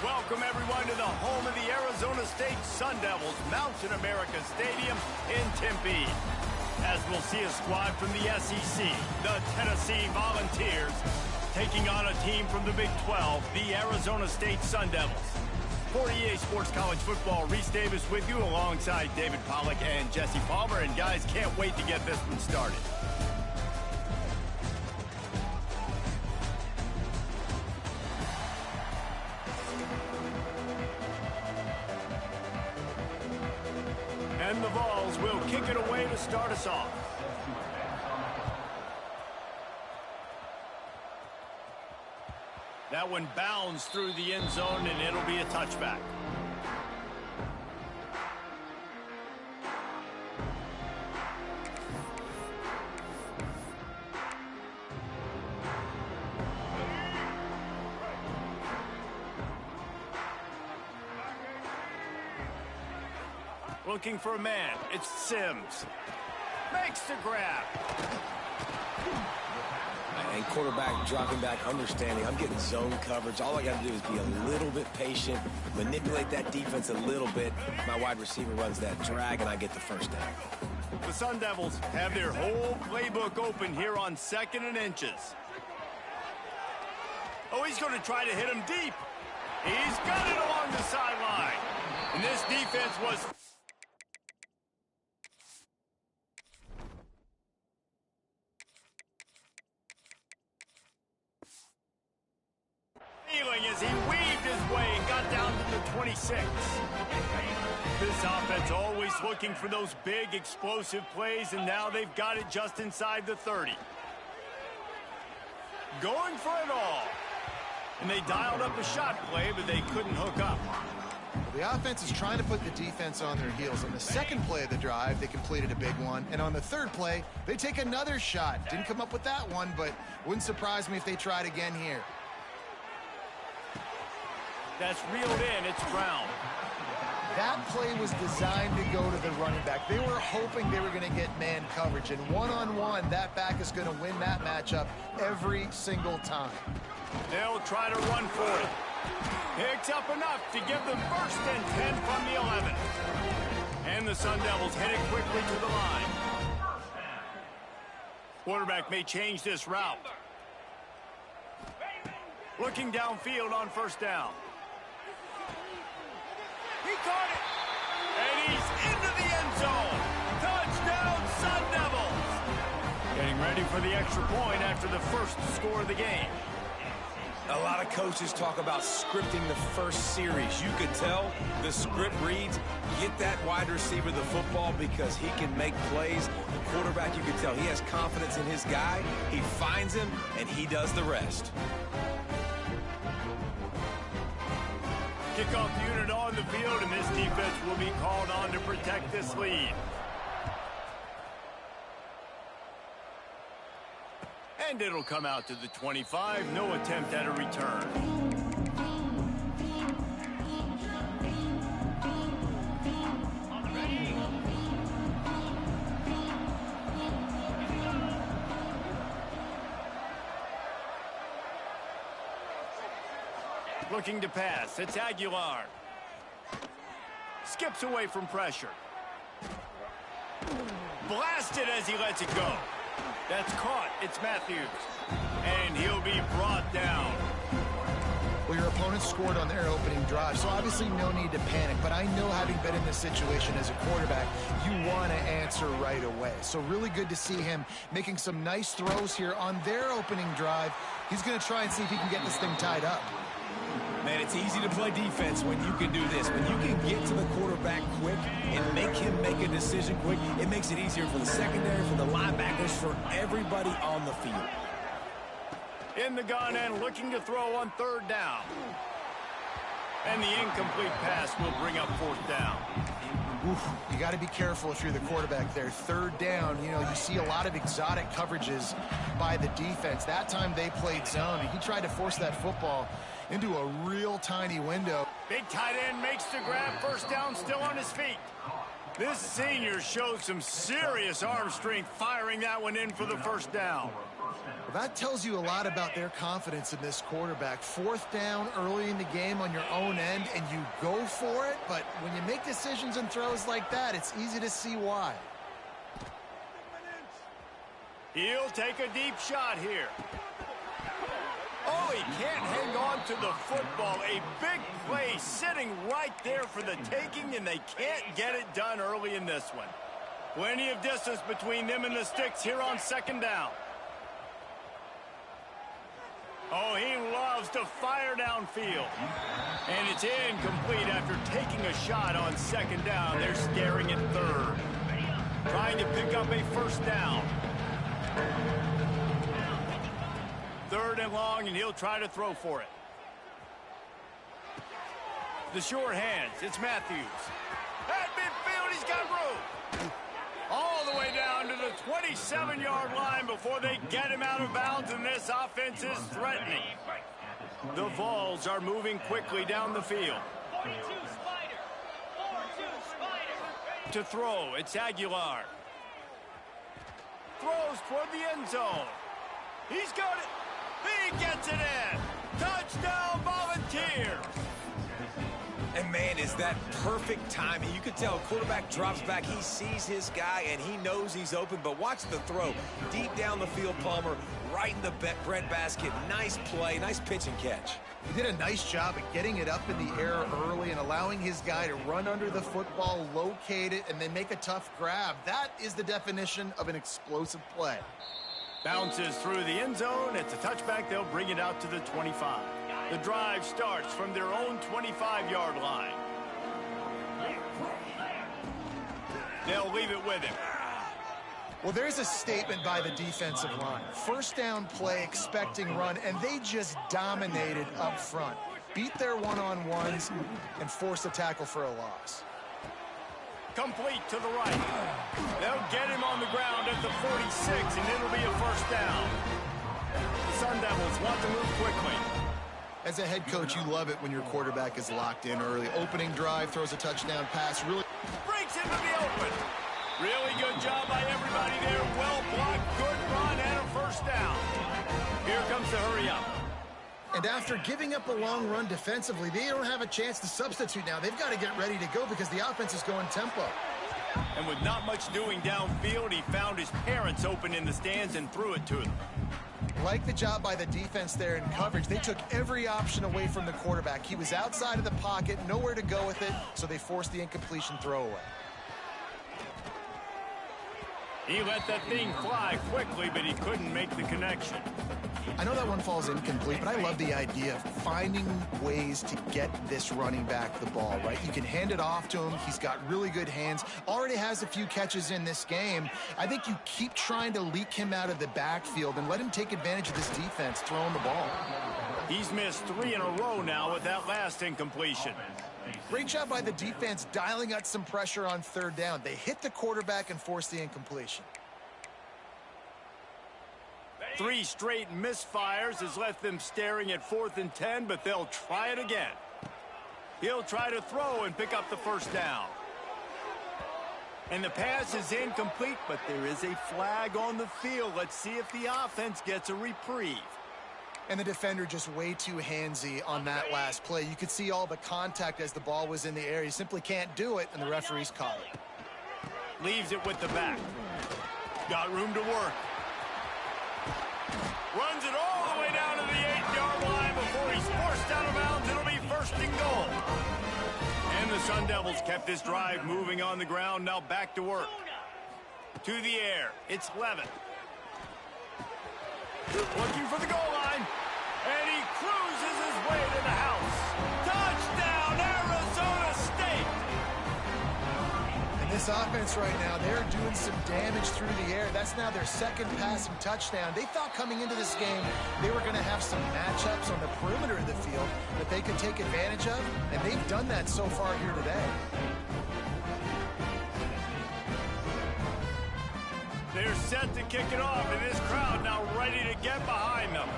Welcome, everyone, to the home of the Arizona State Sun Devils, Mountain America Stadium in Tempe. As we'll see a squad from the SEC, the Tennessee Volunteers, taking on a team from the Big 12, the Arizona State Sun Devils. For EA Sports College Football, Reese Davis with you alongside David Pollack and Jesse Palmer. And guys, can't wait to get this one started. And the Vols will kick it away to start us off. That one bounds through the end zone, and it'll be a touchback. Looking for a man. It's Sims. Makes the grab. And quarterback dropping back, understanding I'm getting zone coverage. All I got to do is be a little bit patient, manipulate that defense a little bit. My wide receiver runs that drag, and I get the first down. The Sun Devils have their whole playbook open here on 2nd and inches. Oh, he's going to try to hit him deep. He's got it along the sideline. And this defense was... as he weaved his way and got down to the 26. This offense always looking for those big, explosive plays, and now they've got it just inside the 30. Going for it all. And they dialed up a shot play, but they couldn't hook up. The offense is trying to put the defense on their heels. On the second play of the drive, they completed a big one. And on the third play, they take another shot. Didn't come up with that one, but wouldn't surprise me if they tried again here. That's reeled in. It's Brown. That play was designed to go to the running back. They were hoping they were going to get man coverage. And one-on-one, that back is going to win that matchup every single time. They'll try to run for it. Picks up enough to give them 1st and 10 from the 11. And the Sun Devils headed quickly to the line. Quarterback may change this route. Looking downfield on 1st down. He caught it. And he's into the end zone. Touchdown, Sun Devils. Getting ready for the extra point after the first score of the game. A lot of coaches talk about scripting the first series. You could tell the script reads, get that wide receiver the football because he can make plays. The quarterback, you could tell he has confidence in his guy. He finds him, and he does the rest. Kickoff unit on the field, and this defense will be called on to protect this lead. And it'll come out to the 25. No attempt at a return. Looking to pass. It's Aguilar. Skips away from pressure. Blasted as he lets it go. That's caught. It's Matthews. And he'll be brought down. Well, your opponent scored on their opening drive, so obviously no need to panic. But I know, having been in this situation as a quarterback, you want to answer right away. So really good to see him making some nice throws here on their opening drive. He's going to try and see if he can get this thing tied up. Man, it's easy to play defense when you can do this. When you can get to the quarterback quick and make him make a decision quick, it makes it easier for the secondary, for the linebackers, for everybody on the field. In the gun and looking to throw on third down. And the incomplete pass will bring up fourth down. Oof, you got to be careful if you're the quarterback there. Third down, you know, you see a lot of exotic coverages by the defense. That time they played zone, and he tried to force that football into a real tiny window. Big tight end makes the grab. First down, still on his feet. This senior showed some serious arm strength firing that one in for the first down. Well, that tells you a lot about their confidence in this quarterback. Fourth down early in the game on your own end, and you go for it. But when you make decisions and throws like that, it's easy to see why. He'll take a deep shot here. Oh, he can't hang on to the football. A big play sitting right there for the taking, and they can't get it done early in this one. Plenty of distance between them and the sticks here on second down. Oh, he loves to fire downfield. And it's incomplete after taking a shot on second down. They're staring at third. Trying to pick up a first down. Third and long, and he'll try to throw for it. The short hands. It's Matthews. At midfield, he's got room. All the way down to the 27-yard line before they get him out of bounds, and this offense is threatening. The Vols are moving quickly down the field. 42 Spider. 42 Spider. To throw, it's Aguilar. Throws toward the end zone. He's got it. He gets it in. Touchdown, Volunteers. And, man, is that perfect timing. You can tell quarterback drops back. He sees his guy, and he knows he's open. But watch the throw. Deep down the field, Palmer, right in the breadbasket. Nice play, nice pitch and catch. He did a nice job at getting it up in the air early and allowing his guy to run under the football, locate it, and then make a tough grab. That is the definition of an explosive play. Bounces through the end zone. It's a touchback. They'll bring it out to the 25. The drive starts from their own 25-yard line. They'll leave it with him. Well, there's a statement by the defensive line. First down play, expecting run, and they just dominated up front. Beat their one-on-ones and forced a tackle for a loss. Complete to the right. They'll get him on the ground at the 46, and it'll be a first down. The Sun Devils want to move quickly. As a head coach, you love it when your quarterback is locked in early. Opening drive, throws a touchdown pass. Really breaks into the open. Really good job by everybody there. Well blocked, good run, and a first down. Here comes the hurry up. And after giving up a long run defensively, they don't have a chance to substitute now. They've got to get ready to go because the offense is going tempo. And with not much doing downfield, he found his parents open in the stands and threw it to them. Like the job by the defense there in coverage, they took every option away from the quarterback. He was outside of the pocket, nowhere to go with it, so they forced the incompletion throwaway. He let that thing fly quickly, but he couldn't make the connection. I know that one falls incomplete, but I love the idea of finding ways to get this running back the ball, right? You can hand it off to him. He's got really good hands. Already has a few catches in this game. I think you keep trying to leak him out of the backfield and let him take advantage of this defense throwing the ball. He's missed 3 in a row now with that last incompletion. Great job by the defense dialing out some pressure on third down. They hit the quarterback and forced the incompletion. 3 straight misfires has left them staring at 4th and 10, but they'll try it again. He'll try to throw and pick up the first down. And the pass is incomplete, but there is a flag on the field. Let's see if the offense gets a reprieve. And the defender just way too handsy on that last play. You could see all the contact as the ball was in the air. He simply can't do it, and the referee's caught it. Leaves it with the back. Got room to work. Runs it all the way down to the 8-yard line before he's forced out of bounds. It'll be first and goal. And the Sun Devils kept this drive moving on the ground. Now back to work. To the air. It's Levitt. Looking for the goal line. And he cruises his way to the house. Touchdown, Arizona State! And this offense right now, they're doing some damage through the air. That's now their second passing touchdown. They thought coming into this game they were going to have some matchups on the perimeter of the field that they could take advantage of, and they've done that so far here today. They're set to kick it off, and this crowd now ready to get behind them.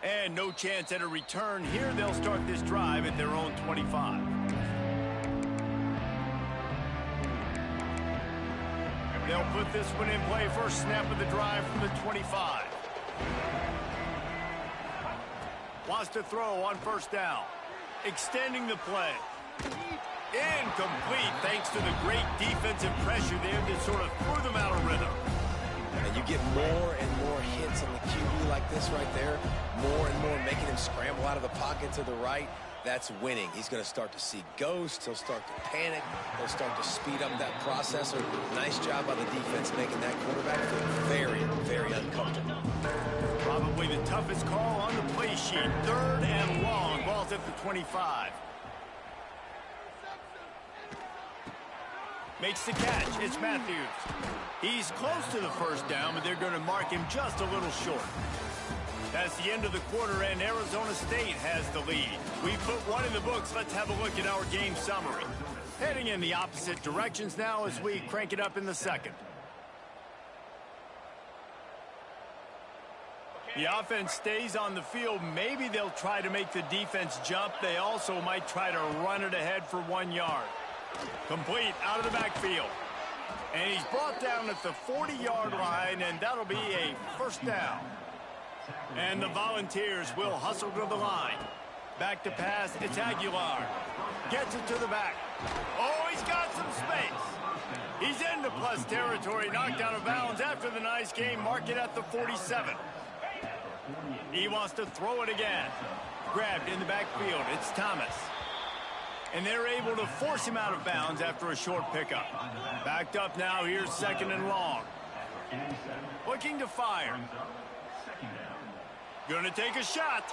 And no chance at a return here. They'll start this drive at their own 25. They'll put this one in play. First snap of the drive from the 25. Wants to throw on first down. Extending the play. Incomplete thanks to the great defensive pressure there that sort of threw them out of rhythm. And you get more and more hits on the QB like this right there. More and more making him scramble out of the pocket to the right. That's winning. He's going to start to see ghosts. He'll start to panic. He'll start to speed up that processor. Nice job by the defense making that quarterback feel very, very uncomfortable. Probably the toughest call on the play sheet. Third and long. Ball's at the 25. Makes the catch. It's Matthews. He's close to the first down, but they're going to mark him just a little short. That's the end of the quarter, and Arizona State has the lead. We put one in the books. Let's have a look at our game summary. Heading in the opposite directions now as we crank it up in the second. The offense stays on the field. Maybe they'll try to make the defense jump. They also might try to run it ahead for 1 yard. Complete out of the backfield. And he's brought down at the 40-yard line, and that'll be a first down. And the Volunteers will hustle to the line. Back to pass, it's Aguilar. Gets it to the back. Oh, he's got some space. He's into plus territory, knocked out of bounds after the nice game. Mark it at the 47. He wants to throw it again. Grabbed in the backfield, it's Thomas. And they're able to force him out of bounds after a short pickup. Backed up now, here's second and long. Looking to fire. Gonna take a shot.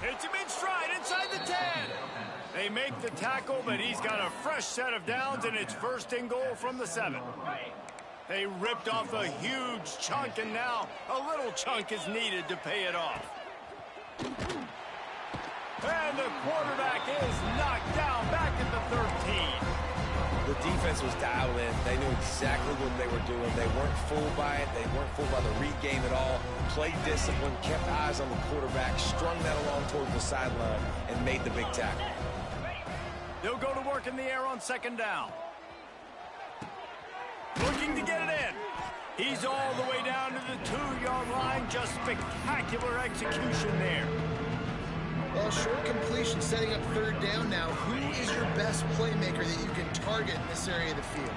Hits him in stride inside the 10. They make the tackle, but he's got a fresh set of downs, and it's first and goal from the 7. They ripped off a huge chunk, and now a little chunk is needed to pay it off. And the quarterback is knocked down back at the 13. The defense was dialed in. They knew exactly what they were doing. They weren't fooled by it. They weren't fooled by the read game at all. Played discipline, kept eyes on the quarterback, strung that along towards the sideline, and made the big tackle. They'll go to work in the air on second down. Looking to get it in. He's all the way down to the 2-yard line. Just spectacular execution there. Well, short completion setting up third down now. Who is your best playmaker that you can target in this area of the field?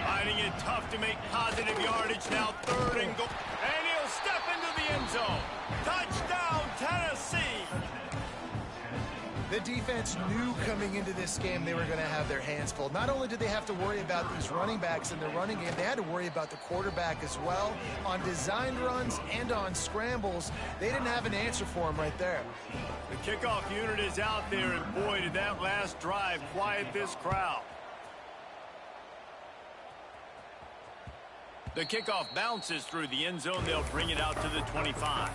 Finding it tough to make positive yardage now. Third and goal. And he'll step into the end zone. Touchdown, Tennessee. The defense knew coming into this game they were going to have their hands full. Not only did they have to worry about these running backs in the running game, they had to worry about the quarterback as well. On designed runs and on scrambles, they didn't have an answer for him right there. The kickoff unit is out there, and boy, did that last drive quiet this crowd. The kickoff bounces through the end zone. They'll bring it out to the 25.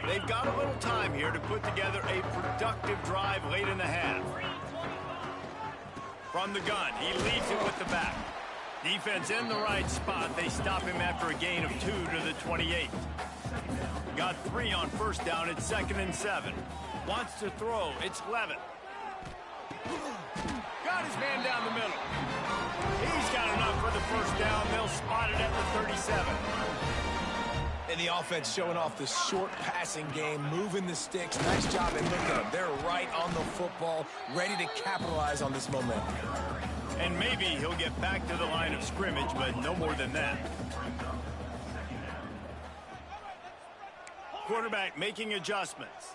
They've got a little time here to put together a productive drive late in the half. From the gun, he leaves it with the back. Defense in the right spot. They stop him after a gain of 2 to the 28. Got 3 on first down. It's second and 7. Wants to throw. It's Levitt. Got his man down the middle. down enough for the first down. They'll spot it at the 37. And the offense showing off the short passing game, moving the sticks. Nice job, and look at them. They're right on the football, ready to capitalize on this momentum. And maybe he'll get back to the line of scrimmage, but no more than that. Quarterback making adjustments.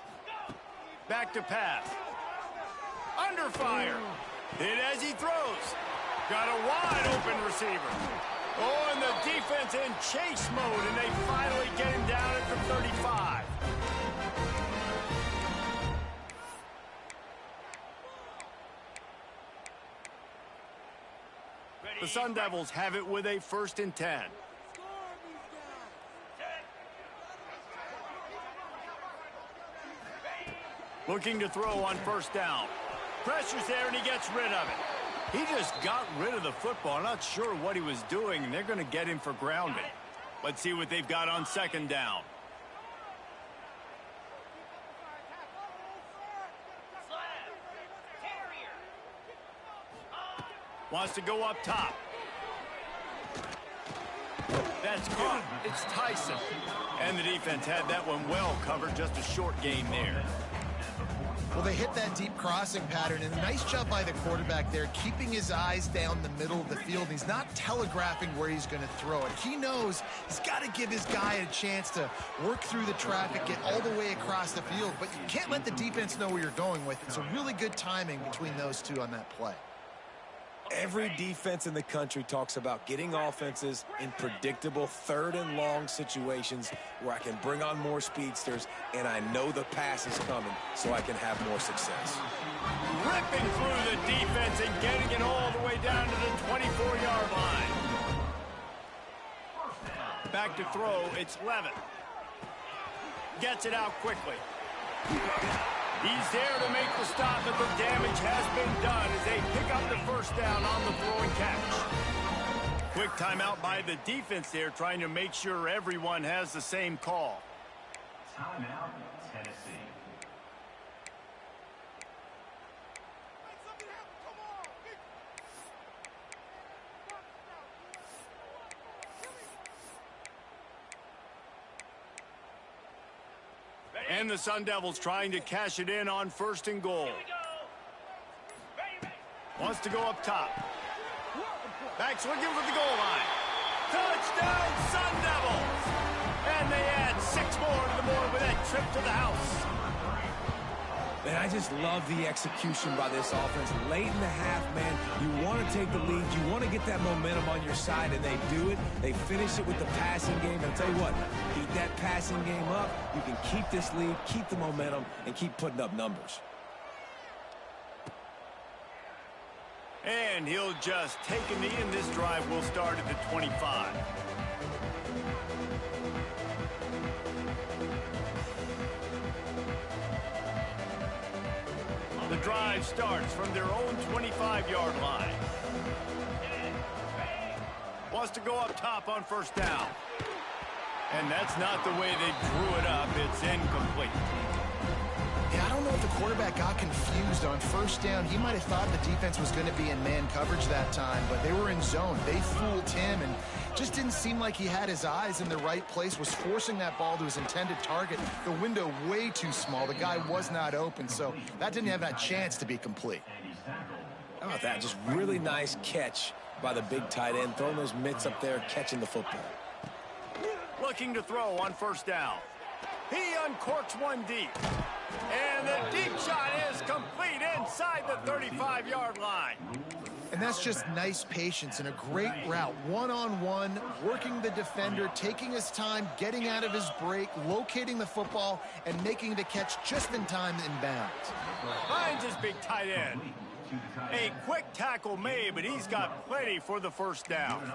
Back to pass. Under fire. Hit as he throws. Got a wide open receiver. Oh, and the defense in chase mode, and they finally get him down at the 35. The Sun Devils have it with a 1st and 10. Looking to throw on 1st down. Pressure's there, and he gets rid of it. He just got rid of the football. Not sure what he was doing, and they're going to get him for grounding. Let's see what they've got on 2nd down. Wants to go up top. That's good. It's Tyson. And the defense had that one well covered. Just a short gain there. Well, they hit that deep crossing pattern, and a nice job by the quarterback there, keeping his eyes down the middle of the field. He's not telegraphing where he's going to throw it. He knows he's got to give his guy a chance to work through the traffic, get all the way across the field, but you can't let the defense know where you're going with it. So really good timing between those two on that play. Every defense in the country talks about getting offenses in predictable 3rd and long situations where I can bring on more speedsters and I know the pass is coming so I can have more success. Ripping through the defense and getting it all the way down to the 24-yard line. Back to throw, it's Levin. Gets it out quickly. He's there to make the stop, but the damage has been done as they pick up the 1st down on the throw and catch. Quick timeout by the defense there, trying to make sure everyone has the same call. Timeout, Tennessee. And the Sun Devils trying to cash it in on 1st and goal. Wants to go up top. Back's looking for the goal line. Touchdown, Sun Devils! And they add 6 more to the board with that trip to the house. And I just love the execution by this offense. Late in the half, man, you want to take the lead. You want to get that momentum on your side, and they do it. They finish it with the passing game. And I'll tell you what, keep that passing game up. You can keep this lead, keep the momentum, and keep putting up numbers. And he'll just take a knee, and this drive will start at the 25. The drive starts from their own 25-yard line. Wants to go up top on 1st down. And that's not the way they drew it up. It's incomplete. Yeah, I don't know if the quarterback got confused on 1st down. He might have thought the defense was going to be in man coverage that time, but they were in zone. They fooled him and just didn't seem like he had his eyes in the right place, was forcing that ball to his intended target. The window way too small. The guy was not open, so that didn't have that chance to be complete. How about that? Just really nice catch by the big tight end, throwing those mitts up there, catching the football. Looking to throw on 1st down. He uncorks one deep. And the deep shot is complete inside the 35-yard line. And that's just nice patience and a great route. One-on-one, working the defender, taking his time, getting out of his break, locating the football, and making the catch just in time in bounds. Finds his big tight end. A quick tackle made, but he's got plenty for the 1st down.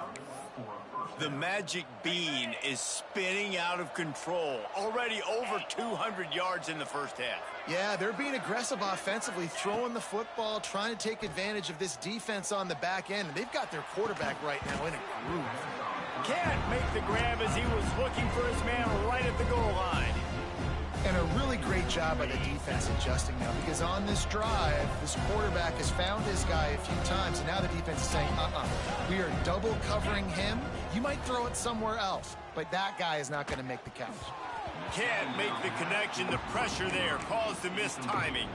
The magic bean is spinning out of control. Already over 200 yards in the 1st half. Yeah, they're being aggressive offensively, throwing the football, trying to take advantage of this defense on the back end. And they've got their quarterback right now in a groove. Can't make the grab as he was looking for his man right at the goal line. And a really great job by the defense adjusting now, because on this drive, this quarterback has found his guy a few times, and now the defense is saying, we are double covering him, you might throw it somewhere else, but that guy is not going to make the catch. Can't make the connection. The pressure there caused the missed timing.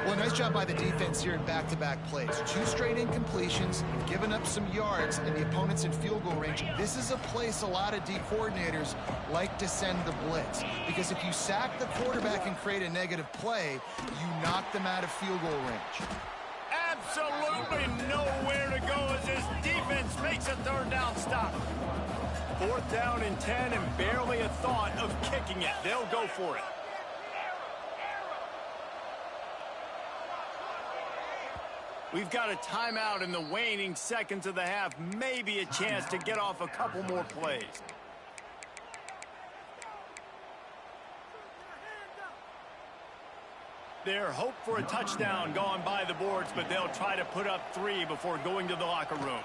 Well, nice job by the defense here in back-to-back plays. 2 straight incompletions, giving up some yards, and the opponent's in field goal range. This is a place a lot of D coordinators like to send the blitz, because if you sack the quarterback and create a negative play, you knock them out of field goal range. Absolutely nowhere to go as his defense makes a third down stop. 4th down and 10 and barely a thought of kicking it. They'll go for it. We've got a timeout in the waning seconds of the half. Maybe a chance to get off a couple more plays. Their hope for a touchdown gone by the boards, but they'll try to put up 3 before going to the locker room.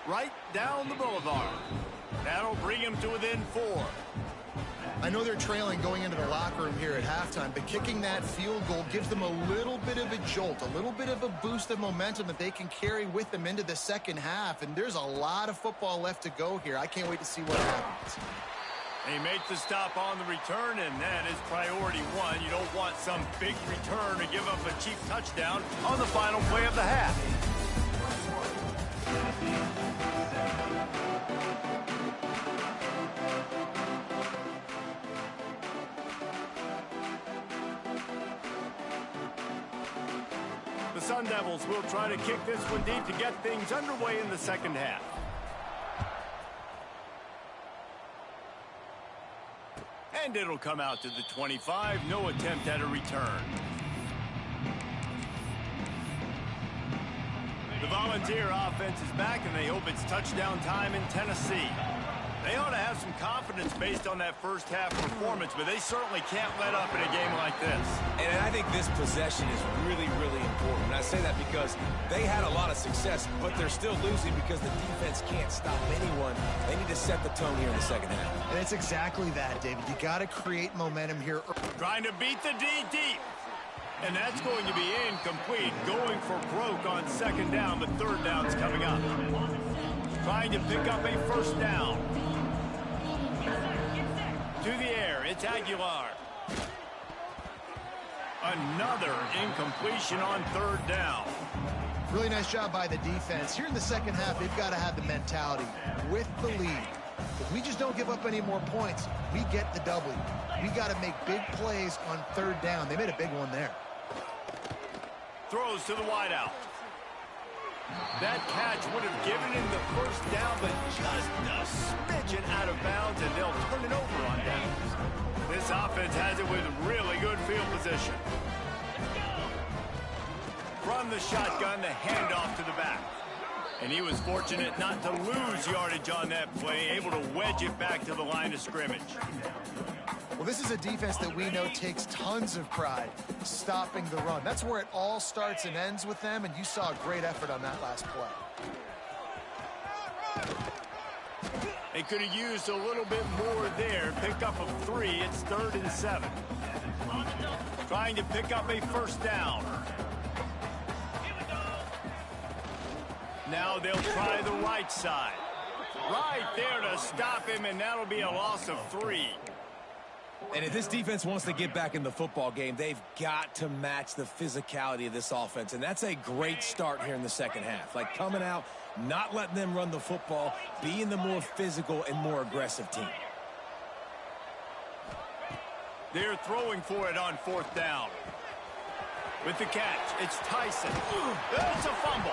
Right down the boulevard. That'll bring him to within 4. I know they're trailing going into the locker room here at halftime, but kicking that field goal gives them a little bit of a jolt, a little bit of a boost of momentum that they can carry with them into the second half, and there's a lot of football left to go here. I can't wait to see what happens. They make the stop on the return, and that is priority 1. You don't want some big return to give up a cheap touchdown on the final play of the half. The Sun Devils will try to kick this one deep to get things underway in the second half. And it'll come out to the 25. No attempt at a return. The Volunteer offense is back, and they hope it's touchdown time in Tennessee. They ought to have some confidence based on that first half performance, but they certainly can't let up in a game like this. And I think this possession is really, really important. And I say that because they had a lot of success, but they're still losing because the defense can't stop anyone. They need to set the tone here in the second half. And it's exactly that, David. You got to create momentum here. Trying to beat the D deep. And that's going to be incomplete. Going for broke on second down, but third down's coming up. Trying to pick up a first down. To the air, it's Aguilar. Another incompletion on third down. Really nice job by the defense. Here in the second half, they've got to have the mentality with the lead. If we just don't give up any more points, we get the W. We got to make big plays on third down. They made a big one there. Throws to the wideout. That catch would have given him the first down, but just a smidgen out of bounds, and they'll turn it over on downs. This offense has it with really good field position. From the shotgun, the handoff to the back. And he was fortunate not to lose yardage on that play, able to wedge it back to the line of scrimmage. Well, this is a defense that we know takes tons of pride stopping the run. That's where it all starts and ends with them, and you saw a great effort on that last play. They could have used a little bit more there. Pick up a 3. It's 3rd and 7. Trying to pick up a first down. Now they'll try the right side. Right there to stop him, and that'll be a loss of 3. And if this defense wants to get back in the football game, they've got to match the physicality of this offense. And that's a great start here in the second half. Like coming out, not letting them run the football, being the more physical and more aggressive team. They're throwing for it on 4th down. With the catch, it's Tyson. It's a fumble.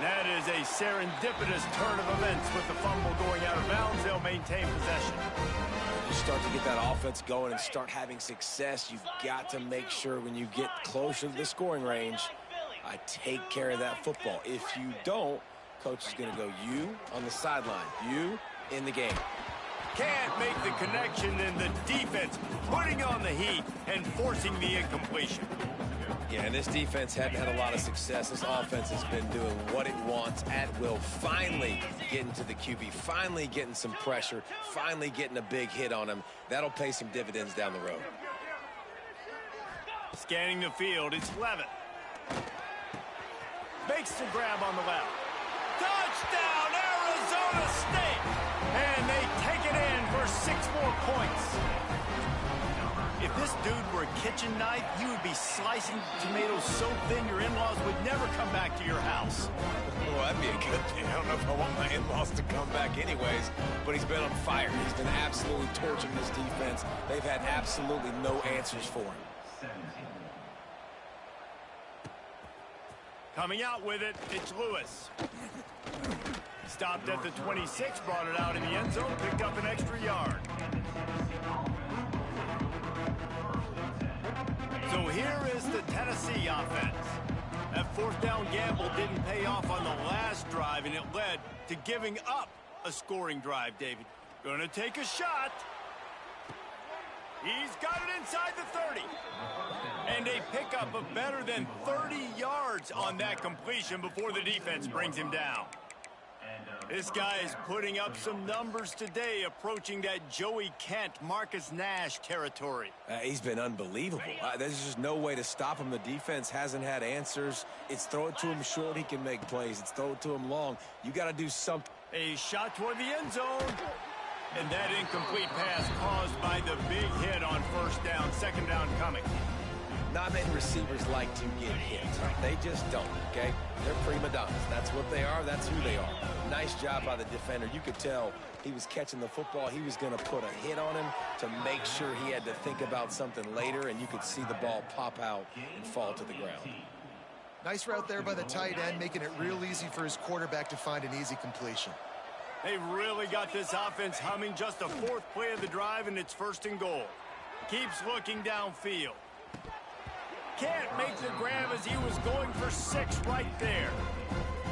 That is a serendipitous turn of events with the fumble going out of bounds. They'll maintain possession. You start to get that offense going and start having success, you've got to make sure when you get closer to the scoring range, I take care of that football. If you don't, coach is going to go you on the sideline, you in the game. Can't make the connection, and the defense putting on the heat and forcing the incompletion. Yeah, and this defense hadn't had a lot of success. This offense has been doing what it wants at will. Finally getting to the QB, finally getting some pressure, finally getting a big hit on him. That'll pay some dividends down the road. Scanning the field, it's Levitt. Makes the grab on the left. Touchdown, Arizona State! And they take it in for 6 more points. If this dude were a kitchen knife, you would be slicing tomatoes so thin your in-laws would never come back to your house. Well, that'd be a good thing. I don't know if I want my in-laws to come back anyways, but he's been on fire. He's been absolutely torching this defense. They've had absolutely no answers for him. Coming out with it, it's Lewis. Stopped at the 26, brought it out in the end zone, picked up an extra yard. So here is the Tennessee offense. That 4th down gamble didn't pay off on the last drive, and it led to giving up a scoring drive, David. Gonna take a shot. He's got it inside the 30. And a pickup of better than 30 yards on that completion before the defense brings him down. This guy is putting up some numbers today, approaching that Joey Kent, Marcus Nash territory. He's been unbelievable. There's just no way to stop him. The defense hasn't had answers. It's throw it to him short, he can make plays. It's throw it to him long. You got to do something. A shot toward the end zone. And that incomplete pass caused by the big hit on 1st down, 2nd down coming. Not many receivers like to get hit. They just don't, okay? They're prima donnas. That's what they are. That's who they are. Nice job by the defender. You could tell he was catching the football. He was going to put a hit on him to make sure he had to think about something later, and you could see the ball pop out and fall to the ground. Nice route there by the tight end, making it real easy for his quarterback to find an easy completion. They've really got this offense humming. Just a 4th play of the drive, and it's 1st and goal. Keeps looking downfield. Can't make the grab as he was going for 6 right there.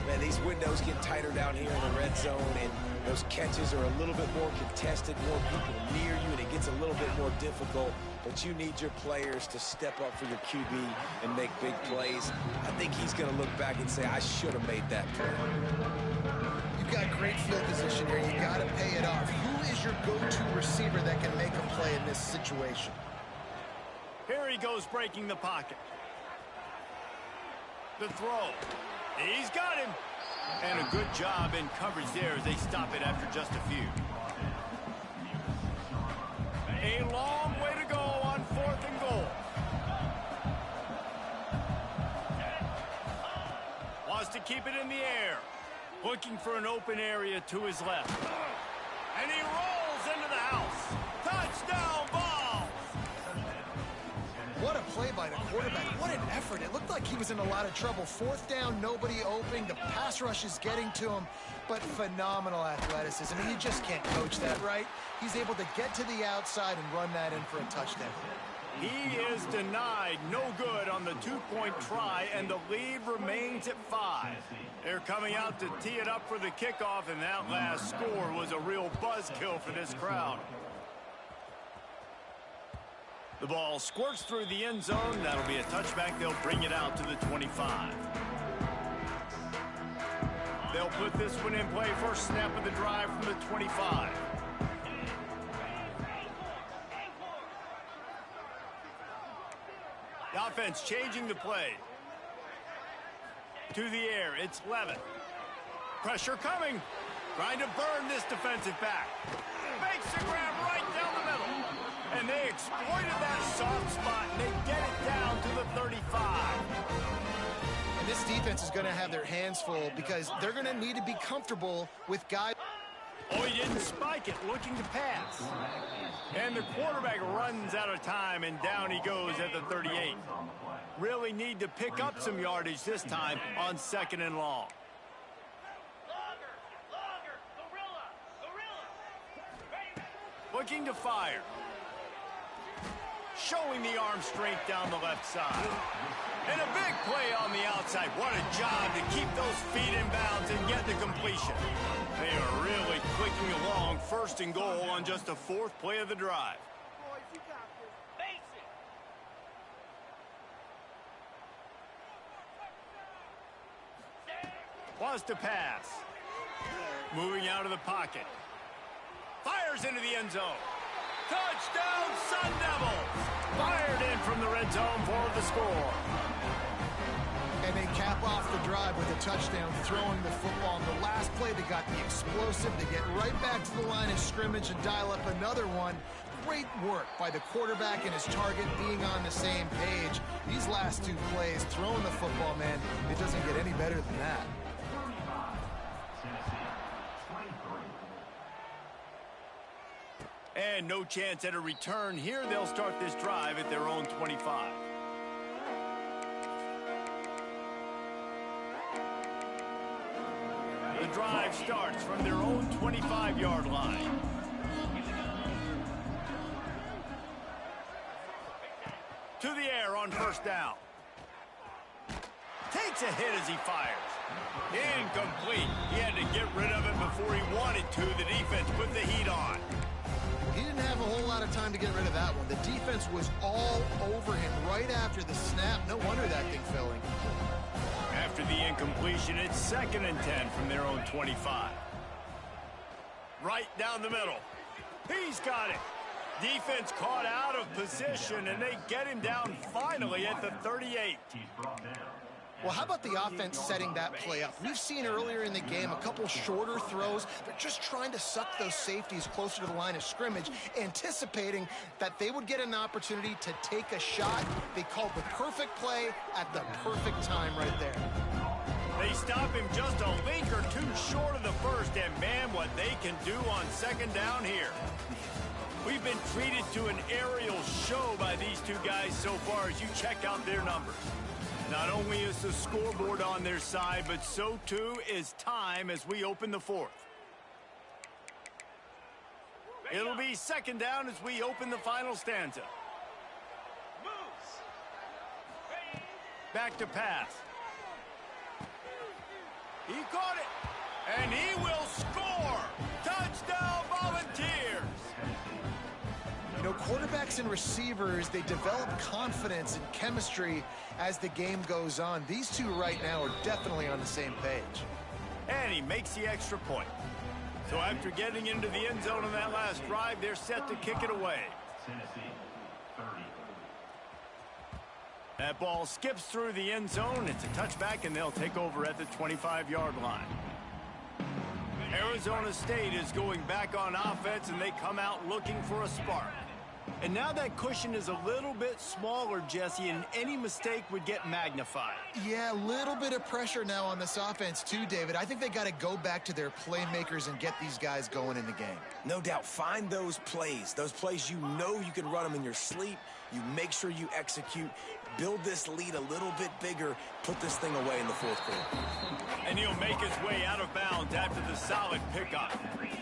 Man, these windows get tighter down here in the red zone, and those catches are a little bit more contested, more people near you, and it gets a little bit more difficult. But you need your players to step up for your QB and make big plays. I think he's going to look back and say, I should have made that play. You've got great field position here. You got to pay it off. Who is your go-to receiver that can make a play in this situation? Here he goes, breaking the pocket. The throw. He's got him. And a good job in coverage there as they stop it after just a few. A long way to go on 4th and goal. Wants to keep it in the air. Looking for an open area to his left. And he rolls into the house. Touchdown ball. What a play by the quarterback. What an effort. It looked like he was in a lot of trouble. 4th down, nobody open. The pass rush is getting to him, but phenomenal athleticism. I mean, you just can't coach that, right? He's able to get to the outside and run that in for a touchdown. He is denied. No good on the 2-point try, and the lead remains at 5. They're coming out to tee it up for the kickoff, and that last score was a real buzzkill for this crowd. The ball squirts through the end zone. That'll be a touchback. They'll bring it out to the 25. They'll put this one in play. First snap of the drive from the 25. The offense changing the play. To the air, it's Levin. Pressure coming. Trying to burn this defensive back. Makes the grab right down the middle. And they exploited that soft spot, and they get it down to the 35. And this defense is going to have their hands full because they're going to need to be comfortable with guys. Oh, he didn't spike it, looking to pass. And the quarterback runs out of time, and down he goes at the 38. Really need to pick up some yardage this time on 2nd and long. Looking to fire. Showing the arm strength down the left side. And a big play on the outside. What a job to keep those feet in bounds and get the completion. They are really clicking along. 1st and goal on just the 4th play of the drive. Wants to pass. Moving out of the pocket. Fires into the end zone. Touchdown, Sun Devils! Fired in from the red zone for the score. And they cap off the drive with a touchdown throwing the football. On the last play, they got the explosive. They get right back to the line of scrimmage and dial up another one. Great work by the quarterback and his target being on the same page. These last two plays, throwing the football, man, it doesn't get any better than that. And no chance at a return here. They'll start this drive at their own 25. The drive starts from their own 25-yard line. To the air on first down. Takes a hit as he fires. Incomplete. He had to get rid of it before he wanted to. The defense put the heat on. He didn't have a whole lot of time to get rid of that one. The defense was all over him right after the snap. No wonder that thing fell in. After the incompletion, it's 2nd and 10 from their own 25. Right down the middle. He's got it. Defense caught out of position, and they get him down finally at the 38. Well, how about the offense setting that play up? We've seen earlier in the game a couple shorter throws. They're just trying to suck those safeties closer to the line of scrimmage, anticipating that they would get an opportunity to take a shot. They called the perfect play at the perfect time right there. They stop him just a link or two short of the first, and man, what they can do on 2nd down here. We've been treated to an aerial show by these two guys so far as you check out their numbers. Not only is the scoreboard on their side, but so too is time as we open the 4th. It'll be 2nd down as we open the final stanza. Back to pass. He caught it, and he will score. Touchdown, Volunteers. You know, quarterbacks and receivers, they develop confidence and chemistry as the game goes on. These two right now are definitely on the same page. And he makes the extra point. So after getting into the end zone on that last drive, they're set to kick it away. Tennessee, 30. That ball skips through the end zone. It's a touchback, and they'll take over at the 25-yard line. Arizona State is going back on offense, and they come out looking for a spark. And now that cushion is a little bit smaller, Jesse, and any mistake would get magnified. Yeah, a little bit of pressure now on this offense too, David. I think they got to go back to their playmakers and get these guys going in the game. No doubt. Find those plays you know you can run them in your sleep. You make sure you execute. Build this lead a little bit bigger. Put this thing away in the 4th quarter. And he'll make his way out of bounds after the solid pickup.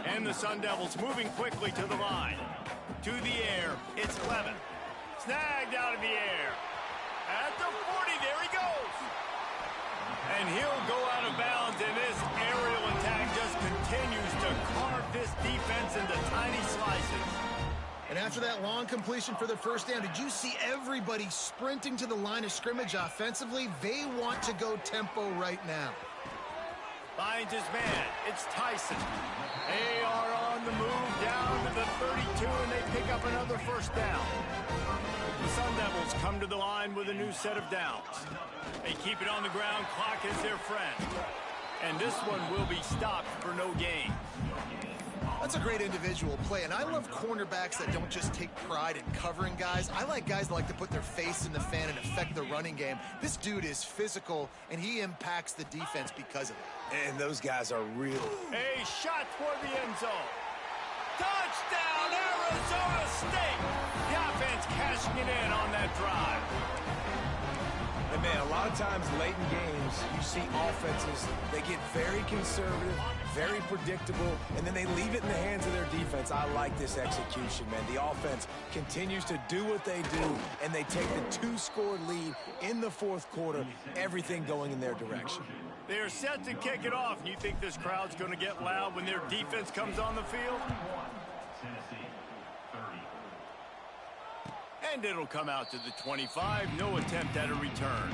And the Sun Devils moving quickly to the line. To the air, it's Clevin. Snagged out of the air. At the 40, there he goes. And he'll go out of bounds, and this aerial attack just continues to carve this defense into tiny slices. And after that long completion for the first down, did you see everybody sprinting to the line of scrimmage offensively? They want to go tempo right now. Finds his man. It's Tyson. They are on the move down to the 32, and they pick up another first down. The Sun Devils come to the line with a new set of downs. They keep it on the ground. Clock is their friend. And this one will be stopped for no gain. That's a great individual play, and I love cornerbacks that don't just take pride in covering guys. I like guys that like to put their face in the fan and affect the running game. This dude is physical, and he impacts the defense because of it. And those guys are real. A shot toward the end zone. Touchdown, Arizona State! The offense cashing it in on that drive. And man, a lot of times late in games, you see offenses, they get very conservative, very predictable, and then they leave it in the hands of their defense. I like this execution, man. The offense continues to do what they do, and they take the 2-score lead in the 4th quarter, everything going in their direction. They're set to kick it off. You think this crowd's going to get loud when their defense comes on the field? Tennessee, 30. And it'll come out to the 25. No attempt at a return.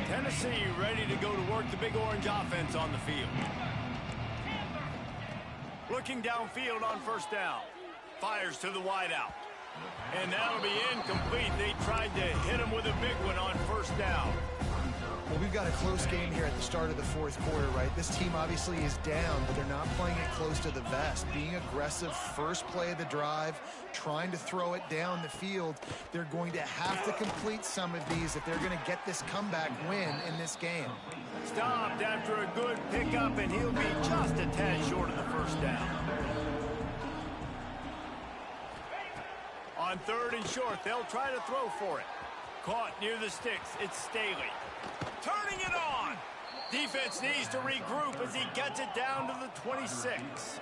Tennessee ready to go to work the Big Orange offense on the field. Looking downfield on first down. Fires to the wideout. And that'll be incomplete. They tried to hit him with a big one on first down. Well, we've got a close game here at the start of the fourth quarter, right? This team obviously is down, but they're not playing it close to the vest. Being aggressive, first play of the drive, trying to throw it down the field. They're going to have to complete some of these if they're going to get this comeback win in this game. Stopped after a good pickup, and he'll be just a tad short of the first down. On third and short, they'll try to throw for it. Caught near the sticks, it's Staley. Turning it on. Defense needs to regroup as he gets it down to the 26.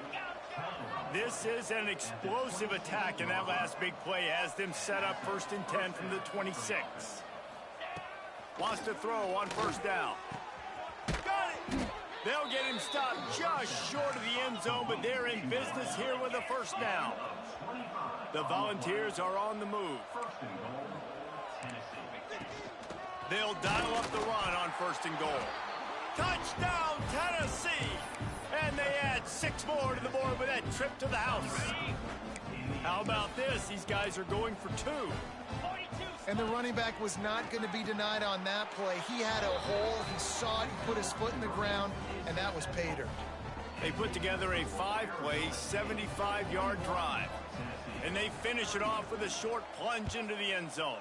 This is an explosive attack, and that last big play has them set up 1st and 10 from the 26. Wants to throw on first down. Got it. They'll get him stopped just short of the end zone, but they're in business here with a first down. The Volunteers are on the move. They'll dial up the run on 1st and goal. Touchdown, Tennessee! And they add 6 more to the board with that trip to the house. How about this? These guys are going for 2. And the running back was not going to be denied on that play. He had a hole, he saw it, he put his foot in the ground, and that was pay dirt. They put together a 5-play, 75-yard drive. And they finish it off with a short plunge into the end zone.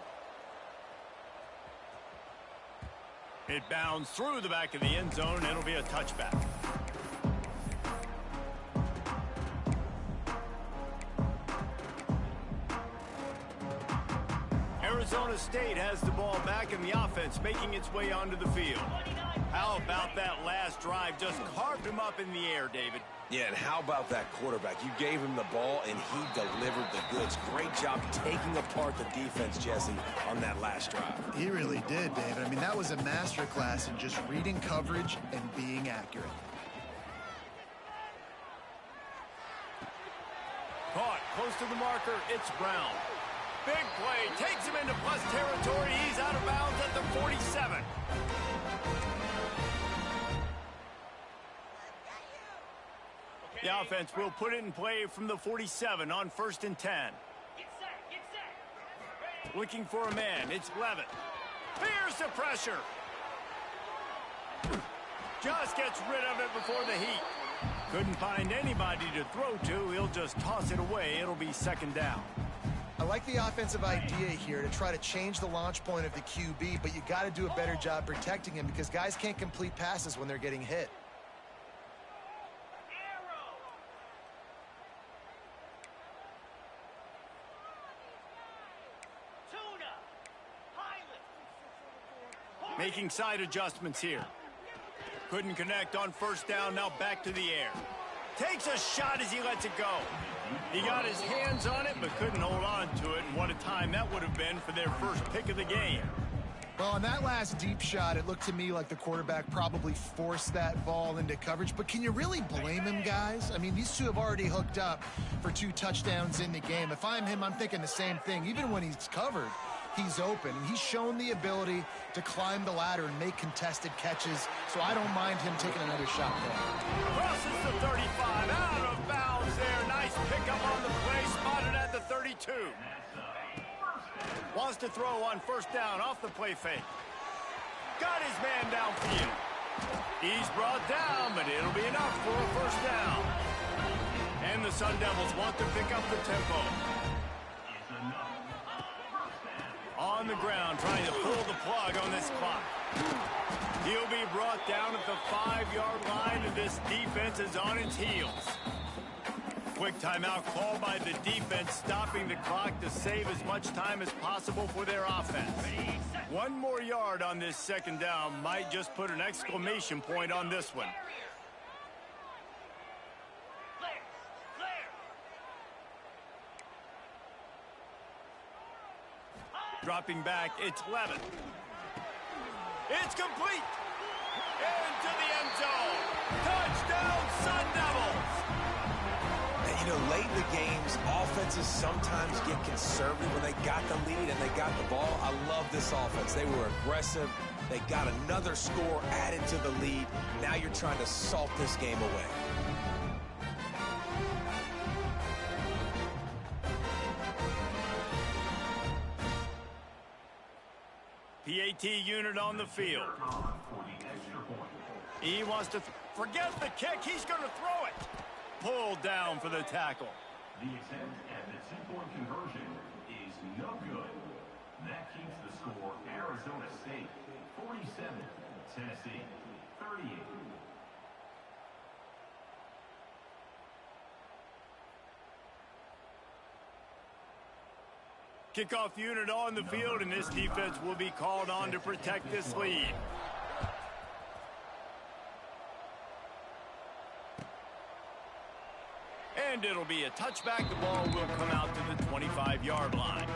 It bounds through the back of the end zone, and it'll be a touchback. Arizona State has the ball back in the offense, making its way onto the field. How about that last drive? Just carved him up in the air, David. Yeah, and how about that quarterback? You gave him the ball, and he delivered the goods. Great job taking apart the defense, Jesse, on that last drive. He really did, David. I mean, that was a masterclass in just reading coverage and being accurate. Caught close to the marker. It's Brown. Big play. Takes him into plus territory. He's out of bounds at the 47. The offense will put it in play from the 47 on 1st and 10. Looking for a man. It's Levitt. Here's the pressure. Just gets rid of it before the heat. Couldn't find anybody to throw to. He'll just toss it away. It'll be 2nd down. I like the offensive idea here to try to change the launch point of the QB, but you got to do a better job protecting him because guys can't complete passes when they're getting hit. Making side adjustments here. Couldn't connect on 1st down. Now back to the air. Takes a shot as he lets it go. He got his hands on it but couldn't hold on to it. And what a time that would have been for their first pick of the game. Well, on that last deep shot, it looked to me like the quarterback probably forced that ball into coverage. But can you really blame him, guys? I mean, these two have already hooked up for 2 touchdowns in the game. If I'm him, I'm thinking the same thing. Even when he's covered, he's open. And he's shown the ability to climb the ladder and make contested catches. So I don't mind him taking another shot there. Crosses the 35. Out of bounds there. Nice pickup on the play. Spotted at the 32. Wants to throw on 1st down off the play fake. Got his man downfield. He's brought down, but it'll be enough for a 1st down. And the Sun Devils want to pick up the tempo. On the ground, trying to pull the plug on this clock. He'll be brought down at the 5-yard line, and this defense is on its heels. Quick timeout called by the defense, stopping the clock to save as much time as possible for their offense. 1 more yard on this 2nd down might just put an exclamation point on this one. Dropping back, it's Levitt. It's complete. Into the end zone. Touchdown, Sun Devils. You know, late in the games, offenses sometimes get conservative when they got the lead and they got the ball. I love this offense. They were aggressive. They got another score added to the lead. Now you're trying to salt this game away. the AT unit on the field. He wants to forget the kick. He's going to throw it. Pulled down for the tackle. The attempt at the two-point conversion is no good. That keeps the score Arizona State 47, Tennessee 38. Kickoff unit on the field, and this defense will be called on to protect this lead. And it'll be a touchback. The ball will come out to the 25-yard line.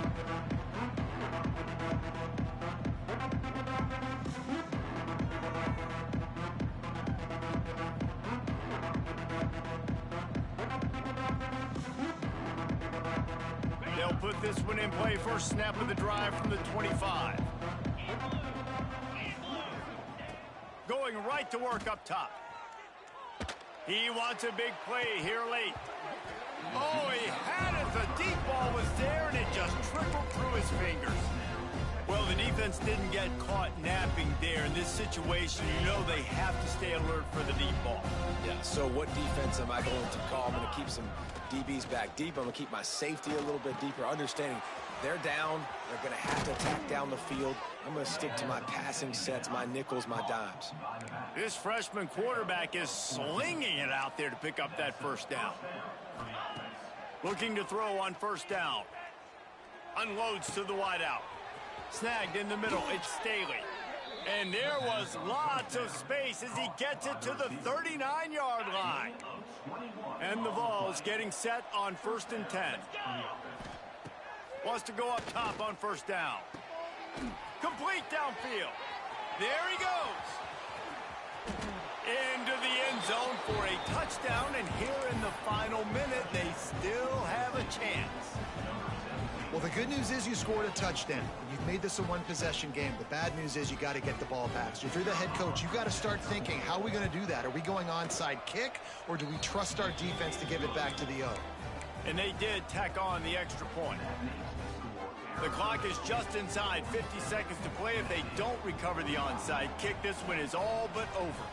They'll put this one in play. First snap of the drive from the 25. Going right to work up top. He wants a big play here late. Oh, he had it. The deep ball was there, and it just trickled through his fingers. Well, the defense didn't get caught napping there. In this situation, you know they have to stay alert for the deep ball. Yeah, so what defense am I going to call? I'm going to keep some DBs back deep. I'm going to keep my safety a little bit deeper, understanding they're down. They're going to have to attack down the field. I'm going to stick to my passing sets, my nickels, my dimes. This freshman quarterback is slinging it out there to pick up that first down. Looking to throw on first down. Unloads to the wideout. Snagged in the middle. It's Staley. And there was lots of space as he gets it to the 39-yard line. And the Vols getting set on 1st and 10. Wants to go up top on first down. Complete downfield. There he goes. Into the end zone for a touchdown. And here in the final minute, they still have a chance. Well, the good news is you scored a touchdown. You've made this a one-possession game. The bad news is you got to get the ball back. So if you're the head coach, you got to start thinking, how are we going to do that? Are we going onside kick, or do we trust our defense to give it back to the O? And they did tack on the extra point. The clock is just inside 50 seconds to play. If they don't recover the onside kick, this one is all but over.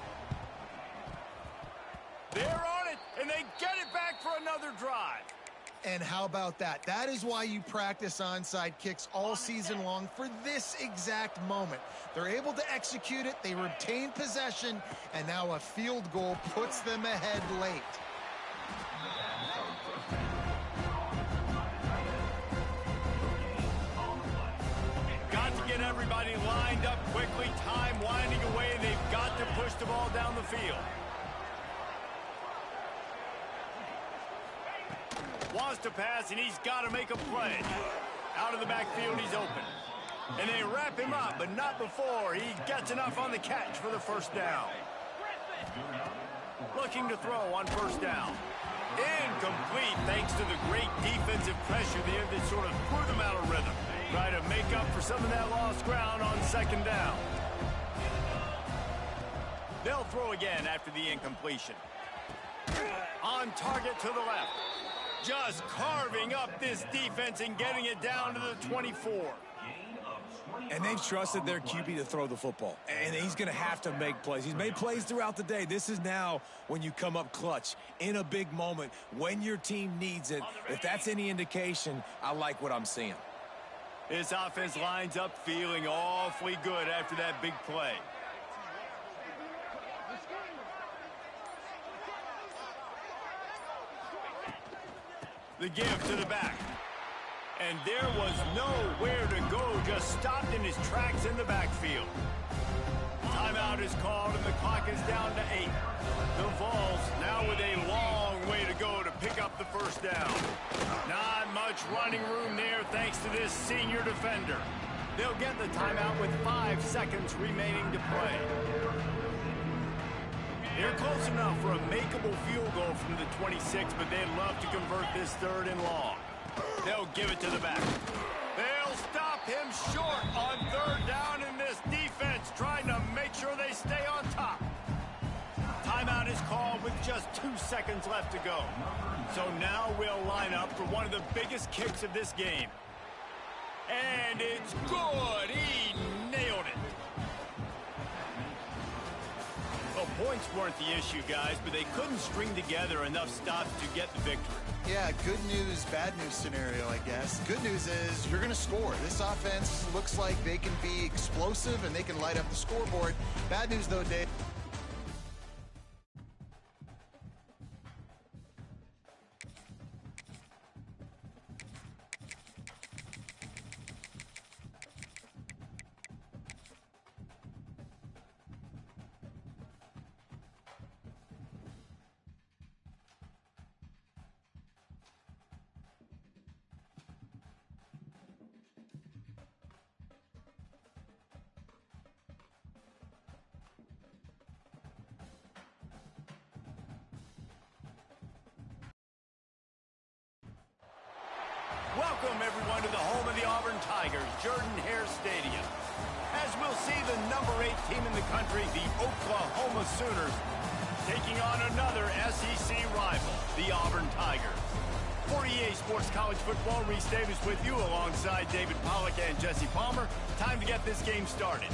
They're on it, and they get it back for another drive. And how about that? That is why you practice onside kicks all season long, for this exact moment. They're able to execute it, they retain possession, and now a field goal puts them ahead late. Got to get everybody lined up quickly. Time winding away. They've got to push the ball down the field. Wants to pass, and he's got to make a play. Out of the backfield, he's open. And they wrap him up, but not before he gets enough on the catch for the first down. Looking to throw on first down. Incomplete, thanks to the great defensive pressure there that sort of threw them out of rhythm. Try to make up for some of that lost ground on second down. They'll throw again after the incompletion. On target to the left. Just carving up this defense and getting it down to the 24. And they've trusted their QB to throw the football. And he's going to have to make plays. He's made plays throughout the day. This is now when you come up clutch in a big moment when your team needs it. If that's any indication, I like what I'm seeing. This offense lines up feeling awfully good after that big play. The give to the back. And there was nowhere to go, just stopped in his tracks in the backfield. Timeout is called, and the clock is down to 8. The Vols now with a long way to go to pick up the first down. Not much running room there thanks to this senior defender. They'll get the timeout with 5 seconds remaining to play. They're close enough for a makeable field goal from the 26, but they'd love to convert this 3rd and long. They'll give it to the back. They'll stop him short on 3rd down, in this defense trying to make sure they stay on top. Timeout is called with just 2 seconds left to go. So now we'll line up for one of the biggest kicks of this game. And it's good. He nailed it. Well, points weren't the issue, guys, but they couldn't string together enough stops to get the victory. Yeah, good news, bad news scenario, I guess. Good news is you're going to score. This offense looks like they can be explosive and they can light up the scoreboard. Bad news, though, Dave. Welcome, everyone, to the home of the Auburn Tigers, Jordan-Hare Stadium. As we'll see the number 8 team in the country, the Oklahoma Sooners, taking on another SEC rival, the Auburn Tigers. For EA Sports College Football, Reese Davis with you alongside David Pollack and Jesse Palmer. Time to get this game started.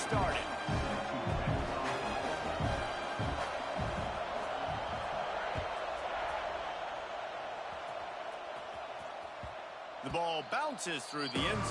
Started. The ball bounces through the end zone.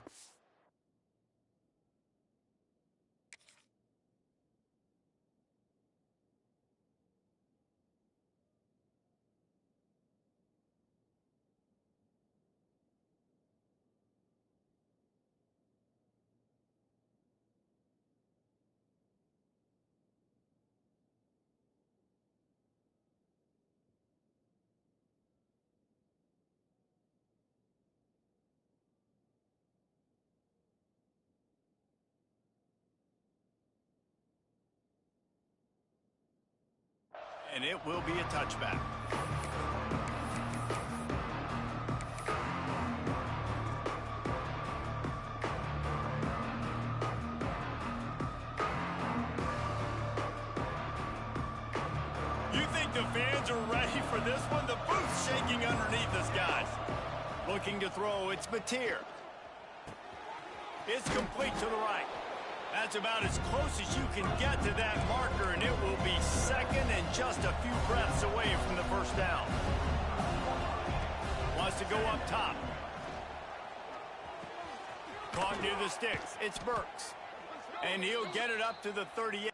And it will be a touchback. You think the fans are ready for this one? The booth's shaking underneath us, guys. Looking to throw, it's Mateer. It's complete to the right. That's about as close as you can get to that marker, and it will be second and just a few breaths away from the first down. Wants to go up top. Caught near the sticks. It's Burks. And he'll get it up to the 38.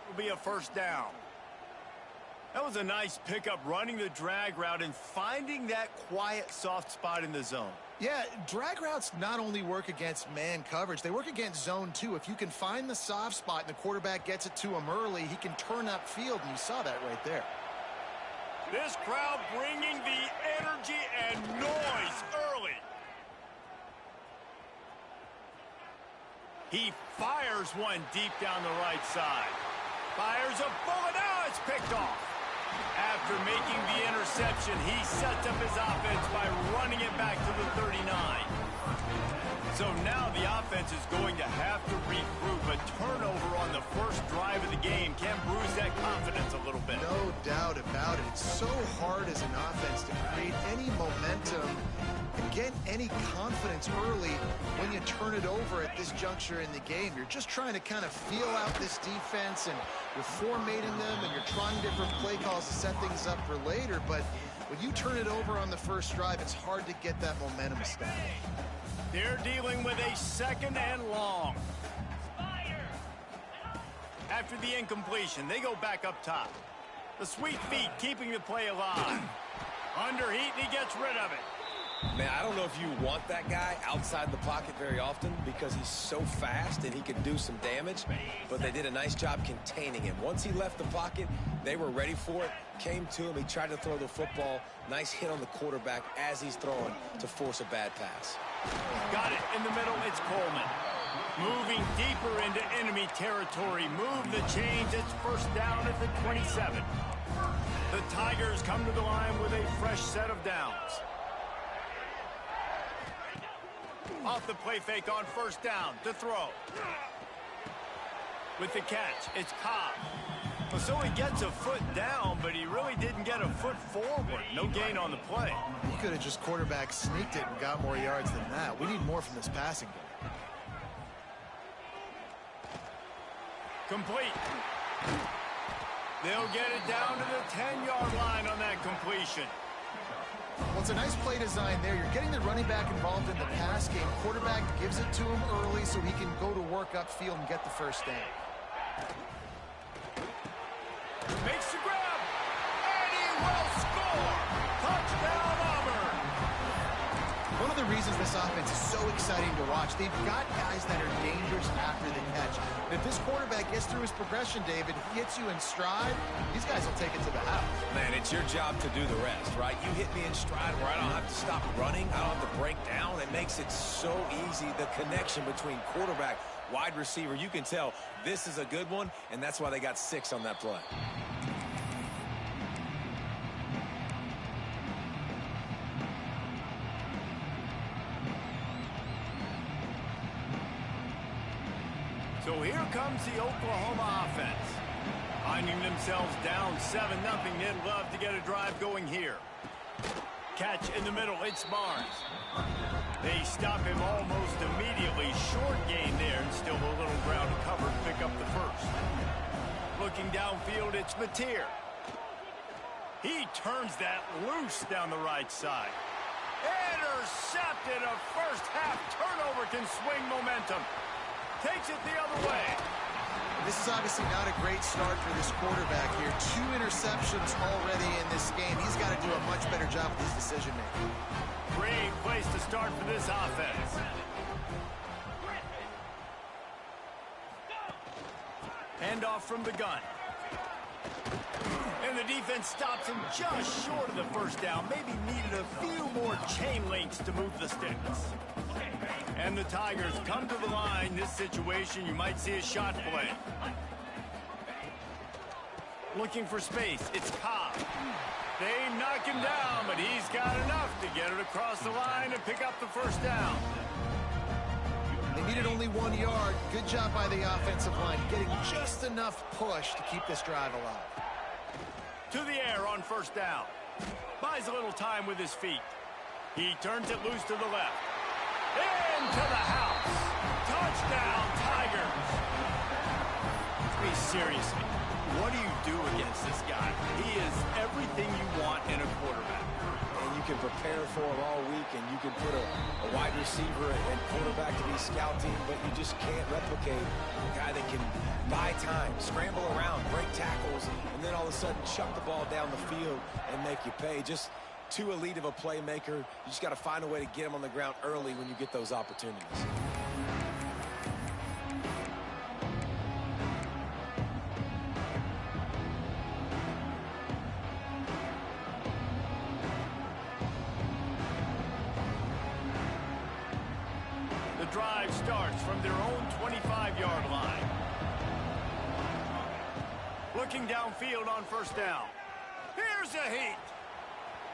Will be a first down. That was a nice pickup, running the drag route and finding that quiet, soft spot in the zone. Yeah, drag routes not only work against man coverage, they work against zone too. If you can find the soft spot and the quarterback gets it to him early, he can turn upfield, and you saw that right there. This crowd bringing the energy and noise early. He fires one deep down the right side. Fires a bullet. Now it's picked off. After making the interception, he sets up his offense by running it back to the 39. So now the offense is going to have to regroup. A turnover on the first drive of the game can bruise that confidence a little bit. No doubt about it. It's so hard as an offense to create any momentum and get any confidence early when you turn it over at this juncture in the game. You're just trying to kind of feel out this defense, and you're formatting them, and you're trying different play calls to set things up for later. But when you turn it over on the first drive, it's hard to get that momentum established. They're dealing with a second and long. After the incompletion, they go back up top. The sweet feet keeping the play alive. Under heat, and he gets rid of it. Man, I don't know if you want that guy outside the pocket very often because he's so fast and he can do some damage, but they did a nice job containing him. Once he left the pocket, they were ready for it, came to him, he tried to throw the football. Nice hit on the quarterback as he's throwing to force a bad pass. Got it in the middle, it's Coleman. Moving deeper into enemy territory. Move the chains, it's first down at the 27. The Tigers come to the line with a fresh set of downs. Off the play fake on first down to throw. With the catch, it's Cobb. Well, so he gets a foot down, but he really didn't get a foot forward. No gain on the play. He could have just quarterback sneaked it and got more yards than that. We need more from this passing game. Complete. They'll get it down to the 10-yard line on that completion. Well, it's a nice play design there. You're getting the running back involved in the pass game. Quarterback gives it to him early so he can go to work upfield and get the first down. Makes the grab, and he will score. Touchdown, Auburn. One of the reasons this offense is so exciting to watch, they've got guys that are dangerous after the catch. And if this quarterback gets through his progression, David, gets you in stride, these guys will take it to the house. Man, it's your job to do the rest, right? You hit me in stride where I don't have to stop running. I don't have to break down. It makes it so easy, the connection between quarterback, wide receiver. You can tell this is a good one, and that's why they got 6 on that play. So here comes the Oklahoma offense. Finding themselves down 7-0, they'd love to get a drive going here. Catch in the middle, it's Barnes. They stop him almost immediately. Short gain there, and still a little ground to cover to pick up the first. Looking downfield, it's Mateer. He turns that loose down the right side. Intercepted. A first-half turnover can swing momentum. Takes it the other way. This is obviously not a great start for this quarterback here. 2 interceptions already in this game. He's got to do a much better job with his decision-making. Great place to start for this offense. Handoff from the gun. And the defense stops him just short of the first down. Maybe needed a few more chain links to move the sticks. And the Tigers come to the line. This situation, you might see a shot play. Looking for space. It's Cobb. They knock him down, but he's got enough to get it across the line and pick up the first down. They needed only 1 yard. Good job by the offensive line, getting just enough push to keep this drive alive. To the air on first down. Buys a little time with his feet. He turns it loose to the left. Into the house. Touchdown, Tigers. I mean, seriously, what do you do against this guy? He is everything you want in a quarterback. And you can prepare for him all week, and you can put a wide receiver and quarterback to be scouting, but you just can't replicate a guy that can buy time, scramble around, break tackles, and then all of a sudden chuck the ball down the field and make you pay. Just too elite of a playmaker. You just got to find a way to get him on the ground early when you get those opportunities. The drive starts from their own 25-yard line. Looking downfield on first down. Here's a heat.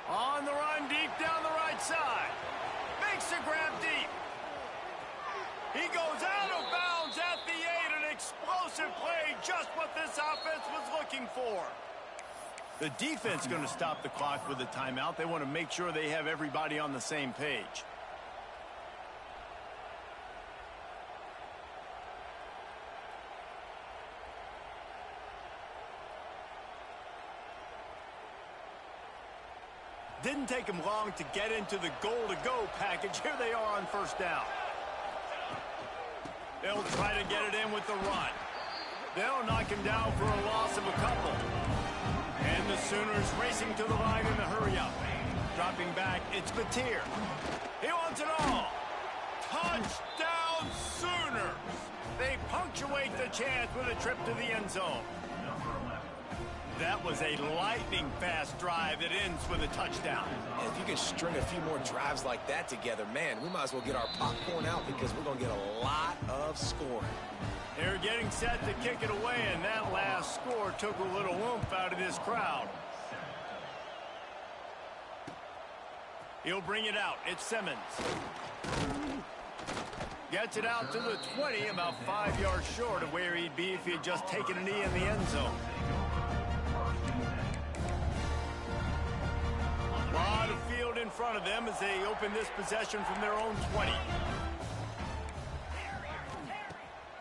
On the run, deep down the right side. Makes the grab deep. He goes out of bounds at the 8. An explosive play, just what this offense was looking for. The defense going to stop the clock with a timeout. They want to make sure they have everybody on the same page. Didn't take him long to get into the goal-to-go package. Here they are on first down. They'll try to get it in with the run. They'll knock him down for a loss of a couple. And the Sooners racing to the line in the hurry-up. Dropping back, it's Batir. He wants it all. Touchdown Sooners! They punctuate the chance with a trip to the end zone. That was a lightning-fast drive that ends with a touchdown. And if you can string a few more drives like that together, man, we might as well get our popcorn out because we're going to get a lot of scoring. They're getting set to kick it away, and that last score took a little oomph out of this crowd. He'll bring it out. It's Simmons. Gets it out to the 20, about 5 yards short of where he'd be if he had just taken a knee in the end zone. A lot of field in front of them as they open this possession from their own 20.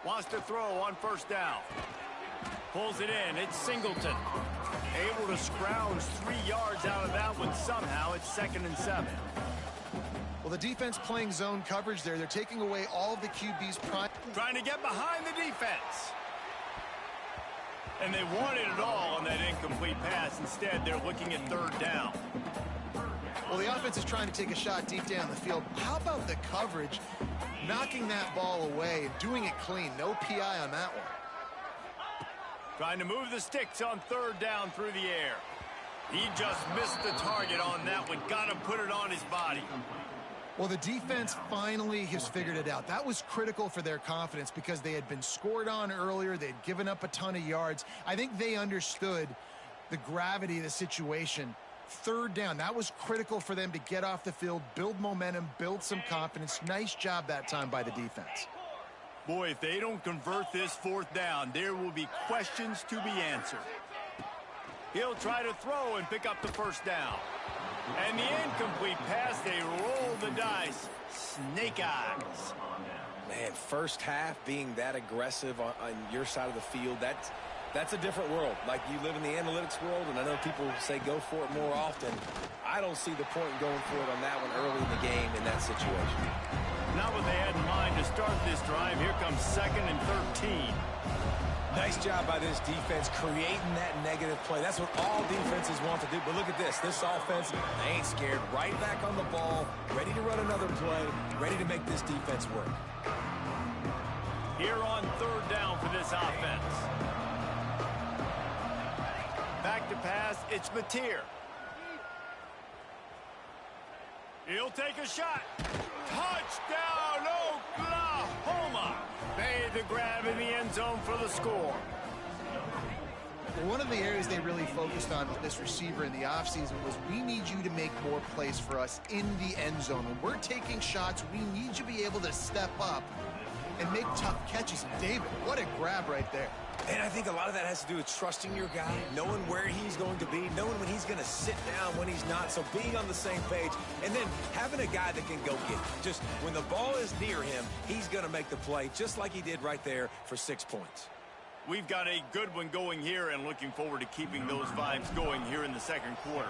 Wants to throw on first down. Pulls it in. It's Singleton. Able to scrounge 3 yards out of that one somehow. It's 2nd and 7. Well, the defense playing zone coverage there. They're taking away all of the QB's prime. Trying to get behind the defense. And they wanted it all on that incomplete pass. Instead, they're looking at 3rd down. Well, the offense is trying to take a shot deep down the field. How about the coverage? Knocking that ball away and doing it clean. No PI on that one. Trying to move the sticks on 3rd down through the air. He just missed the target on that one. Got to put it on his body. Well, the defense finally has figured it out. That was critical for their confidence because they had been scored on earlier. They'd given up a ton of yards. I think they understood the gravity of the situation. 3rd down, that was critical for them to get off the field, build momentum, build some confidence. Nice job that time by the defense. Boy, if they don't convert this 4th down, there will be questions to be answered. He'll try to throw and pick up the 1st down. And the incomplete pass, they roll the dice. Snake eyes. Man, first half being that aggressive on your side of the field, that's a different world. Like, you live in the analytics world, and I know people say go for it more often. I don't see the point in going for it on that one early in the game in that situation. Not what they had in mind to start this drive. Here comes 2nd and 13. Nice job by this defense creating that negative play. That's what all defenses want to do. But look at this. This offense, they ain't scared. Right back on the ball, ready to run another play, ready to make this defense work. Here on 3rd down for this offense. Back to pass, it's Batir. He'll take a shot. Touchdown, Oklahoma! Made the grab in the end zone for the score. One of the areas they really focused on with this receiver in the offseason was we need you to make more plays for us in the end zone. When we're taking shots, we need you to be able to step up and make tough catches. And David, what a grab right there. And I think a lot of that has to do with trusting your guy, knowing where he's going to be, knowing when he's going to sit down, when he's not, so being on the same page, and then having a guy that can go get it. Just when the ball is near him, he's going to make the play, just like he did right there for 6 points. We've got a good one going here and looking forward to keeping those vibes going here in the 2nd quarter.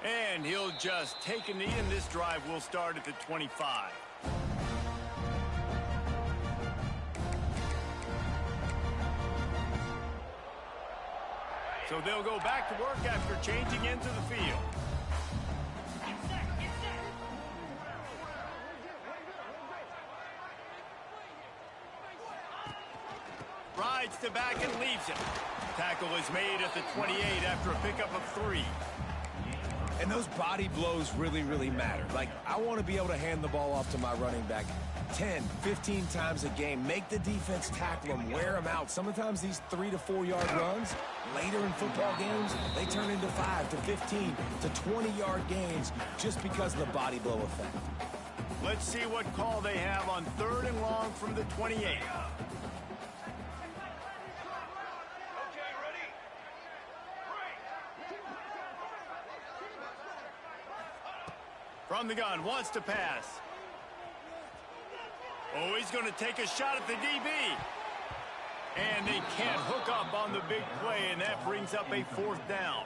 And he'll just take a knee, and this drive will start at the 25. So they'll go back to work after changing into the field. Rides to back and leaves him. Tackle is made at the 28 after a pickup of 3. And those body blows really, really matter. Like, I want to be able to hand the ball off to my running back 10, 15 times a game. Make the defense tackle them, wear them out. Sometimes these 3 to 4 yard runs, later in football games, they turn into 5 to 15 to 20 yard gains just because of the body blow effect. Let's see what call they have on 3rd and long from the 28. From the gun, wants to pass. Oh, he's going to take a shot at the DB. And they can't hook up on the big play, and that brings up a 4th down.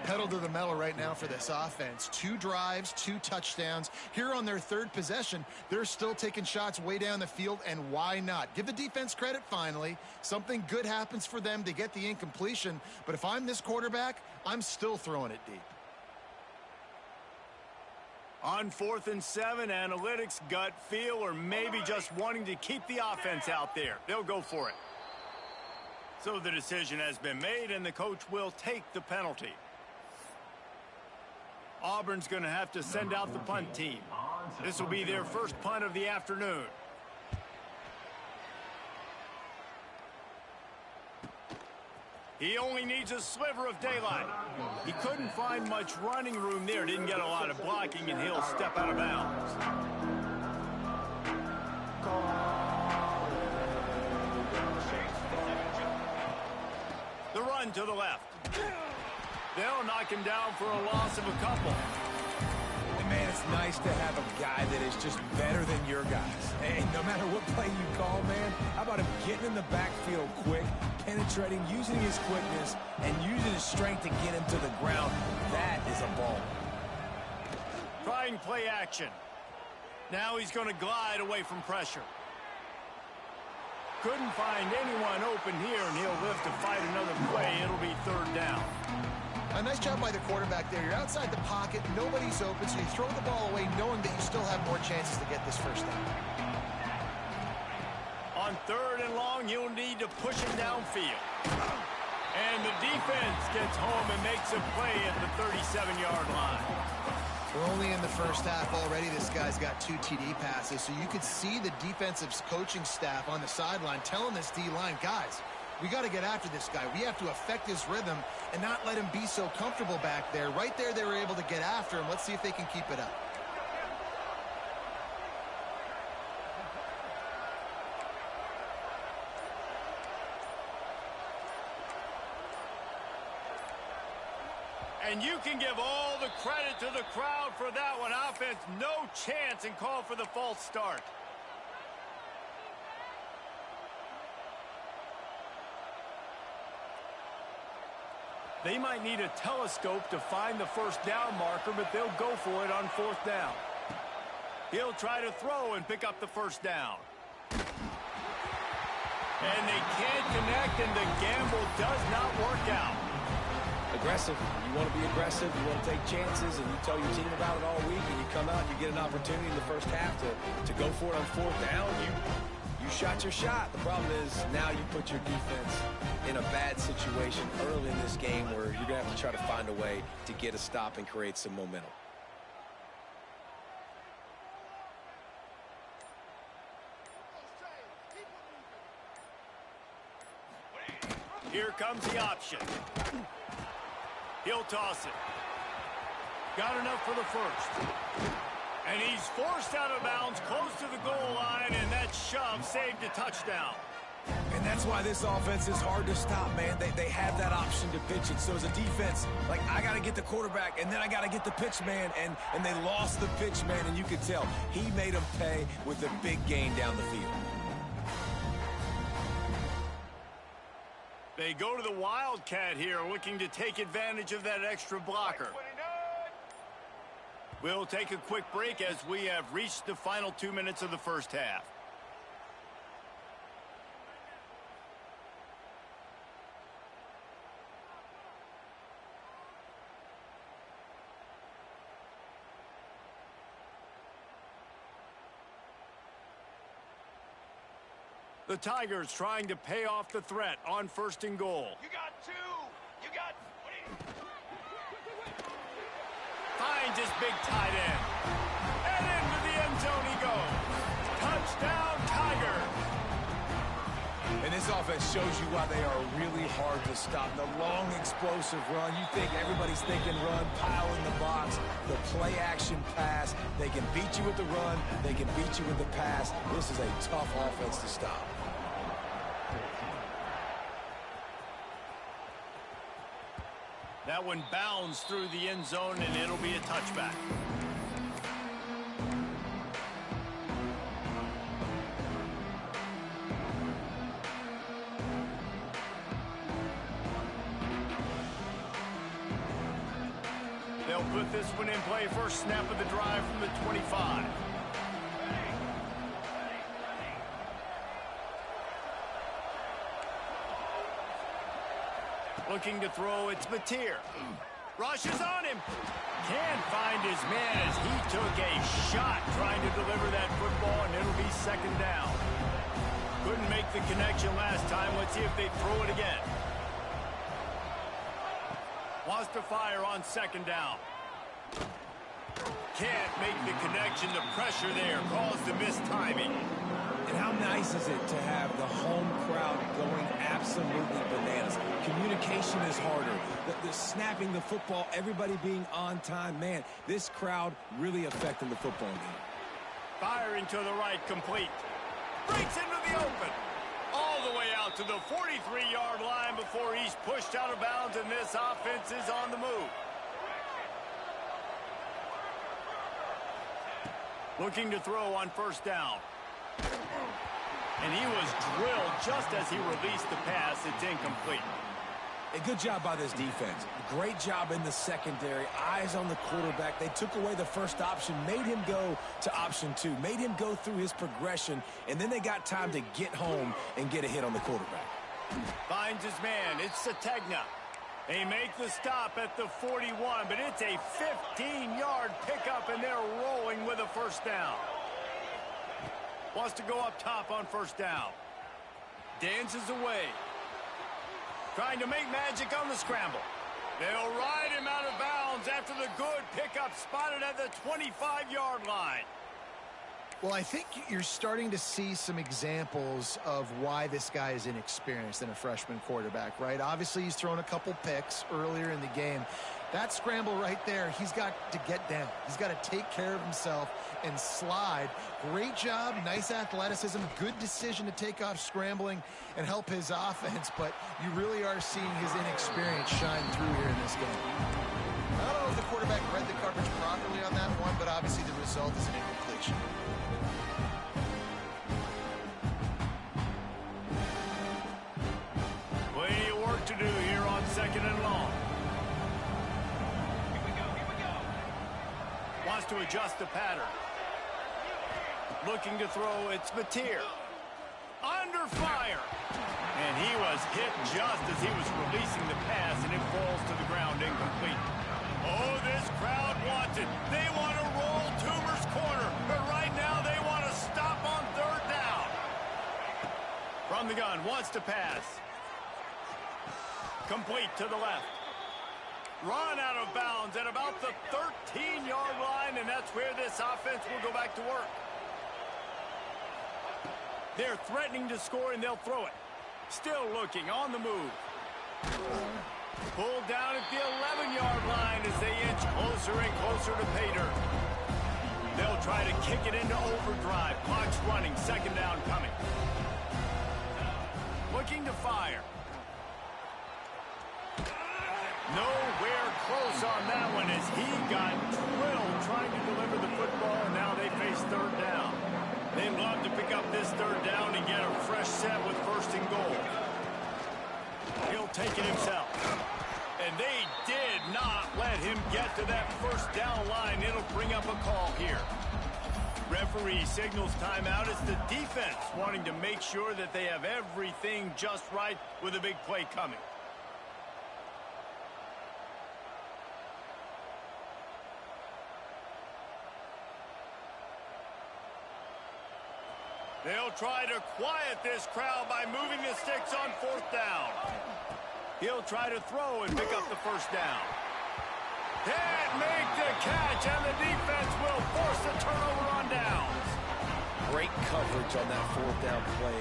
Pedal to the metal right now for this offense. 2 drives, 2 touchdowns. Here on their 3rd possession, they're still taking shots way down the field, and why not? Give the defense credit finally. Something good happens for them to get the incompletion, but if I'm this quarterback, I'm still throwing it deep. On 4th and 7, analytics, gut feel, or maybe just wanting to keep the offense out there. They'll go for it. So the decision has been made, and the coach will take the penalty. Auburn's going to have to send out the punt team. This will be their first punt of the afternoon. He only needs a sliver of daylight. He couldn't find much running room there. Didn't get a lot of blocking, and he'll step out of bounds. The run to the left. They'll knock him down for a loss of a couple. And man, it's nice to have a guy that is just better than your guys. Hey, no matter what play you call, man, how about him getting in the backfield quick, penetrating, using his quickness, and using his strength to get him to the ground? That is a ball. Trying play action. Now he's going to glide away from pressure. Couldn't find anyone open here, and he'll live to fight another play. It'll be 3rd down. A nice job by the quarterback there. You're outside the pocket, nobody's open, so you throw the ball away knowing that you still have more chances to get this first down. On 3rd and long, you'll need to push him downfield. And the defense gets home and makes a play at the 37-yard line. We're only in the first half already. This guy's got 2 TD passes, so you could see the defensive coaching staff on the sideline telling this D-line, guys, we got to get after this guy. We have to affect his rhythm and not let him be so comfortable back there. Right there, they were able to get after him. Let's see if they can keep it up. And you can give all the credit to the crowd for that one. Offense, no chance, and call for the false start. They might need a telescope to find the first down marker, but they'll go for it on 4th down. He'll try to throw and pick up the first down. And they can't connect, and the gamble does not work out. Aggressive. You want to be aggressive. You want to take chances, and you tell your team about it all week, and you come out and you get an opportunity in the first half to go for it on 4th down. You shot your shot. The problem is now you put your defense in a bad situation early in this game where you're going to have to try to find a way to get a stop and create some momentum. Here comes the option. He'll toss it. Got enough for the first. And he's forced out of bounds close to the goal line, and that shove saved a touchdown. And that's why this offense is hard to stop, man. They have that option to pitch it. So as a defense, like, I got to get the quarterback, and then I got to get the pitch man, and they lost the pitch man, and you could tell he made them pay with a big gain down the field. They go to the Wildcat here, looking to take advantage of that extra blocker. We'll take a quick break as we have reached the final 2 minutes of the first half. The Tigers trying to pay off the threat on 1st and goal. You got 2. You got... Finds his big tight end. And into the end zone he goes. Touchdown, Tigers. And this offense shows you why they are really hard to stop. The long, explosive run. You think everybody's thinking run, pile in the box. The play-action pass. They can beat you with the run. They can beat you with the pass. This is a tough offense to stop. That one bounds through the end zone, and it'll be a touchback. They'll put this one in play. First snap of the drive from the 25. Looking to throw, it's Mateer. Rushes on him. Can't find his man as he took a shot trying to deliver that football, and it'll be second down. Couldn't make the connection last time. Let's see if they throw it again. Wants to fire on second down. Can't make the connection. The pressure there caused the missed timing. And how nice is it to have the home crowd going absolutely bananas? Communication is harder. The snapping the football, everybody being on time. Man, this crowd really affecting the football game. Firing to the right, complete. Breaks into the open. All the way out to the 43-yard line before he's pushed out of bounds, and this offense is on the move. Looking to throw on first down. And he was drilled just as he released the pass. It's incomplete. A good job by this defense. Great job in the secondary. Eyes on the quarterback. They took away the first option, made him go to option 2, made him go through his progression, and then they got time to get home and get a hit on the quarterback. Finds his man. It's Sategna. They make the stop at the 41, but it's a 15-yard pickup, and they're rolling with a first down. Wants to go up top on first down. Dances away. Trying to make magic on the scramble. They'll ride him out of bounds after the good pickup spotted at the 25-yard line. Well, I think you're starting to see some examples of why this guy is inexperienced in a freshman quarterback, right? Obviously, he's thrown a couple picks earlier in the game. That scramble right there, he's got to get down. He's got to take care of himself and slide. Great job, nice athleticism, good decision to take off scrambling and help his offense, but you really are seeing his inexperience shine through here in this game. I don't know if the quarterback read the coverage properly on that one, but obviously the result is an incompletion. Plenty of work to do here on second and long. Wants to adjust the pattern. Looking to throw, it's Mateer. Under fire. And he was hit just as he was releasing the pass, and it falls to the ground incomplete. Oh, this crowd wants it. They want to roll Toomer's corner, but right now they want to stop on third down. From the gun, wants to pass. Complete to the left. Run out of bounds at about the 13-yard line, and that's where this offense will go back to work. They're threatening to score, and they'll throw it. Still looking, on the move. Pulled down at the 11-yard line as they inch closer and closer to pay dirt. They'll try to kick it into overdrive. Clock's running, second down coming. Looking to fire. Nowhere close on that one as he got drilled trying to deliver the football, and now they face third down. They'd love to pick up this third down and get a fresh set with first and goal. He'll take it himself. And they did not let him get to that first down line. It'll bring up a call here. Referee signals timeout. It's the defense wanting to make sure that they have everything just right with a big play coming. They'll try to quiet this crowd by moving the sticks on fourth down. He'll try to throw and pick up the first down. Can't make the catch, and the defense will force a turnover on downs. Great coverage on that fourth down play.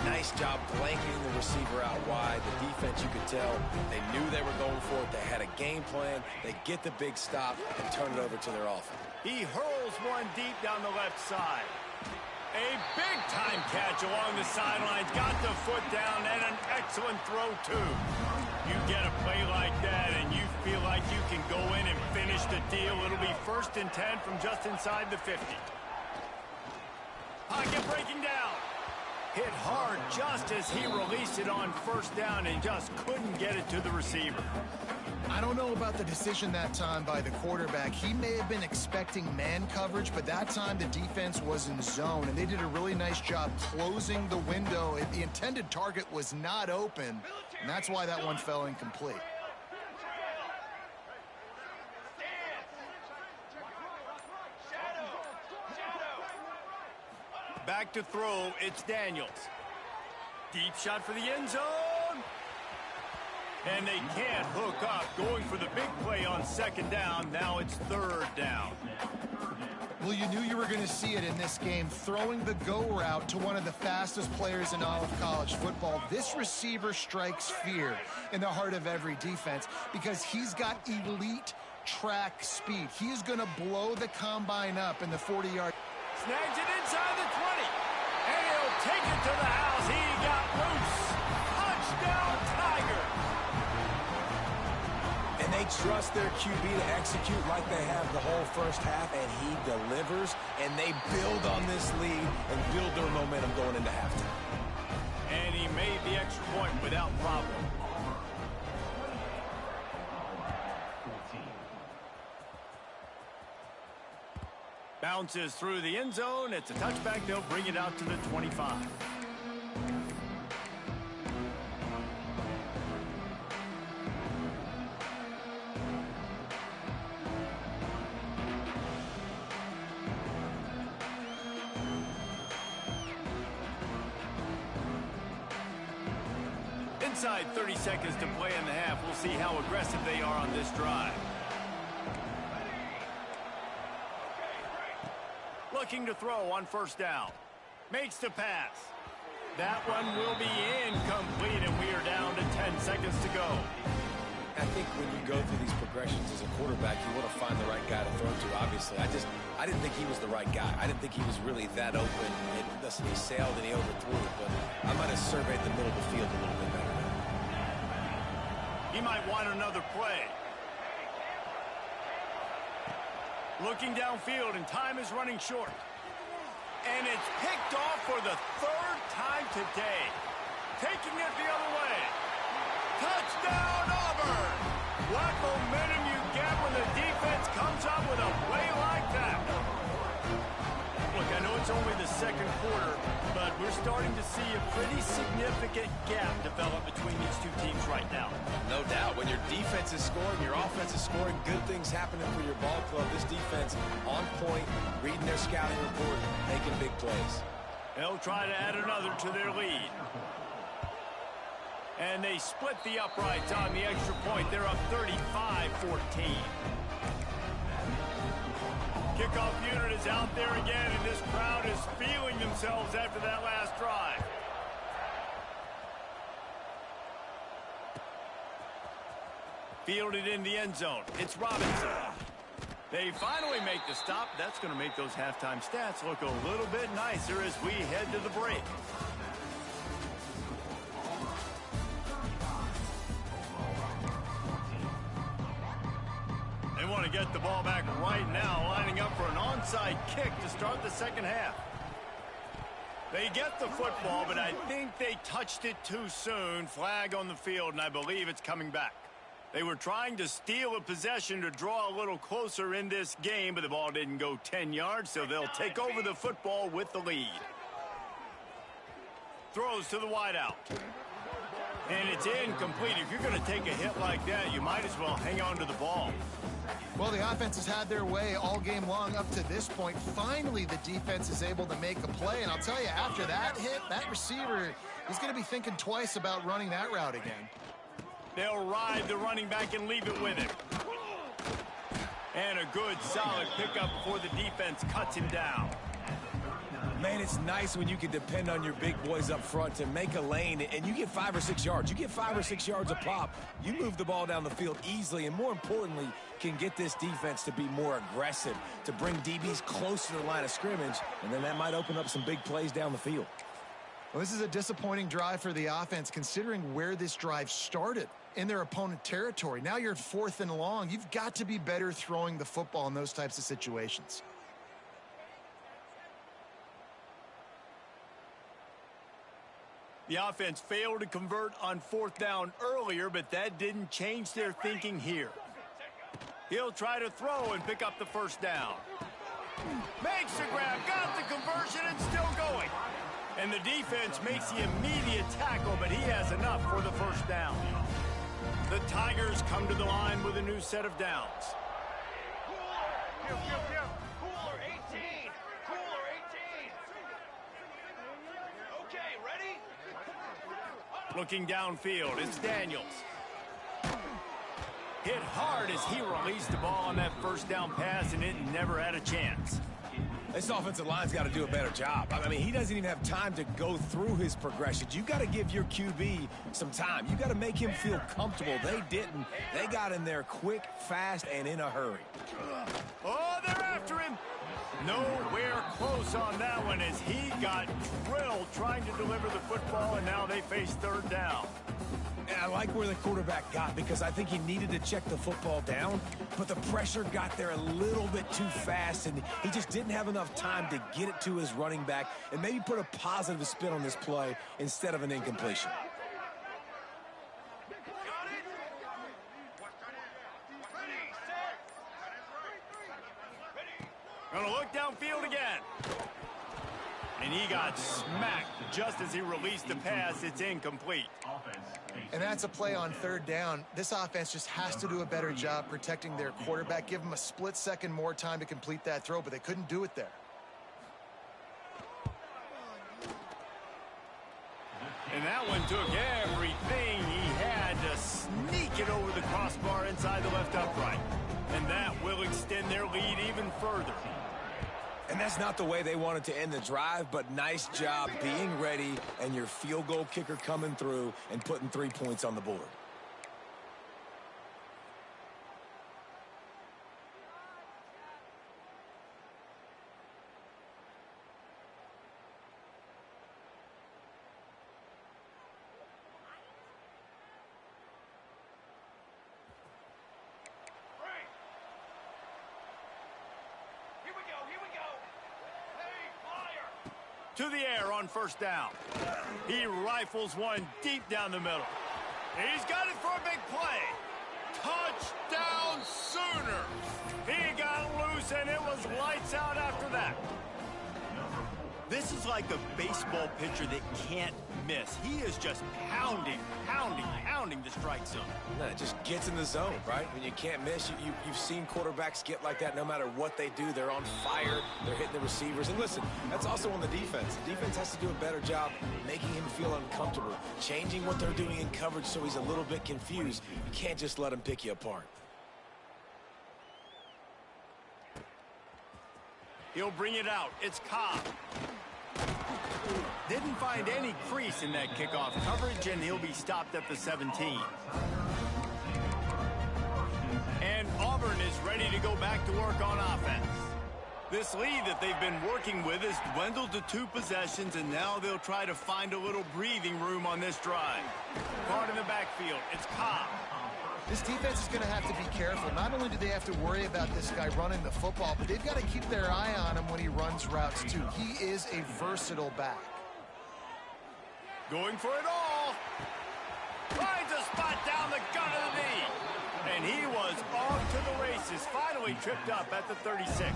Nice job blanketing the receiver out wide. The defense, you could tell, they knew they were going for it. They had a game plan. They get the big stop and turn it over to their offense. He hurls one deep down the left side. A big-time catch along the sidelines. Got the foot down and an excellent throw, too. You get a play like that and you feel like you can go in and finish the deal. It'll be 1st and 10 from just inside the 50. Pocket breaking down. Hit hard just as he released it on first down and just couldn't get it to the receiver. I don't know about the decision that time by the quarterback. He may have been expecting man coverage, but that time the defense was in zone, and they did a really nice job closing the window. The intended target was not open, and that's why that one fell incomplete. Back to throw, it's Daniels. Deep shot for the end zone. And they can't hook up, going for the big play on second down. Now it's third down. Well, you knew you were going to see it in this game, throwing the go route to one of the fastest players in all of college football. This receiver strikes fear in the heart of every defense because he's got elite track speed. He is going to blow the combine up in the 40-yard. Snags it inside the 20. And he'll take it to the house. He got loose. Touchdown, Tiger. And they trust their QB to execute like they have the whole first half, and he delivers, and they build on this lead and build their momentum going into halftime. And he made the extra point without problem. Bounces through the end zone. It's a touchback. They'll bring it out to the 25. Inside 30 seconds to play in the half. We'll see how aggressive they are on this drive. Looking to throw on first down. Makes the pass. That one will be incomplete, and we are down to 10 seconds to go. I think when you go through these progressions as a quarterback, you want to find the right guy to throw to, obviously. I didn't think he was the right guy. I didn't think he was really that open. Listen, he sailed and he overthrew it, but I might have surveyed the middle of the field a little bit better. He might want another play. Looking downfield, and time is running short. And it's picked off for the third time today. Taking it the other way. Touchdown, Auburn! What momentum you get when the defense comes up with a play like that. Look, I know it's only the second quarter, but we're starting to see a pretty significant gap develop between these two teams right now. No doubt. When your defense is scoring, your offense is scoring, good things happening for your ball club. This defense on point, reading their scouting report, making big plays. They'll try to add another to their lead. And they split the uprights on the extra point. They're up 35-14. Kickoff unit is out there again, and this crowd is feeling themselves after that last drive. Fielded in the end zone. It's Robinson. They finally make the stop. That's going to make those halftime stats look a little bit nicer as we head to the break. They want to get the ball back right now, lining up for an onside kick to start the second half. They get the football, but I think they touched it too soon. Flag on the field, and I believe it's coming back. They were trying to steal a possession to draw a little closer in this game, but the ball didn't go 10 yards, so they'll take over the football with the lead. Throws to the wideout. And it's incomplete. If you're going to take a hit like that, you might as well hang on to the ball. Well, the offense has had their way all game long up to this point. Finally, the defense is able to make a play. And I'll tell you, after that hit, that receiver is going to be thinking twice about running that route again. They'll ride the running back and leave it with him. And a good, solid pickup before the defense cuts him down. Man, it's nice when you can depend on your big boys up front to make a lane, and you get 5 or 6 yards. You get 5 or 6 yards a pop. You move the ball down the field easily, and more importantly, can get this defense to be more aggressive, to bring DBs closer to the line of scrimmage, and then that might open up some big plays down the field. Well, this is a disappointing drive for the offense, considering where this drive started in their opponent territory. Now you're 4th and long. You've got to be better throwing the football in those types of situations. The offense failed to convert on 4th down earlier, but that didn't change their thinking here. He'll try to throw and pick up the 1st down. Makes the grab, got the conversion, and still going. And the defense makes the immediate tackle, but he has enough for the 1st down. The Tigers come to the line with a new set of downs. Cooler 18. Cooler 18. Okay, ready? Looking downfield, it's Daniels. Hit hard as he released the ball on that 1st down pass, and it never had a chance. This offensive line's got to do a better job. I mean, he doesn't even have time to go through his progressions. You got to give your QB some time. You got to make him feel comfortable. They didn't. They got in there quick, fast, and in a hurry. Oh, they're after him. Nowhere close on that one as he got drilled trying to deliver the football, and now they face 3rd down. And I like where the quarterback got because I think he needed to check the football down, but the pressure got there a little bit too fast, and he just didn't have enough time to get it to his running back and maybe put a positive spin on this play instead of an incompletion. Gonna look downfield again. And he got smacked just as he released the pass. It's incomplete. And that's a play on 3rd down. This offense just has to do a better job protecting their quarterback. Give him a split second more time to complete that throw, but they couldn't do it there. And that one took everything he had to sneak it over the crossbar inside the left upright. And that will extend their lead even further. And that's not the way they wanted to end the drive, but nice job being ready and your field goal kicker coming through and putting 3 points on the board. To the air on 1st down. He rifles one deep down the middle. He's got it for a big play. Touchdown Sooner. He got loose and it was lights out after that. This is like a baseball pitcher that can't miss. He is just pounding the strike zone. No, it just gets in the zone, right? When you can't miss, you've seen quarterbacks get like that no matter what they do. They're on fire. They're hitting the receivers. And listen, that's also on the defense. The defense has to do a better job making him feel uncomfortable, changing what they're doing in coverage so he's a little bit confused. You can't just let him pick you apart. He'll bring it out. It's Cobb. Didn't find any crease in that kickoff coverage, and he'll be stopped at the 17. And Auburn is ready to go back to work on offense. This lead that they've been working with has dwindled to 2 possessions, and now they'll try to find a little breathing room on this drive. Caught in the backfield. It's Cobb. This defense is going to have to be careful. Not only do they have to worry about this guy running the football, but they've got to keep their eye on him when he runs routes, too. He is a versatile back. Going for it all. Finds a spot down the gut of the knee. And he was off to the races. Finally tripped up at the 36.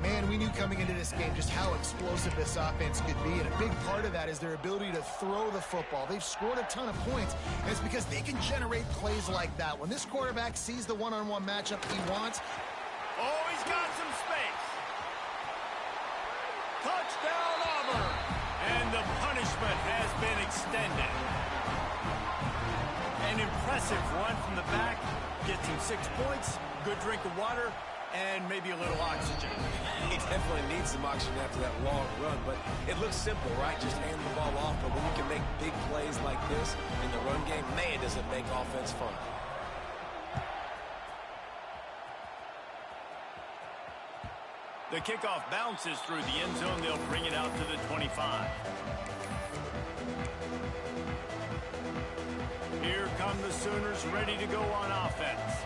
Man, we knew coming into this game just how explosive this offense could be, and a big part of that is their ability to throw the football. They've scored a ton of points, and it's because they can generate plays like that. When this quarterback sees the one-on-one matchup he wants... Oh, he's got some space. Touchdown, Auburn. And the punishment has been extended. An impressive run from the back. Gets him 6 points, good drink of water, and maybe a little oxygen. He definitely needs some oxygen after that long run, but it looks simple, right? Just hand the ball off, but when you can make big plays like this in the run game, man, does it make offense fun. The kickoff bounces through the end zone. They'll bring it out to the 25. Here come the Sooners ready to go on offense.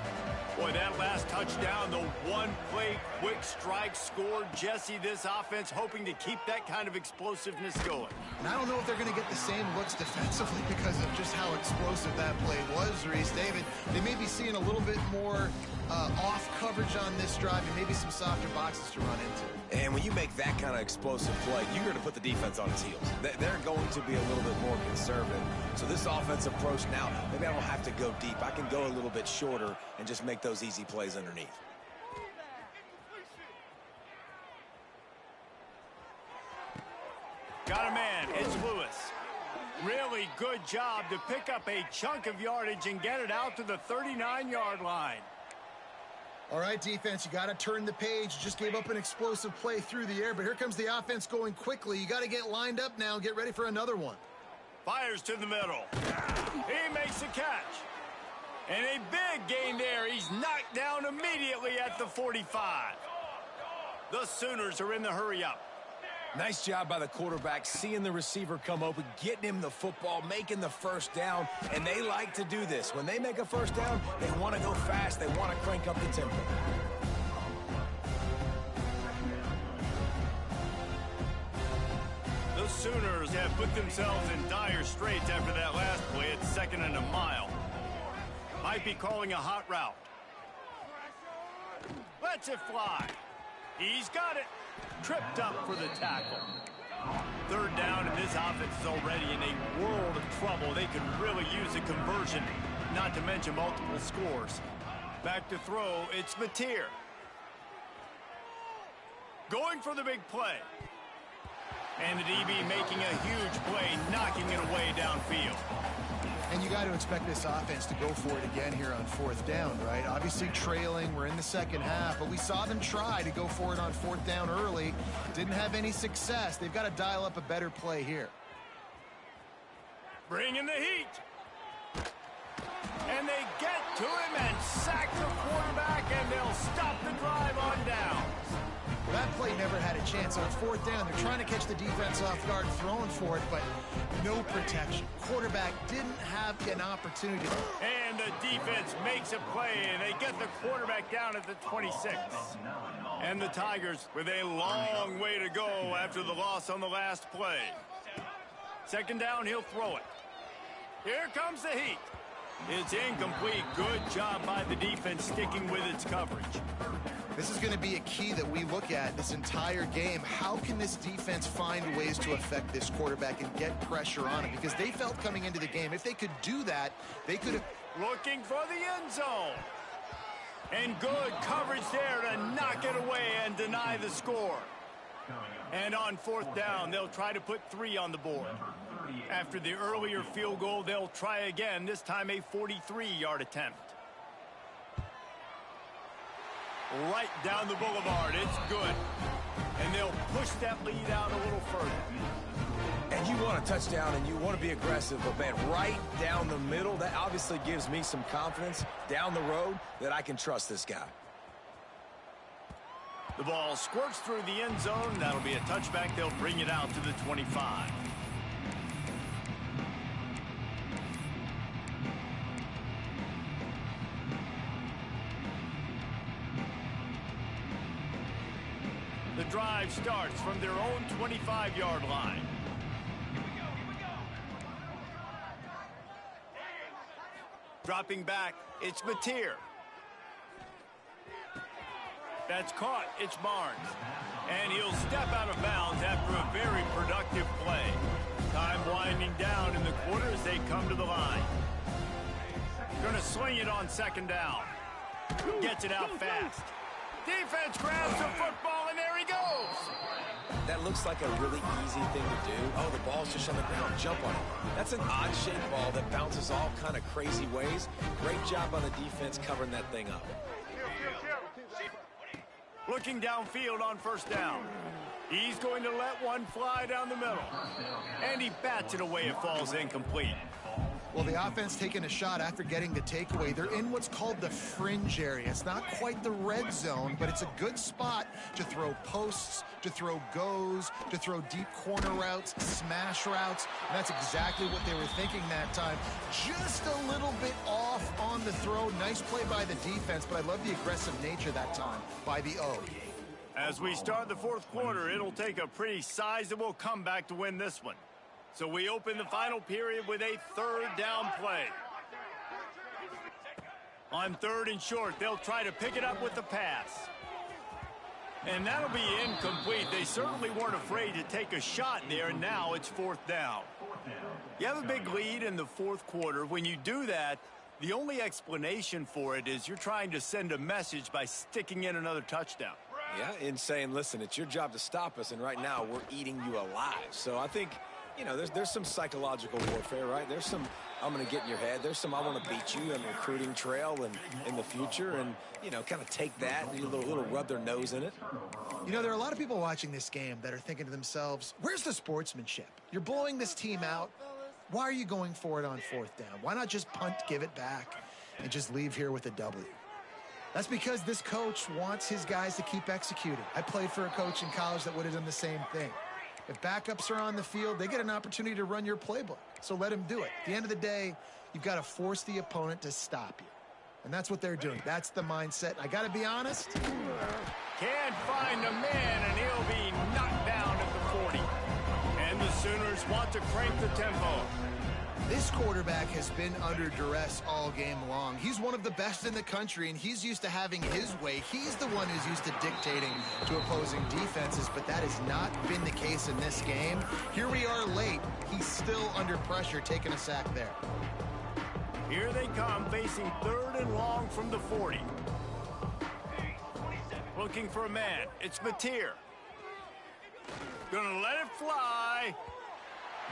Boy, that last touchdown, the one-play quick strike scored. Jesse, this offense hoping to keep that kind of explosiveness going. And I don't know if they're going to get the same looks defensively because of just how explosive that play was, Reese. David, they may be seeing a little bit more off coverage on this drive and maybe some softer boxes to run into. And when you make that kind of explosive play, you're going to put the defense on its heels. They're going to be a little bit more conservative. So this offensive approach now, maybe I don't have to go deep. I can go a little bit shorter and just make those easy plays underneath. Got a man. It's Lewis. Really good job to pick up a chunk of yardage and get it out to the 39-yard line. All right, defense, you got to turn the page. Just gave up an explosive play through the air, but here comes the offense going quickly. You got to get lined up now and get ready for another one. Fires to the middle. He makes a catch. And a big gain there. He's knocked down immediately at the 45. The Sooners are in the hurry-up. Nice job by the quarterback, seeing the receiver come open, getting him the football, making the first down, and they like to do this. When they make a first down, they want to go fast. They want to crank up the tempo. The Sooners have put themselves in dire straits after that last play at 2nd and a mile. Might be calling a hot route. Lets it fly. He's got it. Tripped up for the tackle. 3rd down, and this offense is already in a world of trouble. They could really use a conversion, not to mention multiple scores. Back to throw, it's Mateer. Going for the big play. And the DB making a huge play, knocking it away downfield. And you got to expect this offense to go for it again here on 4th down, right? Obviously trailing, we're in the second half, but we saw them try to go for it on 4th down early. Didn't have any success. They've got to dial up a better play here. Bring in the heat. And they get to him and sack the quarterback, and they'll stop the drive on down. That play never had a chance on 4th down. They're trying to catch the defense off guard, throwing for it, but no protection. Quarterback didn't have an opportunity. And the defense makes a play, and they get the quarterback down at the 26. And the Tigers with a long way to go after the loss on the last play. 2nd down, he'll throw it. Here comes the heat. It's incomplete. Good job by the defense sticking with its coverage. This is going to be a key that we look at this entire game. How can this defense find ways to affect this quarterback and get pressure on him? Because they felt coming into the game, if they could do that, they could have... Looking for the end zone. And good coverage there to knock it away and deny the score. And on 4th down, they'll try to put 3 on the board. After the earlier field goal, they'll try again, this time a 43-yard attempt. Right down the boulevard. It's good. And they'll push that lead out a little further. And you want a touchdown and you want to be aggressive, but man, right down the middle, that obviously gives me some confidence down the road that I can trust this guy. The ball squirts through the end zone. That'll be a touchback. They'll bring it out to the 25. The drive starts from their own 25-yard line. Dropping back, it's Mateer. That's caught, it's Barnes. And he'll step out of bounds after a very productive play. Time winding down in the quarter as they come to the line. Gonna sling it on 2nd down. Gets it out fast. Defense grabs the football, and there he goes. That looks like a really easy thing to do. Oh, the ball's just on the ground. Jump on it. That's an odd-shaped ball that bounces all kind of crazy ways. Great job on the defense covering that thing up. Looking downfield on 1st down. He's going to let one fly down the middle. And he bats it away. It falls incomplete. Well, the offense taking a shot after getting the takeaway. They're in what's called the fringe area. It's not quite the red zone, but it's a good spot to throw posts, to throw goes, to throw deep corner routes, smash routes. And that's exactly what they were thinking that time. Just a little bit off off on the throw. Nice play by the defense, but I love the aggressive nature that time by the O. As we start the fourth quarter, it'll take a pretty sizable comeback to win this one. So we open the final period with a third down play. On third and short, they'll try to pick it up with the pass. And that'll be incomplete. They certainly weren't afraid to take a shot there, and now it's fourth down. You have a big lead in the fourth quarter. When you do that, the only explanation for it is you're trying to send a message by sticking in another touchdown. Yeah, in saying, listen, it's your job to stop us, and right now we're eating you alive. So I think, you know, there's some psychological warfare, right? There's some, I'm going to get in your head. There's some, I want to beat you on the recruiting trail and in the future, and, you know, kind of take that and a little rub their nose in it. You know, there are a lot of people watching this game that are thinking to themselves, where's the sportsmanship? You're blowing this team out. Why are you going for it on fourth down? Why not just punt, give it back, and just leave here with a W? That's because this coach wants his guys to keep executing. I played for a coach in college that would have done the same thing. If backups are on the field, they get an opportunity to run your playbook. So let them do it. At the end of the day, you've got to force the opponent to stop you. And that's what they're doing. That's the mindset. I got to be honest. Can't find a man, and he'll be knocked down at the 40. And the Sooners want to crank the tempo. This quarterback has been under duress all game long. He's one of the best in the country, and he's used to having his way. He's the one who's used to dictating to opposing defenses, but that has not been the case in this game. Here we are late. He's still under pressure, taking a sack there. Here they come, facing third and long from the 40. Looking for a man. It's Mateer. Gonna let it fly.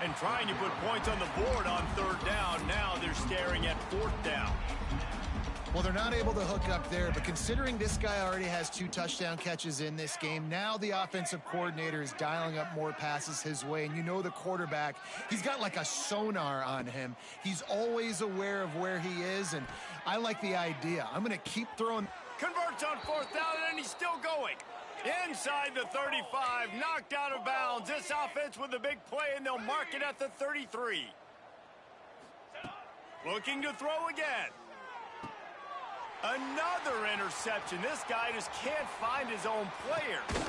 And trying to put points on the board on third down. Now they're staring at fourth down. Well, they're not able to hook up there, but considering this guy already has 2 touchdown catches in this game, now the offensive coordinator is dialing up more passes his way. And you know the quarterback, he's got like a sonar on him. He's always aware of where he is, and I like the idea. I'm going to keep throwing. Converts on fourth down, and he's still going. Inside the 35, knocked out of bounds. This offense with a big play, and they'll mark it at the 33. Looking to throw again. Another interception. This guy just can't find his own players.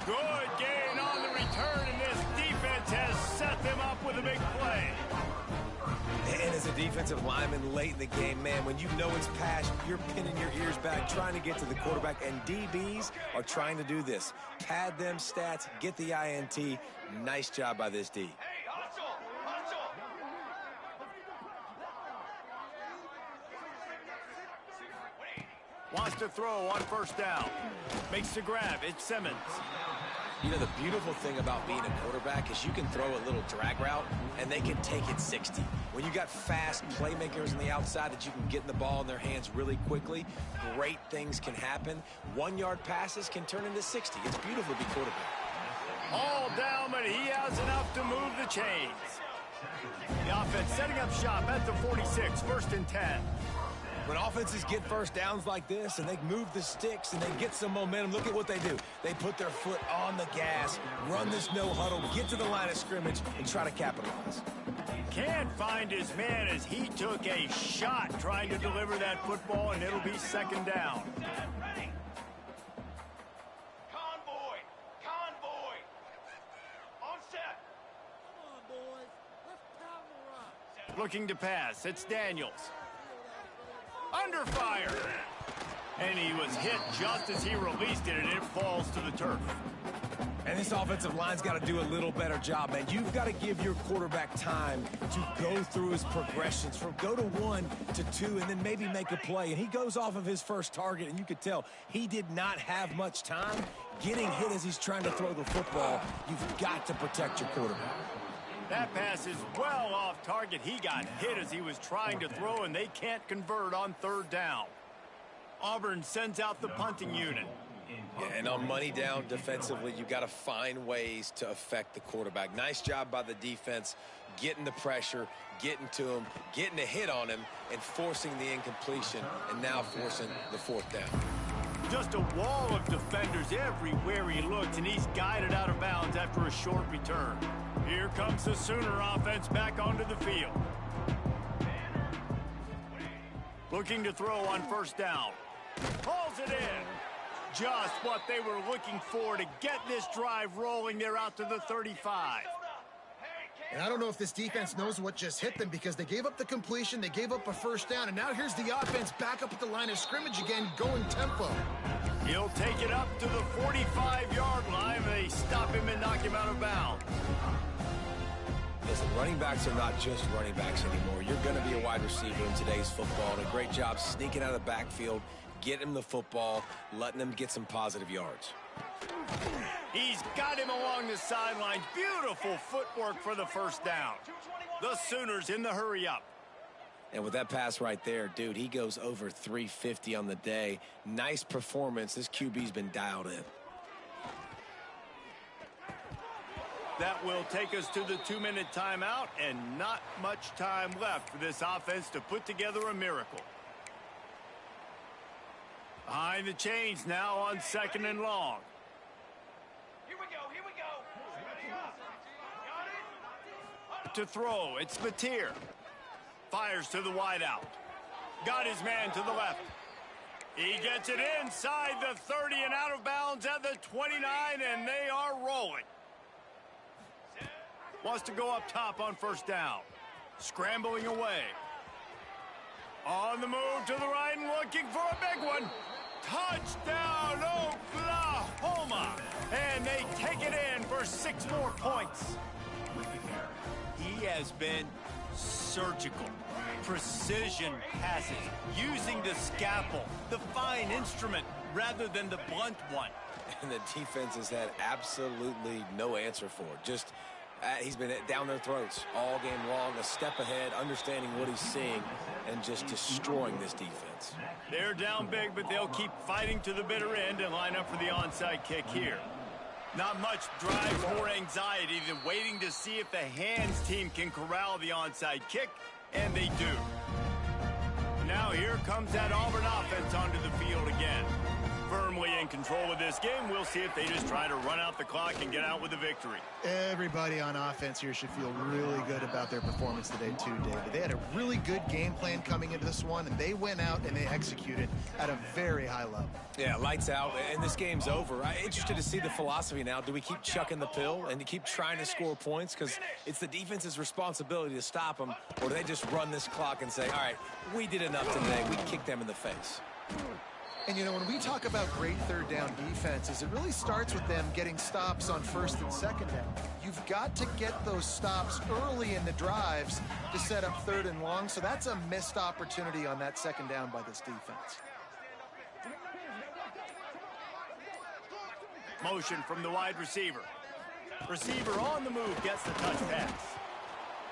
Good gain on the return, and this defense has set them up with a big play. And as a defensive lineman late in the game, man, when you know it's past, you're pinning your ears back, trying to get to the quarterback, and DBs are trying to do this. Pad them stats, get the INT. Nice job by this D. Hey, hustle! Hustle! Wants to throw on first down. Makes the grab. It's Simmons. You know, the beautiful thing about being a quarterback is you can throw a little drag route, and they can take it 60. When you got fast playmakers on the outside that you can get the ball in their hands really quickly, great things can happen. 1-yard passes can turn into 60. It's beautiful to be quarterback. All down, but he has enough to move the chains. The offense setting up shop at the 46, first and 10. When offenses get first downs like this and they move the sticks and they get some momentum, look at what they do. They put their foot on the gas, run this no huddle, get to the line of scrimmage, and try to capitalize. Can't find his man as he took a shot trying to deliver that football, and it'll be second down. Convoy! Convoy! On set! Looking to pass. It's Daniels. Under fire. And he was hit just as he released it, and it falls to the turf. And this offensive line's got to do a little better job, man. You've got to give your quarterback time to go through his progressions from go to 1 to 2 and then maybe make a play. And he goes off of his first target, and you could tell he did not have much time getting hit as he's trying to throw the football. You've got to protect your quarterback. That pass is well off target. He got hit as he was trying to throw, and they can't convert on third down. Auburn sends out the punting unit. Yeah, and on money down defensively, you've got to find ways to affect the quarterback. Nice job by the defense, getting the pressure, getting to him, getting a hit on him, and forcing the incompletion, and now forcing the fourth down. Just a wall of defenders everywhere he looks, and he's guided out of bounds after a short return. Here comes the Sooner offense back onto the field. Looking to throw on first down. Pulls it in. Just what they were looking for to get this drive rolling. They're out to the 35. And I don't know if this defense knows what just hit them because they gave up the completion, they gave up a first down, and now here's the offense back up at the line of scrimmage again, going tempo. He'll take it up to the 45-yard line. They stop him and knock him out of bounds. Listen, running backs are not just running backs anymore. You're going to be a wide receiver in today's football. And a great job sneaking out of the backfield, getting him the football, letting him get some positive yards. He's got him along the sidelines. Beautiful footwork for the first down. The Sooners in the hurry-up. And with that pass right there, dude, he goes over 350 on the day. Nice performance. This QB's been dialed in. That will take us to the 2-minute timeout, and not much time left for this offense to put together a miracle. Behind the chains now on 2nd and long. Here we go, here we go. Ready up. Got it? To throw, it's Mateer. Fires to the wideout. Got his man to the left. He gets it inside the 30 and out of bounds at the 29, and they are rolling. Wants to go up top on first down. Scrambling away. On the move to the right and looking for a big one. Touchdown, Oklahoma! And they take it in for 6 more points. He has been surgical. Precision passes. Using the scalpel, the fine instrument, rather than the blunt one. And the defense has had absolutely no answer for it. Just he's been down their throats all game long, a step ahead, understanding what he's seeing, and just destroying this defense. They're down big, but they'll keep fighting to the bitter end and line up for the onside kick here. Not much drives more anxiety than waiting to see if the hands team can corral the onside kick, and they do. Now here comes that Auburn offense onto the field again. Firmly in control of this game. We'll see if they just try to run out the clock and get out with a victory. Everybody on offense here should feel really good about their performance today too, David. They had a really good game plan coming into this one, and they went out and they executed at a very high level. Yeah, lights out, and this game's over. I'm interested to see the philosophy now. Do we keep chucking the pill and keep trying to score points? Because it's the defense's responsibility to stop them, or do they just run this clock and say, all right, we did enough today. We kicked them in the face. And, you know, when we talk about great third down defenses, it really starts with them getting stops on first and second down. You've got to get those stops early in the drives to set up 3rd and long, so that's a missed opportunity on that second down by this defense. Motion from the wide receiver. Receiver on the move gets the touch pass.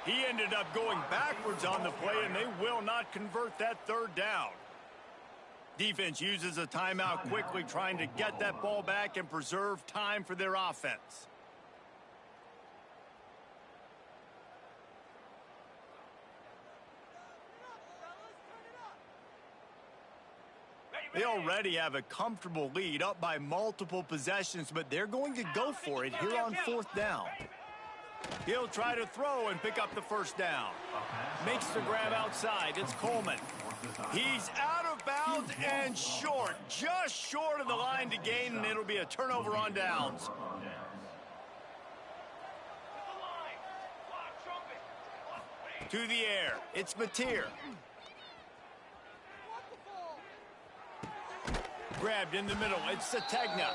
He ended up going backwards on the play, and they will not convert that 3rd down. Defense uses a timeout quickly, trying to get that ball back and preserve time for their offense. They already have a comfortable lead, up by multiple possessions, but they're going to go for it here on 4th down. He'll try to throw and pick up the first down. Makes the grab outside. It's Coleman. He's out of bounds and short, just short of the line to gain, and it'll be a turnover on downs. To the air, it's Mateer. Grabbed in the middle, it's Sategna.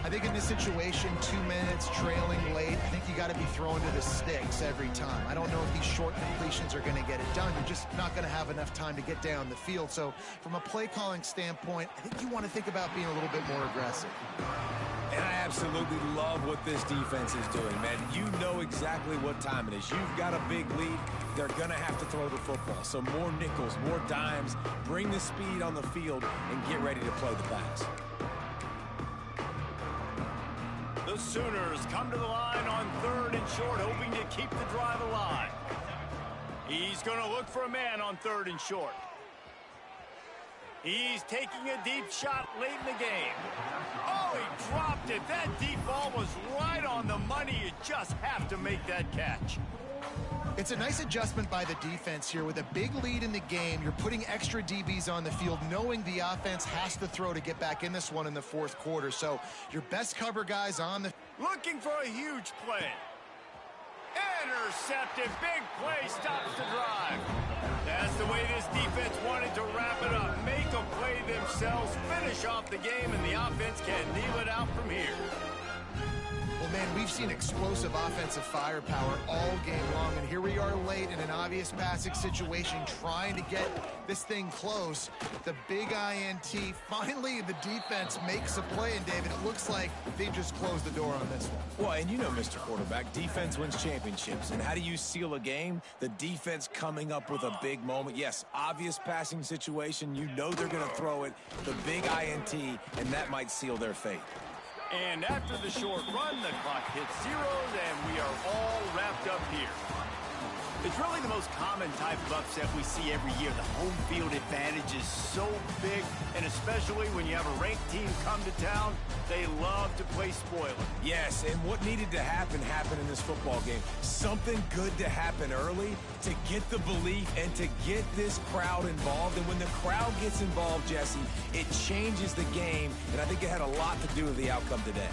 I think in this situation, 2 minutes, trailing late, I think you got to be throwing to the sticks every time. I don't know if these short completions are going to get it done. You're just not going to have enough time to get down the field. So from a play calling standpoint, I think you want to think about being a little bit more aggressive. And I absolutely love what this defense is doing, man. You know exactly what time it is. You've got a big lead. They're going to have to throw the football. So more nickels, more dimes, bring the speed on the field, and get ready to play the pass. The Sooners come to the line on 3rd and short, hoping to keep the drive alive. He's going to look for a man on 3rd and short. He's taking a deep shot late in the game. Oh, he dropped it. That deep ball was right on the money. You just have to make that catch. It's a nice adjustment by the defense here. With a big lead in the game, you're putting extra DBs on the field, knowing the offense has to throw to get back in this one in the fourth quarter. So your best cover guys on the... Looking for a huge play. Intercepted. Big play stops the drive. That's the way this defense wanted to wrap it up. Make a play themselves, finish off the game, and the offense can kneel it out from here. Well, man, we've seen explosive offensive firepower all game long, and here we are late in an obvious passing situation trying to get this thing close. The big INT. Finally, the defense makes a play, and David, it looks like they just closed the door on this one. Well, and you know, Mr. Quarterback, defense wins championships. And how do you seal a game? The defense coming up with a big moment. Yes, obvious passing situation. You know they're going to throw it. The big INT, and that might seal their fate. And after the short run, the clock hits zeros, and we are all wrapped up here. It's really the most common type of upset we see every year. The home field advantage is so big, and especially when you have a ranked team come to town, they love to play spoiler. Yes, and what needed to happen happened in this football game. Something good to happen early to get the belief and to get this crowd involved. And when the crowd gets involved, Jesse, it changes the game, and I think it had a lot to do with the outcome today.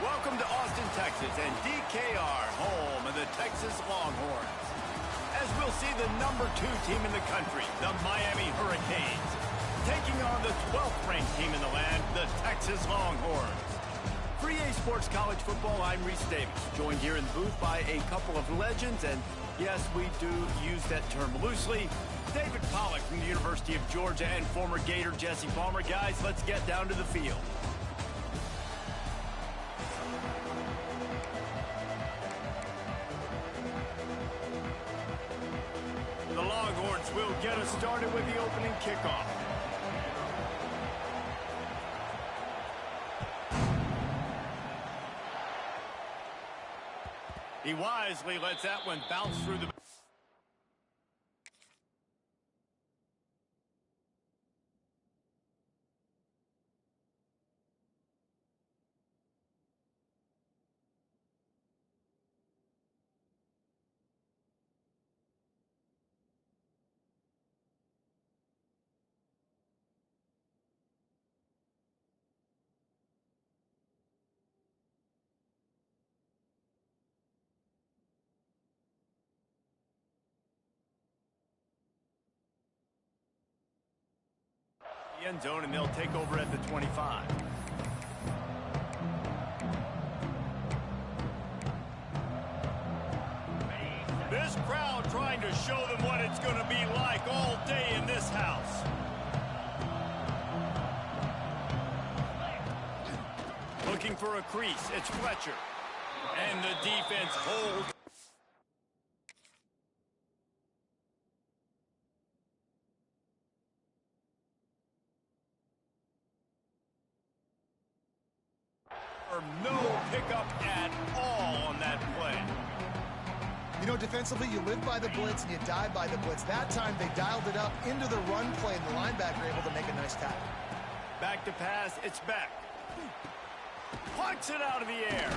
Welcome to Austin, Texas, and DKR, home of the Texas Longhorns. As we'll see, the number 2 team in the country, the Miami Hurricanes, taking on the 12th ranked team in the land, the Texas Longhorns. For EA Sports College Football, I'm Reese Davis, joined here in the booth by a couple of legends, and yes, we do use that term loosely. David Pollack from the University of Georgia and former Gator Jesse Palmer. Guys, let's get down to the field. The Longhorns will get us started with the opening kickoff. He wisely lets that one bounce through the... end zone, and they'll take over at the 25. This crowd trying to show them what it's going to be like all day in this house. Looking for a crease, it's Fletcher. And the defense holds. No pickup at all on that play. You know, defensively, you live by the blitz and you die by the blitz. That time, they dialed it up into the run play, and the linebacker able to make a nice tackle. Back to pass, it's back. Plucks it out of the air.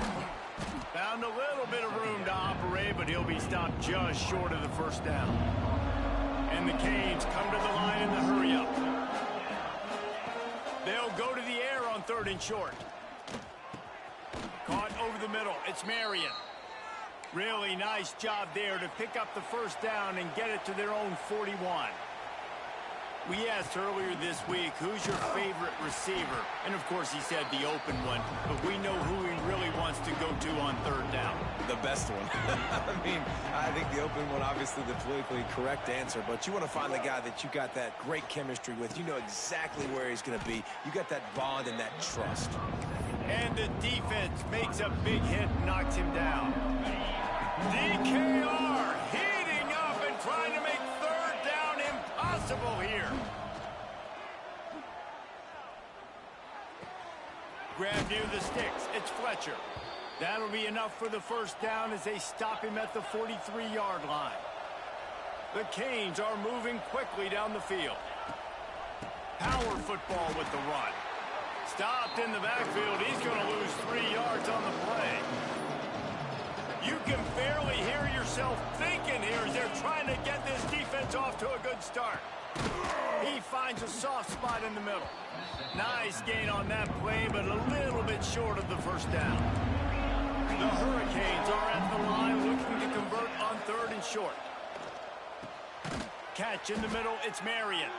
Found a little bit of room to operate, but he'll be stopped just short of the first down. And the Canes come to the line in the hurry-up. They'll go to the air on 3rd and short. Caught over the middle. It's Marion. Really nice job there to pick up the first down and get it to their own 41. We asked earlier this week, who's your favorite receiver? And, of course, he said the open one. But we know who he really wants to go to on 3rd down. The best one. I mean, I think the open one, obviously the politically correct answer. But you want to find the guy that you got that great chemistry with. You know exactly where he's going to be. You got that bond and that trust. And the defense makes a big hit and knocks him down. DKR heating up and trying to make 3rd down impossible here. Grab near the sticks. It's Fletcher. That'll be enough for the first down as they stop him at the 43-yard line. The Canes are moving quickly down the field. Power football with the run. Stopped in the backfield. He's going to lose 3 yards on the play. You can barely hear yourself thinking here as they're trying to get this defense off to a good start. He finds a soft spot in the middle. Nice gain on that play, but a little bit short of the first down. The Hurricanes are at the line looking to convert on 3rd and short. Catch in the middle, it's Marion.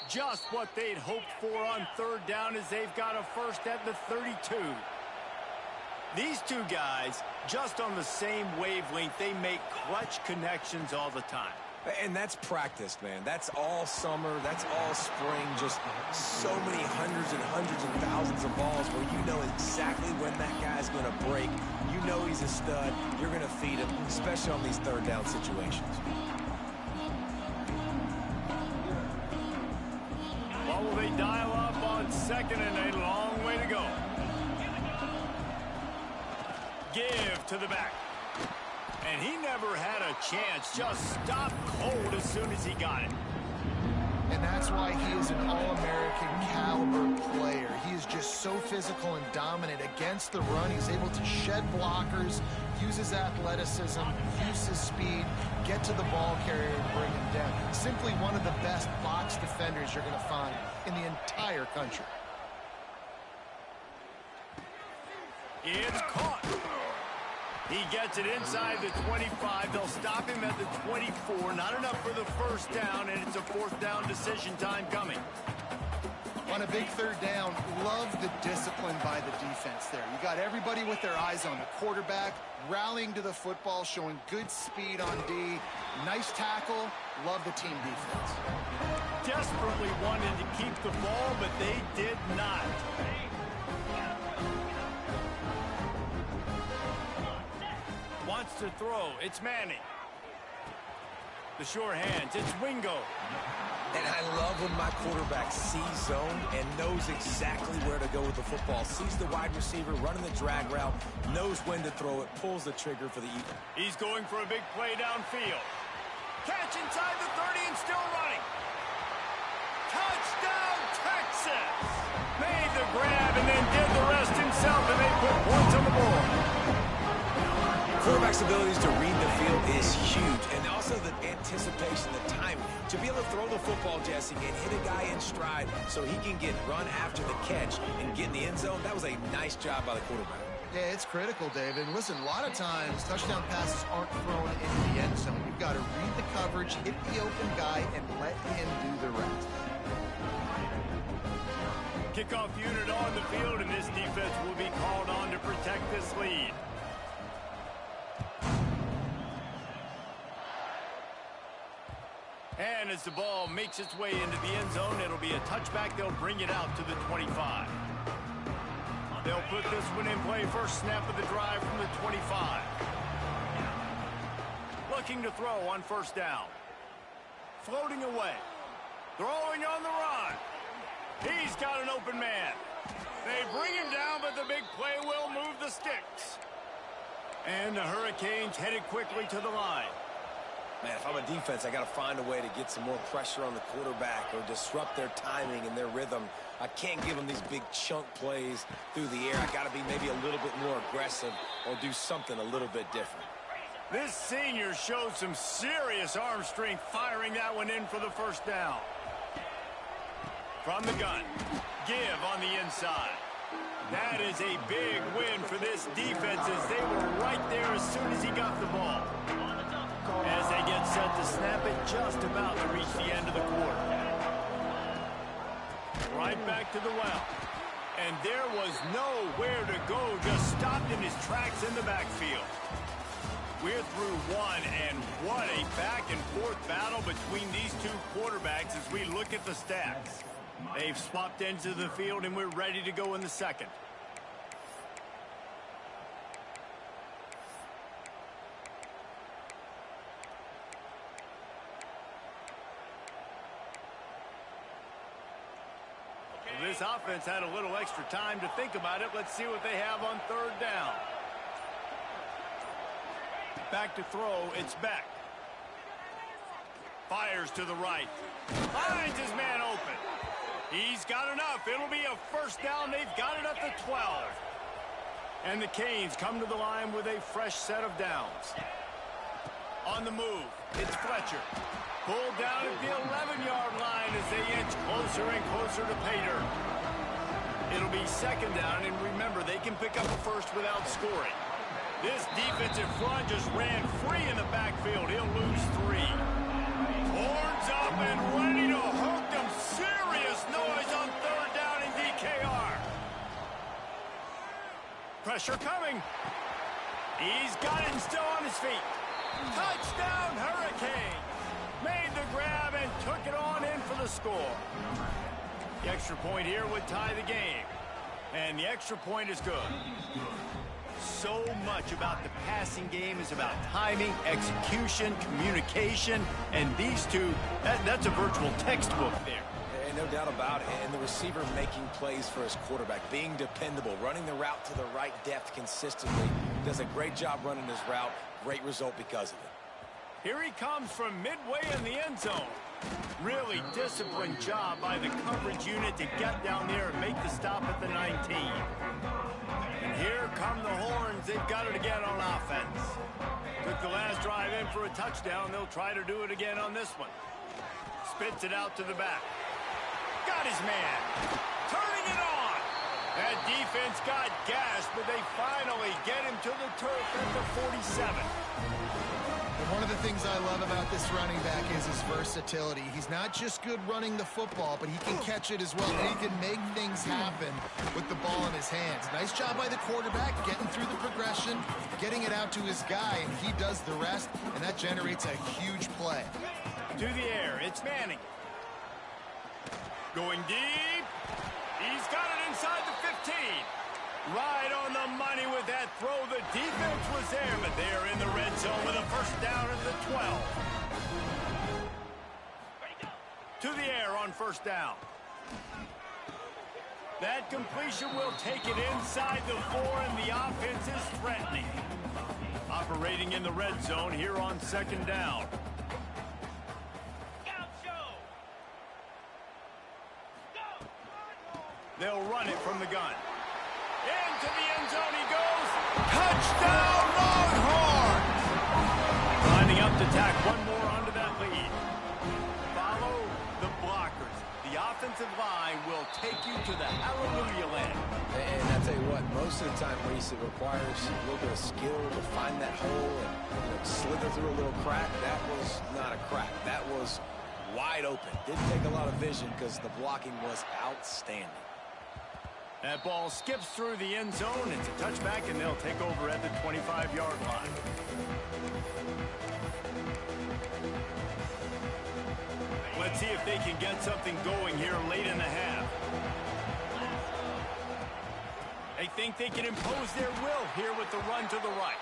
Just what they'd hoped for on 3rd down as they've got a first at the 32. These two guys, just on the same wavelength, they make clutch connections all the time. And that's practice, man. That's all summer. That's all spring. Just so many hundreds and thousands of balls where you know exactly when that guy's going to break. You know he's a stud. You're going to feed him, especially on these 3rd down situations. What will they dial up on 2nd and a long way to go? Give to the back. And he never had a chance. Just stopped cold as soon as he got it. And that's why he is an All-American caliber player. He is just so physical and dominant against the run. He's able to shed blockers, use his athleticism, use his speed, get to the ball carrier and bring him down. Simply one of the best box defenders you're going to find in the entire country. It's caught. He gets it inside the 25. They'll stop him at the 24. Not enough for the first down, and it's a 4th down decision time coming. On a big 3rd down, love the discipline by the defense there. You got everybody with their eyes on the quarterback, rallying to the football, showing good speed on D. Nice tackle. Love the team defense. Desperately wanted to keep the ball, but they did not. Wants to throw. It's Manning. The sure hands. It's Wingo. And I love when my quarterback sees zone and knows exactly where to go with the football. Sees the wide receiver running the drag route, knows when to throw it, pulls the trigger for the eat. He's going for a big play downfield. Catch inside the 30 and still running. Touchdown, Texas! Made the grab and then did the rest himself, and they put points on the board. Quarterback's abilities to read the field is huge, and also the anticipation, the timing. To be able to throw the football, Jesse, and hit a guy in stride so he can get run after the catch and get in the end zone, that was a nice job by the quarterback. Yeah, it's critical, David. And listen, a lot of times touchdown passes aren't thrown into the end zone. You've got to read the coverage, hit the open guy, and let him do the rest. Kickoff unit on the field, and this defense will be called on to protect this lead. And as the ball makes its way into the end zone, it'll be a touchback. They'll bring it out to the 25. They'll put this one in play. First snap of the drive from the 25. Looking to throw on first down. Floating away. Throwing on the run. He's got an open man. They bring him down, but the big play will move the sticks. And the Hurricanes headed quickly to the line. Man, if I'm a defense, I got to find a way to get some more pressure on the quarterback or disrupt their timing and their rhythm. I can't give them these big chunk plays through the air. I got to be maybe a little bit more aggressive or do something a little bit different. This senior showed some serious arm strength firing that one in for the first down. From the gun, give on the inside. That is a big win for this defense as they were right there as soon as he got the ball. As they get set to snap it, just about to reach the end of the quarter. Right back to the well. And there was nowhere to go, just stopped in his tracks in the backfield. We're through one, and what a back-and-forth battle between these two quarterbacks as we look at the stats. They've swapped ends of the field, and we're ready to go in the second. This offense had a little extra time to think about it. Let's see what they have on third down. Back to throw, it's Beck. Fires to the right. Finds his man open. He's got enough. It'll be a first down. They've got it at the 12. And the Canes come to the line with a fresh set of downs. On the move, it's Fletcher. Pulled down at the 11-yard line as they inch closer and closer to Pater. It'll be second down, and remember, they can pick up a first without scoring. This defensive front just ran free in the backfield. He'll lose 3. Horns up and ready to hook them. Serious noise on third down in DKR. Pressure coming. He's got it and still on his feet. Touchdown, Hurricane. Made the grab and took it on in for the score. The extra point here would tie the game. And the extra point is good. So much about the passing game is about timing, execution, communication, and these two, that's a virtual textbook there. And no doubt about it. And the receiver making plays for his quarterback, being dependable, running the route to the right depth consistently. Does a great job running his route. Great result because of it. Here he comes from midway in the end zone. Really disciplined job by the coverage unit to get down there and make the stop at the 19. And here come the Horns. They've got it again on offense. Took the last drive in for a touchdown. They'll try to do it again on this one. Spits it out to the back. Got his man. Turning it on. That defense got gashed, but they finally get him to the turf at the 47. One of the things I love about this running back is his versatility. He's not just good running the football, but he can catch it as well. And he can make things happen with the ball in his hands. Nice job by the quarterback, getting through the progression, getting it out to his guy, and he does the rest, and that generates a huge play. To the air, it's Manning. Going deep. He's got it inside the 15. Right on the money with that throw. The defense was there, but they are in the red zone with a first down at the 12. To the air on first down. That completion will take it inside the 4, and the offense is threatening. Operating in the red zone here on second down. They'll run it from the gun. Into the end zone he goes. Touchdown, Longhorns! Lining up to tack one more onto that lead. Follow the blockers. The offensive line will take you to the hallelujah land. And I tell you what, most of the time, Reese, it requires a little bit of skill to find that hole and slither through a little crack. That was not a crack. That was wide open. Didn't take a lot of vision because the blocking was outstanding. That ball skips through the end zone. It's a touchback, and they'll take over at the 25-yard line. Let's see if they can get something going here late in the half. They think they can impose their will here with the run to the right.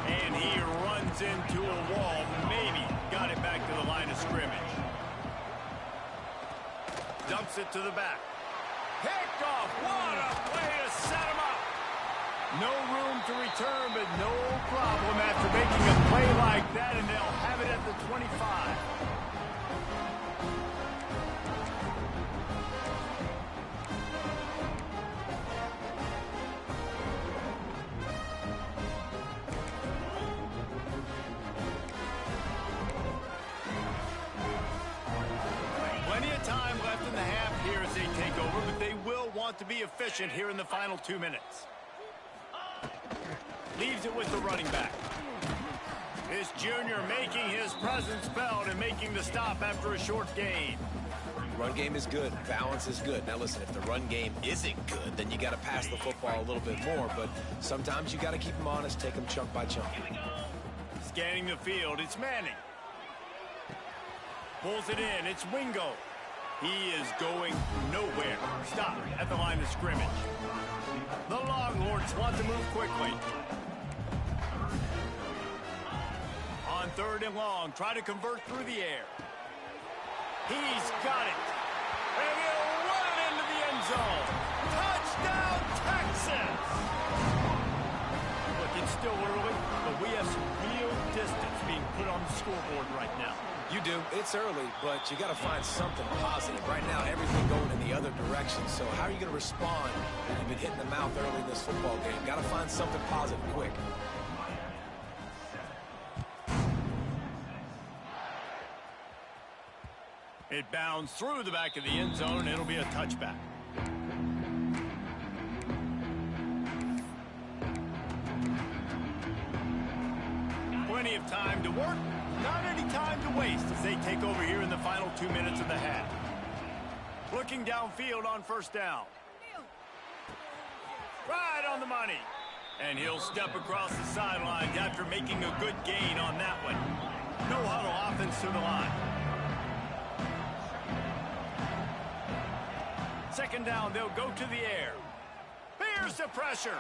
And he runs into a wall. Maybe got it back to the line of scrimmage. Dumps it to the back. Picked off. What a play to set him up. No room to return, but no problem after making a play like that, and they'll have it at the 25. Plenty of time left in the half here as they take over, but they will want to be efficient here in the final 2 minutes. Leaves it with the running back. This junior making his presence felt and making the stop after a short gain. Run game is good. Balance is good. Now listen, if the run game isn't good, then you got to pass the football a little bit more. But sometimes you got to keep them honest, take them chunk by chunk. Scanning the field, it's Manning. Pulls it in, it's Wingo. He is going nowhere. Stop at the line of scrimmage. The Longhorns want to move quickly. On 3rd and long, try to convert through the air. He's got it. And he'll run it into the end zone. Touchdown, Texas! Look, it's still early, but we have some real distance being put on the scoreboard right now. You do. It's early, but you got to find something positive. Right now, everything going in the other direction. So how are you going to respond when you've been hitting the mouth early in this football game? Got to find something positive quick. It bounds through the back of the end zone, and it'll be a touchback. Plenty of time to work. Not any time to waste as they take over here in the final 2 minutes of the half. Looking downfield on 1st down. Right on the money. And he'll step across the sidelines after making a good gain on that one. No huddle offense to the line. 2nd down, they'll go to the air. Here's the pressure.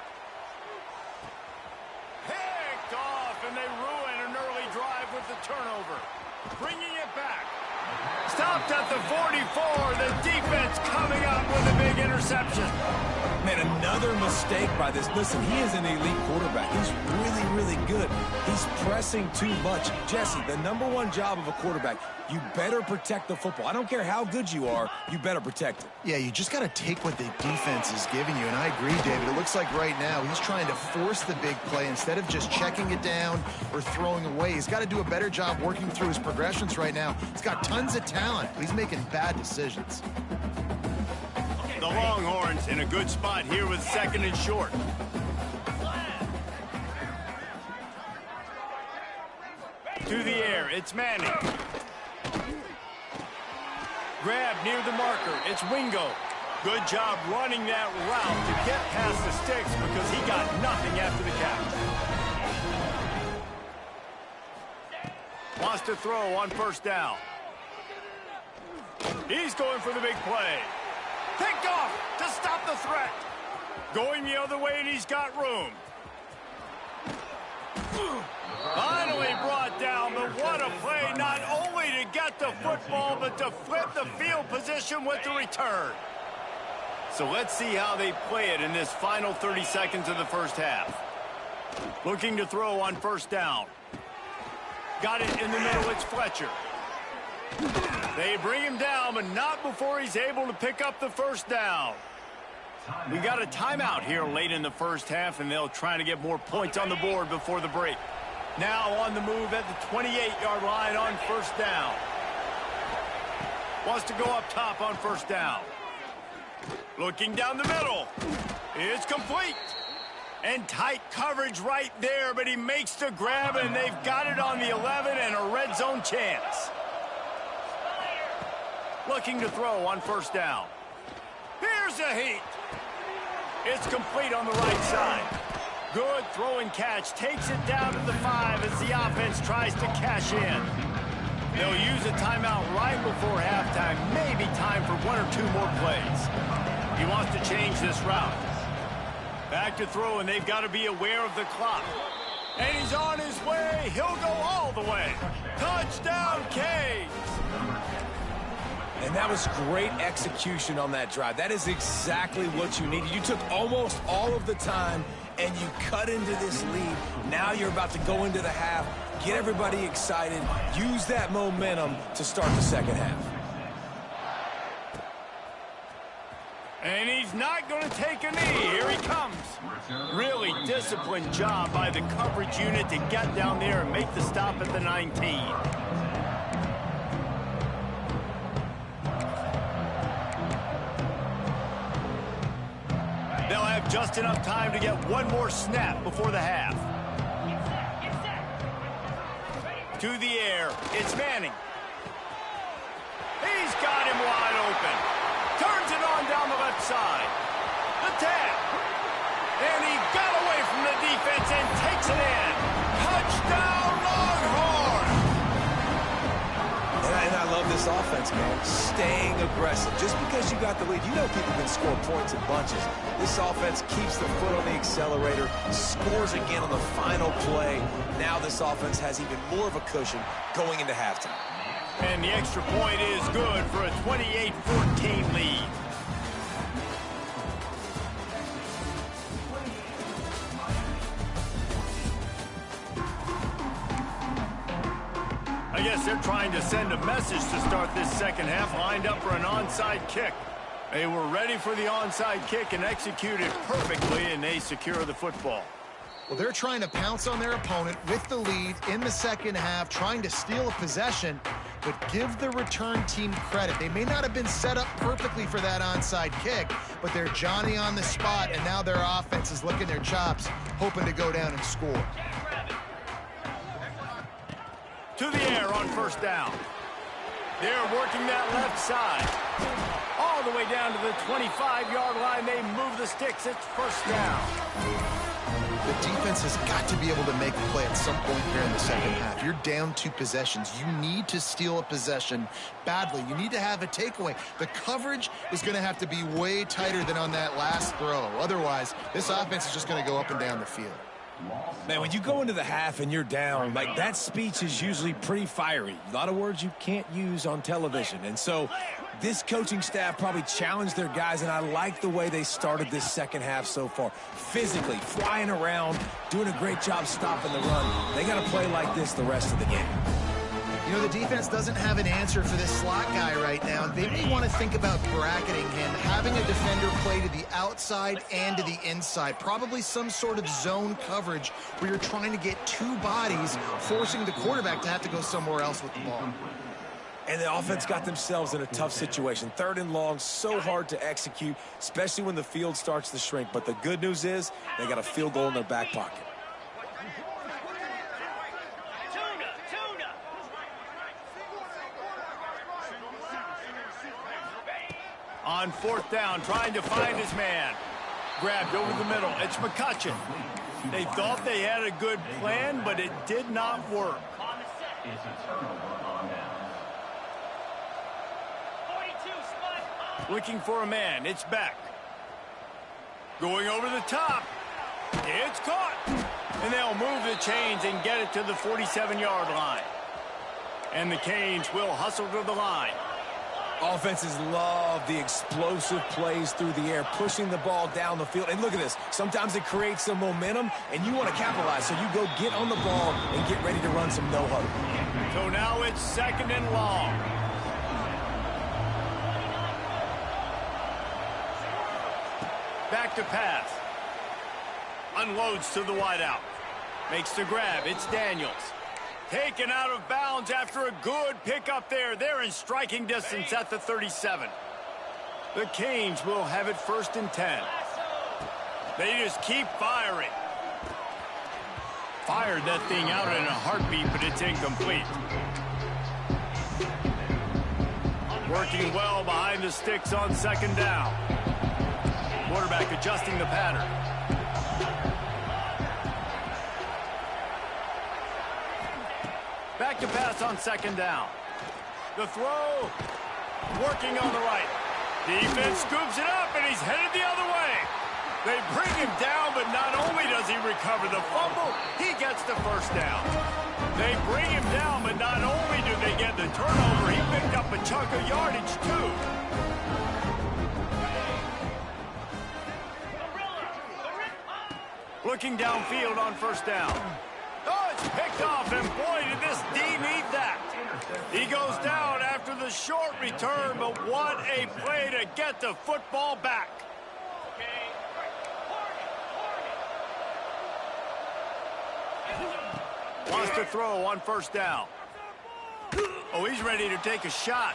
Picked off, and they ruin an early drive with the turnover. Bringing it back. Stopped at the 44. The defense coming up with a big interception. Man, another mistake by this. Listen, he is an elite quarterback. He's really, really good. He's pressing too much. Jesse, the #1 job of a quarterback, you better protect the football. I don't care how good you are, you better protect it. Yeah, you just got to take what the defense is giving you, and I agree, David. It looks like right now he's trying to force the big play instead of just checking it down or throwing away. He's got to do a better job working through his progressions right now. He's got tons of talent, but he's making bad decisions. The Longhorns in a good spot here with 2nd and short. To the air, it's Manning. Grab near the marker, it's Wingo. Good job running that route to get past the sticks because he got nothing after the catch. Wants to throw on 1st down. He's going for the big play. Picked off to stop the threat. Going the other way, and he's got room. Finally brought down, but what a play, not only to get the football, but to flip the field position with the return. So let's see how they play it in this final 30 seconds of the 1st half. Looking to throw on 1st down. Got it in the middle, it's Fletcher. They bring him down, but not before he's able to pick up the 1st down. We got a timeout here late in the 1st half, and they'll try to get more points on the board before the break. Now on the move at the 28-yard line on 1st down. Wants to go up top on 1st down. Looking down the middle. It's complete. And tight coverage right there, but he makes the grab, and they've got it on the 11 and a red zone chance. Looking to throw on 1st down. Here's a heat. It's complete on the right side. Good throw and catch. Takes it down to the 5 as the offense tries to cash in. They'll use a timeout right before halftime. Maybe time for 1 or 2 more plays. He wants to change this route. Back to throw, and they've got to be aware of the clock. And he's on his way. He'll go all the way. Touchdown, Canes. And And that was great execution on that drive. That is exactly what you needed. You took almost all of the time, and you cut into this lead. Now you're about to go into the half, get everybody excited, use that momentum to start the second half. And he's not going to take a knee. Here he comes. Really disciplined job by the coverage unit to get down there and make the stop at the 19. They'll have just enough time to get one more snap before the half. To the air, it's Manning. He's got him wide open. Turns it on down the left side. The tap. And he got away from the defense and takes it in. Touchdown, Longhorn! And I love this offense, man. Staying aggressive. Just because you got the lead, you know people can score points in bunches. This offense keeps the foot on the accelerator, scores again on the final play. Now this offense has even more of a cushion going into halftime. And the extra point is good for a 28-14 lead. I guess they're trying to send a message to start this second half, lined up for an onside kick. They were ready for the onside kick and executed perfectly, and they secure the football. Well, they're trying to pounce on their opponent with the lead in the second half, trying to steal a possession, but give the return team credit. They may not have been set up perfectly for that onside kick, but they're Johnny on the spot, and now their offense is licking their chops, hoping to go down and score. To the air on first down. They're working that left side. All the way down to the 25-yard line. They move the sticks. It's first down. The defense has got to be able to make a play at some point here in the second half. You're down 2 possessions. You need to steal a possession badly. You need to have a takeaway. The coverage is going to have to be way tighter than on that last throw. Otherwise, this offense is just going to go up and down the field. Man, when you go into the half and you're down, like that speech is usually pretty fiery. A lot of words you can't use on television. And so this coaching staff probably challenged their guys, and I like the way they started this second half so far. Physically, flying around, doing a great job stopping the run. They got to play like this the rest of the game. You know, the defense doesn't have an answer for this slot guy right now. They may want to think about bracketing him, having a defender play to the outside and to the inside. Probably some sort of zone coverage where you're trying to get 2 bodies, forcing the quarterback to have to go somewhere else with the ball. And the offense got themselves in a tough situation. 3rd and long, so hard to execute, especially when the field starts to shrink. But the good news is they got a field goal in their back pocket. On 4th down, trying to find his man. Grabbed over the middle. It's McCutcheon. They thought they had a good plan, but it did not work. It's a turnover on downs. Looking for a man. It's Beck. Going over the top. It's caught. And they'll move the chains and get it to the 47-yard line. And the Canes will hustle to the line. Offenses love the explosive plays through the air, pushing the ball down the field. And look at this. Sometimes it creates some momentum, and you want to capitalize. So you go get on the ball and get ready to run some no-huddle. So now it's 2nd and long. Back to pass. Unloads to the wideout. Makes the grab. It's Daniels. Taken out of bounds after a good pickup there. They're in striking distance at the 37. The Canes will have it 1st and 10. They just keep firing. Fired that thing out in a heartbeat, but it's incomplete. Working well behind the sticks on 2nd down. Quarterback adjusting the pattern. Back to pass on 2nd down. The throw. Working on the right. Defense scoops it up, and he's headed the other way. They bring him down, but not only does he recover the fumble, he gets the 1st down. They bring him down, but not only do they get the turnover, he picked up up a chunk of yardage, too. Looking downfield on first down. Oh, it's picked off, and boy, did this D need that. He goes down after the short return, but what a play to get the football back. Wants to throw on first down. Oh, he's ready to take a shot.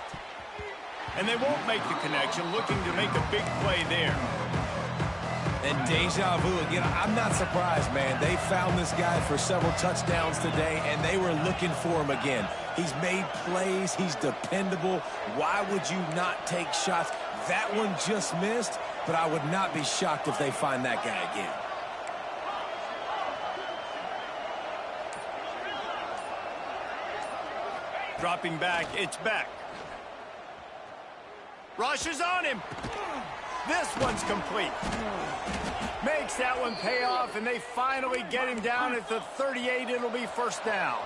And they won't make the connection, looking to make a big play there. And deja vu again. I'm not surprised, man. They found this guy for several touchdowns today, and they were looking for him again. He's made plays. He's dependable. Why would you not take shots? That one just missed, but I would not be shocked if they find that guy again. Dropping back, it's Beck. Rushes on him. This one's complete. Makes that one pay off, and they finally get him down at the 38. It'll be first down.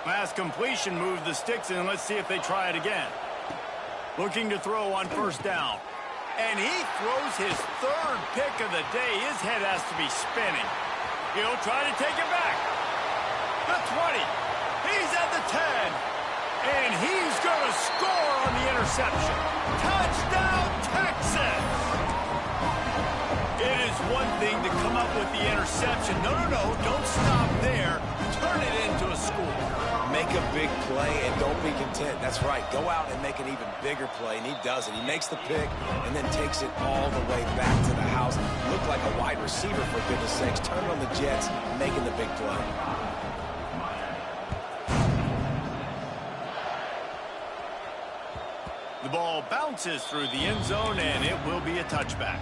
Last completion moved the sticks in. Let's see if they try it again. Looking to throw on first down. And he throws his third pick of the day. His head has to be spinning. He'll try to take it back. The 20. He's at the 10. And he's going to score on the interception. Touchdown, Texas! It is one thing to come up with the interception. No, don't stop there. Turn it into a score. Make a big play and don't be content. That's right. Go out and make an even bigger play, and he does it. He makes the pick and then takes it all the way back to the house. Looked like a wide receiver, for goodness sakes. Turn on the Jets, making the big play. The ball bounces through the end zone, and it will be a touchback.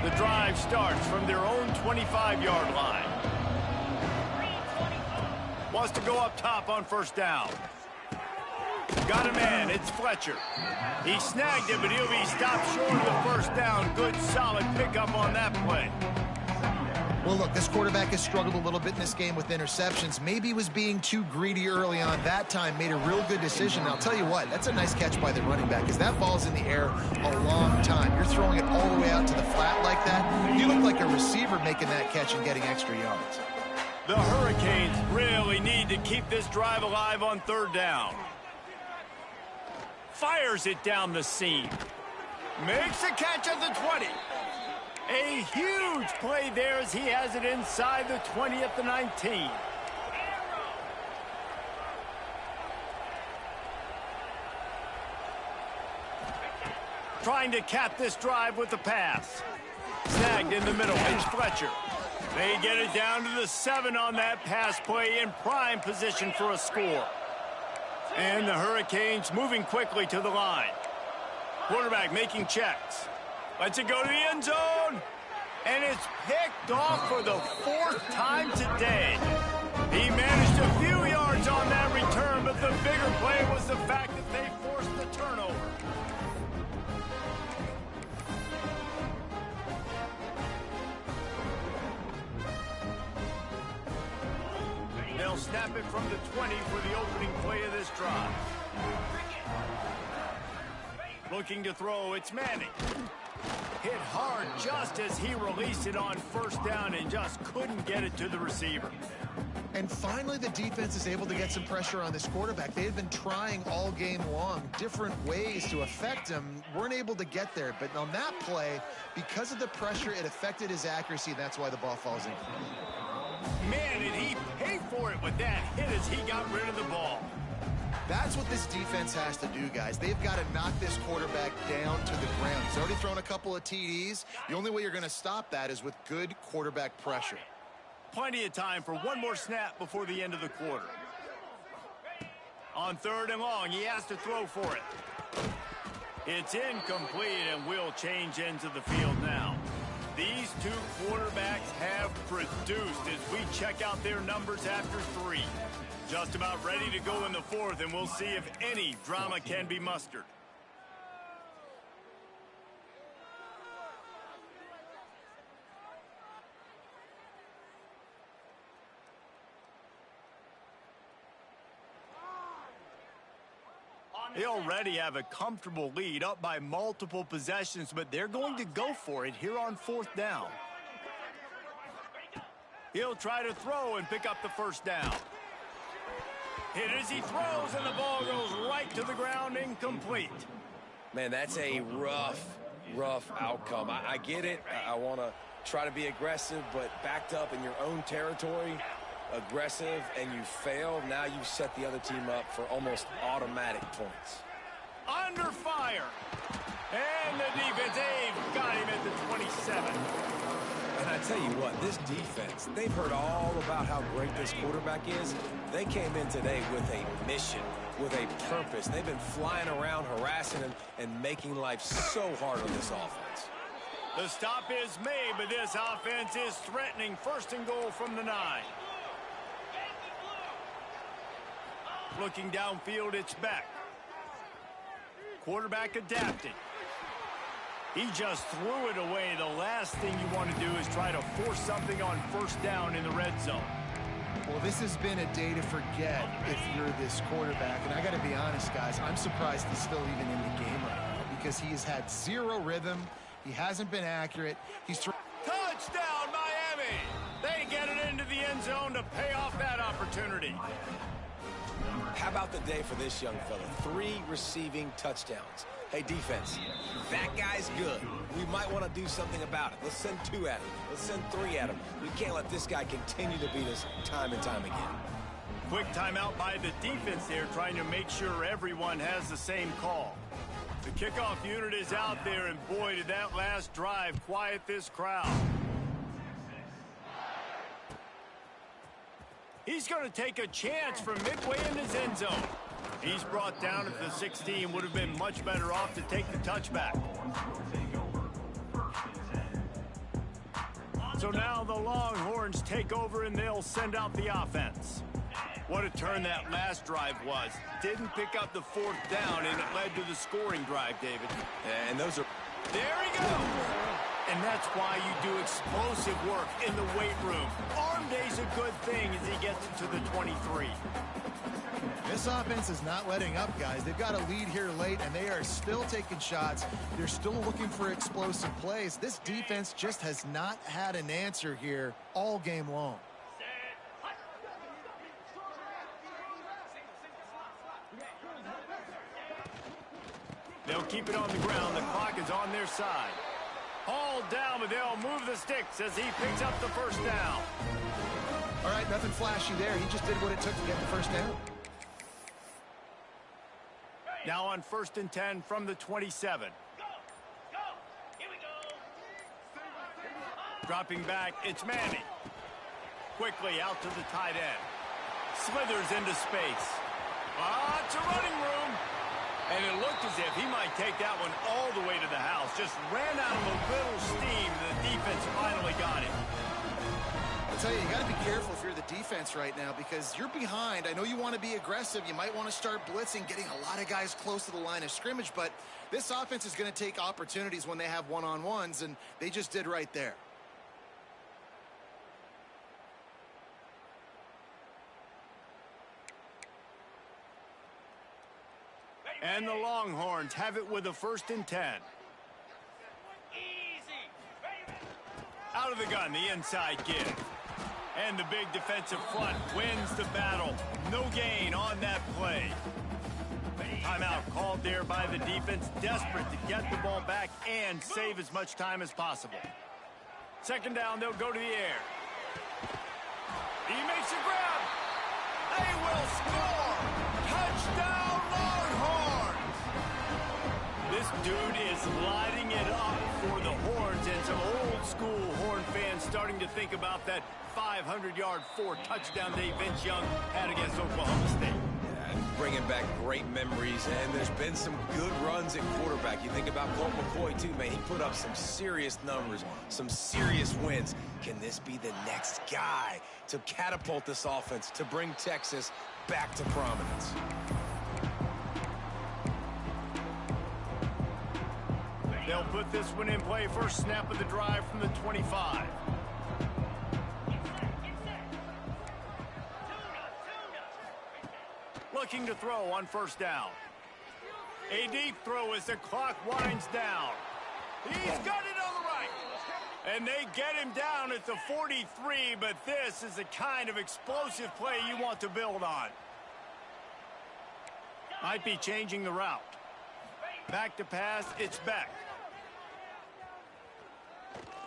The drive starts from their own 25-yard line. Wants to go up top on first down. Got a man, it's Fletcher. He snagged it, but he'll be stopped short of the first down. Good, solid pickup on that play. Well, look, this quarterback has struggled a little bit in this game with interceptions. Maybe he was being too greedy early on. That time made a real good decision. And I'll tell you what, that's a nice catch by the running back, because that ball's in the air a long time. You're throwing it all the way out to the flat like that. You look like a receiver making that catch and getting extra yards. The Hurricanes really need to keep this drive alive on third down. Fires it down the seam. Makes a catch at the 20. A huge play there as he has it inside the 20 at the 19. Trying to cap this drive with the pass. Snagged in the middle. It's Fletcher. They get it down to the 7 on that pass play, in prime position for a score. And the Hurricanes moving quickly to the line. Quarterback making checks. Lets it go to the end zone. And it's picked off for the 4th time today. He managed a few yards on that return, but the bigger play was the fact that they forced the turnover. They'll snap it from the 20 for the opening play of this drive. Looking to throw, it's Manning. Hit hard just as he released it on first down and just couldn't get it to the receiver. And finally, the defense is able to get some pressure on this quarterback. They had been trying all game long different ways to affect him. Weren't able to get there. But on that play, because of the pressure, it affected his accuracy. And that's why the ball falls in. Man, did he pay for it with that hit as he got rid of the ball. That's what this defense has to do, guys. They've got to knock this quarterback down to the ground. He's already thrown a couple of TDs. The only way you're going to stop that is with good quarterback pressure. Plenty of time for one more snap before the end of the quarter. On 3rd and long, he has to throw for it. It's incomplete, and we'll change ends of the field now. These two quarterbacks have produced as we check out their numbers after 3. Just about ready to go in the 4th, and we'll see if any drama can be mustered. They already have a comfortable lead, up by multiple possessions, but they're going to go for it here on 4th down. He'll try to throw and pick up the first down. Hit as he throws, and the ball goes right to the ground, incomplete. Man, that's a rough outcome. I get it. I want to try to be aggressive, but backed up in your own territory, aggressive, and you fail. Now you've set the other team up for almost automatic points. Under fire. And the defense, they've got him at the 27. And I tell you what, this defense, they've heard all about how great this quarterback is. They came in today with a mission, with a purpose. They've been flying around, harassing him, and making life so hard on this offense. The stop is made, but this offense is threatening. 1st and goal from the 9. Looking downfield, it's Beck. Quarterback adapting. He just threw it away. The last thing you want to do is try to force something on 1st down in the red zone. Well, this has been a day to forget if you're this quarterback. And I got to be honest, guys, I'm surprised he's still even in the game right now because he has had 0 rhythm. He hasn't been accurate. Touchdown, Miami! They get it into the end zone to pay off that opportunity. How about the day for this young fella? 3 receiving touchdowns. Hey, defense, that guy's good. We might want to do something about it. Let's send 2 at him. Let's send 3 at him. We can't let this guy continue to beat us time and time again. Quick timeout by the defense there, trying to make sure everyone has the same call. The kickoff unit is out there, and boy, did that last drive quiet this crowd. He's going to take a chance from midway in his end zone. He's brought down at the 16. Would have been much better off to take the touchback. So now the Longhorns take over, and they'll send out the offense. What a turn that last drive was. Didn't pick up the 4th down, and it led to the scoring drive, David. And those are... There he goes! And that's why you do explosive work in the weight room. Arm day's a good thing as he gets it to the 23. This offense is not letting up, guys. They've got a lead here late, and they are still taking shots. They're still looking for explosive plays. This defense just has not had an answer here all game long. They'll keep it on the ground. The clock is on their side. Hauled down, but they'll move the sticks as he picks up the first down. All right, nothing flashy there. He just did what it took to get the first down. Now on 1st and 10 from the 27. Go! Here we go! Dropping back, it's Manning. Quickly out to the tight end. Slithers into space. It's a running room. And it looked as if he might take that one all the way to the house. Just ran out of a little steam. The defense finally got him. I'll tell you, you got to be careful if you're the defense right now because you're behind. I know you want to be aggressive. You might want to start blitzing, getting a lot of guys close to the line of scrimmage, but this offense is going to take opportunities when they have one-on-ones, and they just did right there. And the Longhorns have it with a 1st and 10. Easy! Out of the gun, the inside give. And the big defensive front wins the battle. No gain on that play. Timeout called there by the defense, desperate to get the ball back and save as much time as possible. 2nd down, they'll go to the air. He makes a grab. They will score. Touchdown, Longhorns! This dude is lighting it up for the Horns, and some old-school Horn fans starting to think about that 500-yard 4-touchdown day Vince Young had against Oklahoma State. Bringing back great memories, and there's been some good runs at quarterback. You think about Colt McCoy, too, man. He put up some serious numbers, some serious wins. Can this be the next guy to catapult this offense, to bring Texas back to prominence? They'll put this one in play. First snap of the drive from the 25. Looking to throw on 1st down. A deep throw as the clock winds down. He's got it on the right. And they get him down at the 43, but this is the kind of explosive play you want to build on. Might be changing the route. Back to pass, it's Beck.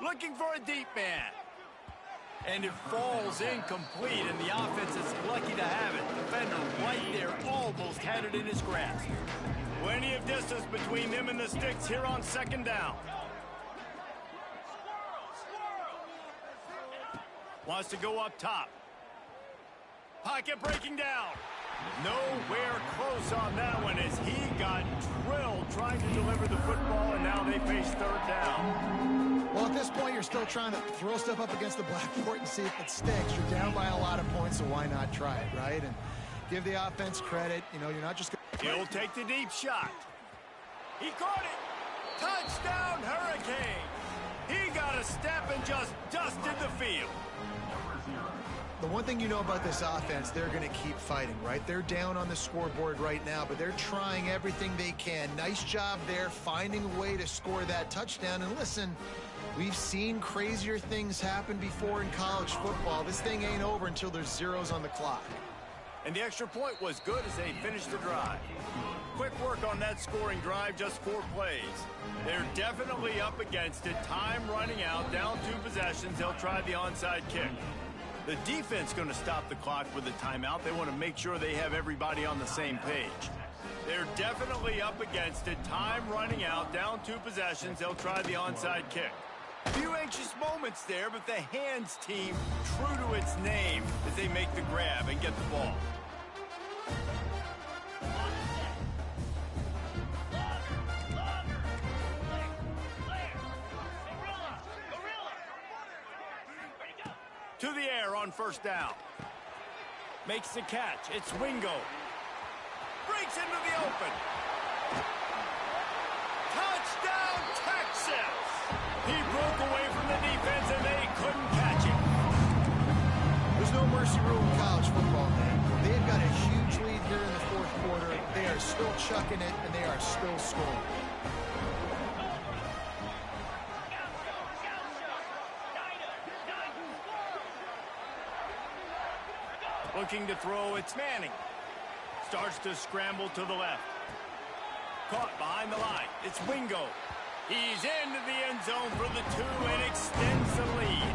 Looking for a deep man. And it falls incomplete, and the offense is lucky to have it. Defender right there almost had it in his grasp. Plenty of distance between them and the sticks here on second down. Wants to go up top. Pocket breaking down. Nowhere close on that one as he got drilled trying to deliver the football, and now they face third down. Well, at this point, you're still trying to throw stuff up against the blackboard and see if it sticks. You're down by a lot of points, so why not try it, right? And give the offense credit. You know, you're not just going He'll take the deep shot. He caught it. Touchdown, Hurricane. He got a step and just dusted the field. The one thing you know about this offense, they're going to keep fighting, right? They're down on the scoreboard right now, but they're trying everything they can. Nice job there, finding a way to score that touchdown. And listen, we've seen crazier things happen before in college football. This thing ain't over until there's zeros on the clock. And the extra point was good as they finished the drive. Quick work on that scoring drive, just 4 plays. They're definitely up against it. Time running out, down 2 possessions. They'll try the onside kick. The defense going to stop the clock with a timeout. They want to make sure they have everybody on the same page. They're definitely up against it. Time running out, down 2 possessions. They'll try the onside kick. A few anxious moments there, but the hands team true to its name as they make the grab and get the ball. To the air on first down. Makes the catch. It's Wingo. Breaks into the open. Touchdown, Texas! He broke away from the defense and they couldn't catch him. There's no mercy rule in college football, man. They've got a huge lead here in the 4th quarter. They are still chucking it, and they are still scoring. Looking to throw, it's Manning. Starts to scramble to the left. Caught behind the line. It's Wingo. He's into the end zone for the 2 and extends the lead.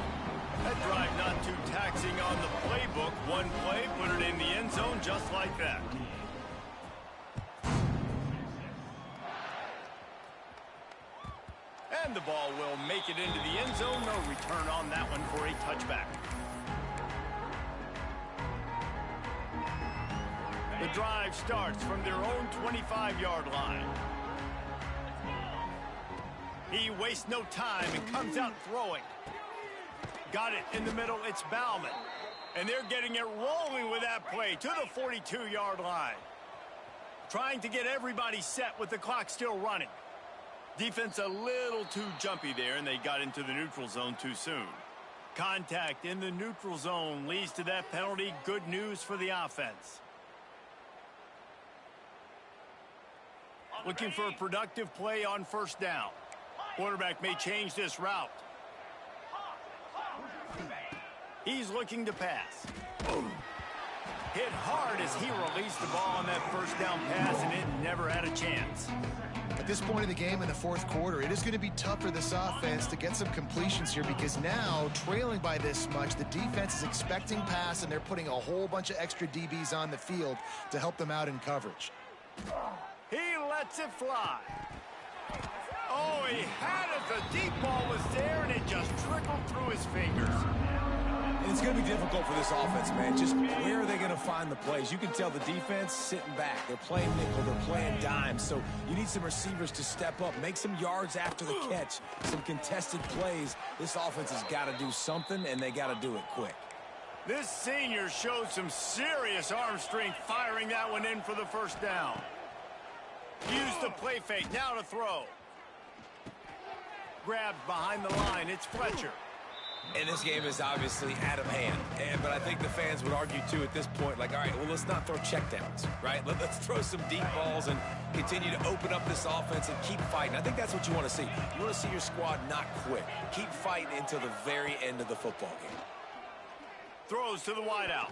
That drive not too taxing on the playbook. One play, put it in the end zone just like that. And the ball will make it into the end zone. No return on that one for a touchback. The drive starts from their own 25-yard line. He wastes no time and comes out throwing. Got it in the middle. It's Bauman. And they're getting it rolling with that play to the 42-yard line. Trying to get everybody set with the clock still running. Defense a little too jumpy there, and they got into the neutral zone too soon. Contact in the neutral zone leads to that penalty. Good news for the offense. Looking for a productive play on first down. Quarterback may change this route. He's looking to pass. Hit hard as he released the ball on that first down pass, and it never had a chance. At this point in the game in the 4th quarter, it is going to be tough for this offense to get some completions here because now, trailing by this much, the defense is expecting pass, and they're putting a whole bunch of extra DBs on the field to help them out in coverage. He lets it fly. Oh, he had it. The deep ball was there, and it just trickled through his fingers. And it's going to be difficult for this offense, man. Just where are they going to find the plays? You can tell the defense sitting back. They're playing nickel. They're playing dime. So you need some receivers to step up, make some yards after the catch, some contested plays. This offense has got to do something, and they got to do it quick. This senior showed some serious arm strength firing that one in for the first down. Use the play fake. Now to throw. Grabbed behind the line. It's Fletcher. And this game is obviously out of hand. But I think the fans would argue, too, at this point, like, all right, well, let's not throw checkdowns, right? Let's throw some deep balls and continue to open up this offense and keep fighting. I think that's what you want to see. You want to see your squad not quit. Keep fighting until the very end of the football game. Throws to the wideout.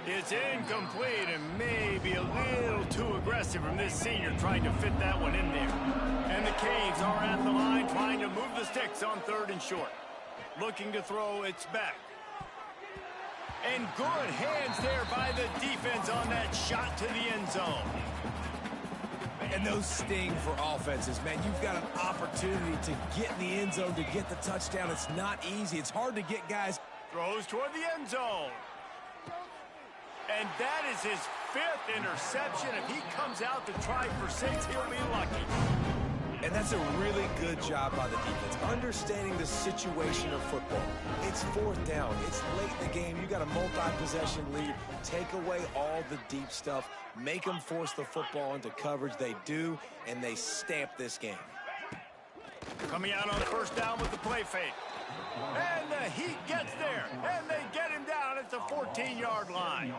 It's incomplete and maybe a little too aggressive from this senior trying to fit that one in there. And the Canes are at the line trying to move the sticks on 3rd and short. Looking to throw, it's back. And good hands there by the defense on that shot to the end zone. And those sting for offenses, man. You've got an opportunity to get in the end zone, to get the touchdown. It's not easy. It's hard to get guys. Throws toward the end zone. And that is his 5th interception. If he comes out to try for 6, he'll be lucky. And that's a really good job by the defense, understanding the situation of football. It's 4th down. It's late in the game. You got a multi-possession lead. Take away all the deep stuff. Make them force the football into coverage. They do, and they stamp this game. Coming out on 1st down with the play fake. And the Heat gets there, and they get him down at the 14-yard line.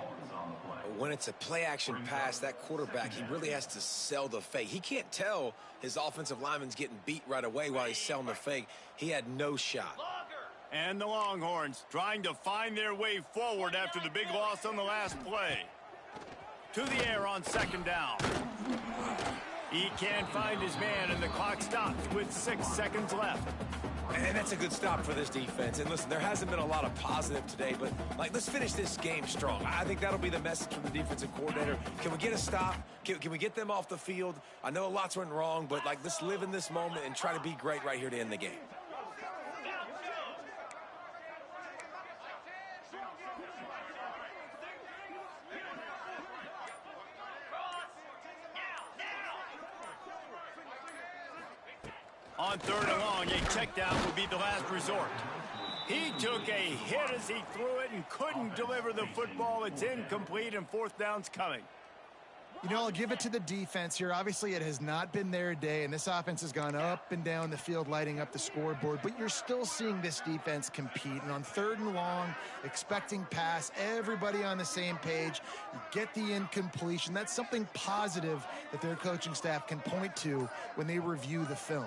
When it's a play-action pass, that quarterback, he really has to sell the fake. He can't tell his offensive lineman's getting beat right away while he's selling the fake. He had no shot. And the Longhorns trying to find their way forward after the big loss on the last play. To the air on 2nd down. He can't find his man, and the clock stops with 6 seconds left. And that's a good stop for this defense. And listen, there hasn't been a lot of positive today, but, like, let's finish this game strong. I think that'll be the message from the defensive coordinator. Can we get a stop? Can we get them off the field? I know lots went wrong, but, like, let's live in this moment and try to be great right here to end the game. On 3rd and long, a check down would be the last resort. He took a hit as he threw it and couldn't deliver the football. It's incomplete, and 4th down's coming. You know, I'll give it to the defense here. Obviously, it has not been their day, and this offense has gone up and down the field, lighting up the scoreboard. But you're still seeing this defense compete. And on 3rd and long, expecting pass, everybody on the same page. You get the incompletion. That's something positive that their coaching staff can point to when they review the film.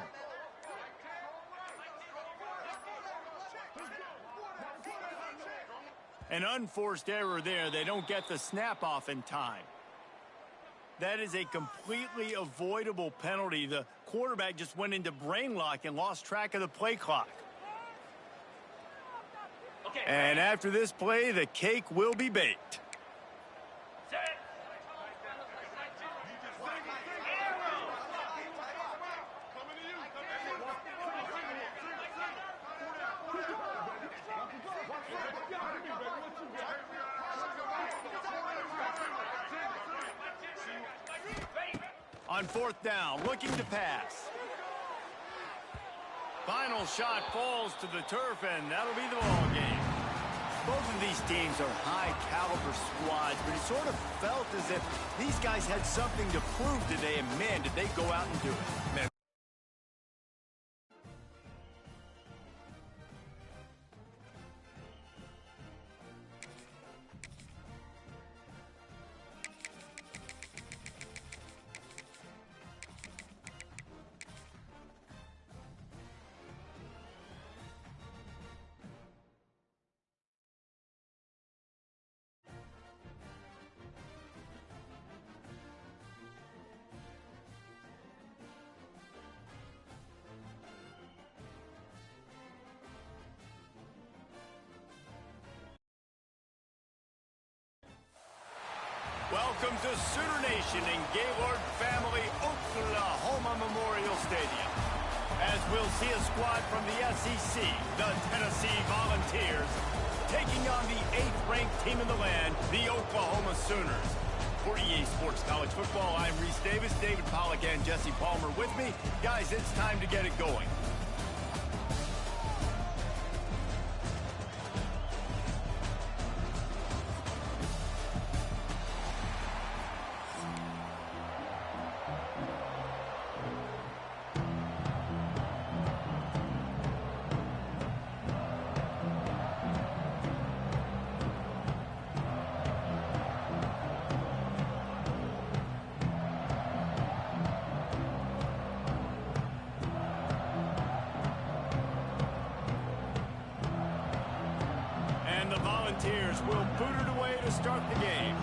An unforced error there. They don't get the snap off in time. That is a completely avoidable penalty. The quarterback just went into brain lock and lost track of the play clock. And after this play, the cake will be baked. On 4th down, looking to pass. Final shot falls to the turf, and that'll be the ball game. Both of these teams are high-caliber squads, but it sort of felt as if these guys had something to prove today, and man, did they go out and do it. Man. Welcome to Sooner Nation in Gaylord Family Oklahoma Memorial Stadium. As we'll see a squad from the SEC, the Tennessee Volunteers, taking on the 8th-ranked team in the land, the Oklahoma Sooners. For EA Sports College Football, I'm Reese Davis, David Pollack, and Jesse Palmer with me. Guys, it's time to get it going. Volunteers will boot it away to start the game.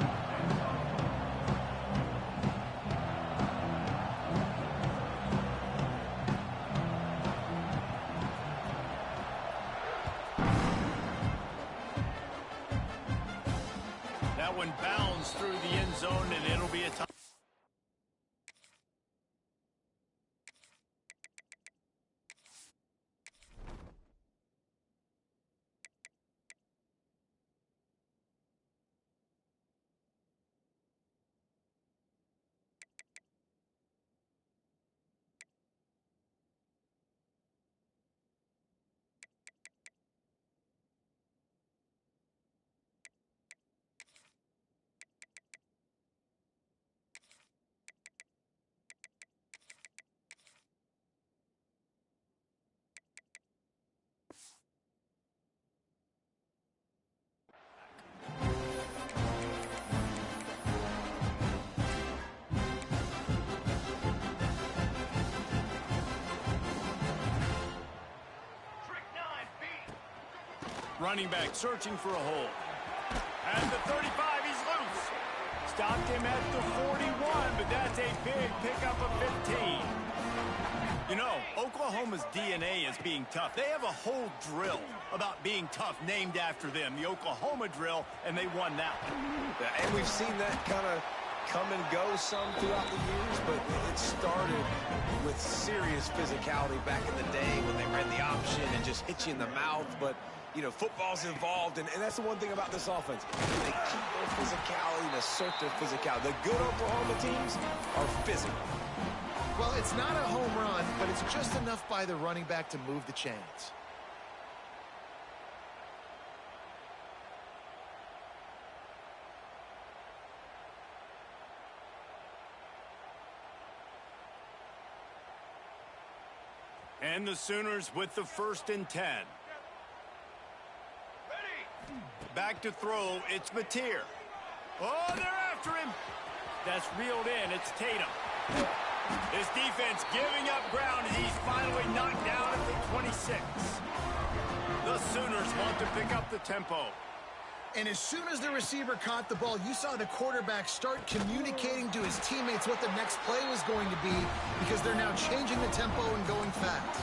That one bounds through the end zone, and it'll be a touchdown. Running back searching for a hole. At the 35, he's loose. Stopped him at the 41, but that's a big pickup of 15. You know, Oklahoma's DNA is being tough. They have a whole drill about being tough named after them, the Oklahoma drill, and they won that one. Yeah, and we've seen that kind of come and go some throughout the years, but it started with serious physicality back in the day when they ran the option and just hit you in the mouth. But you know, football's involved, and that's the one thing about this offense. They keep their physicality and assert their physicality. The good Oklahoma teams are physical. Well, it's not a home run, but it's just enough by the running back to move the chains. And the Sooners with the 1st and 10. Back to throw, it's Mateer. Oh, they're after him. That's reeled in, it's Tatum. This defense giving up ground as he's finally knocked down at the 26. The Sooners want to pick up the tempo. And as soon as the receiver caught the ball, you saw the quarterback start communicating to his teammates what the next play was going to be, because they're now changing the tempo and going fast.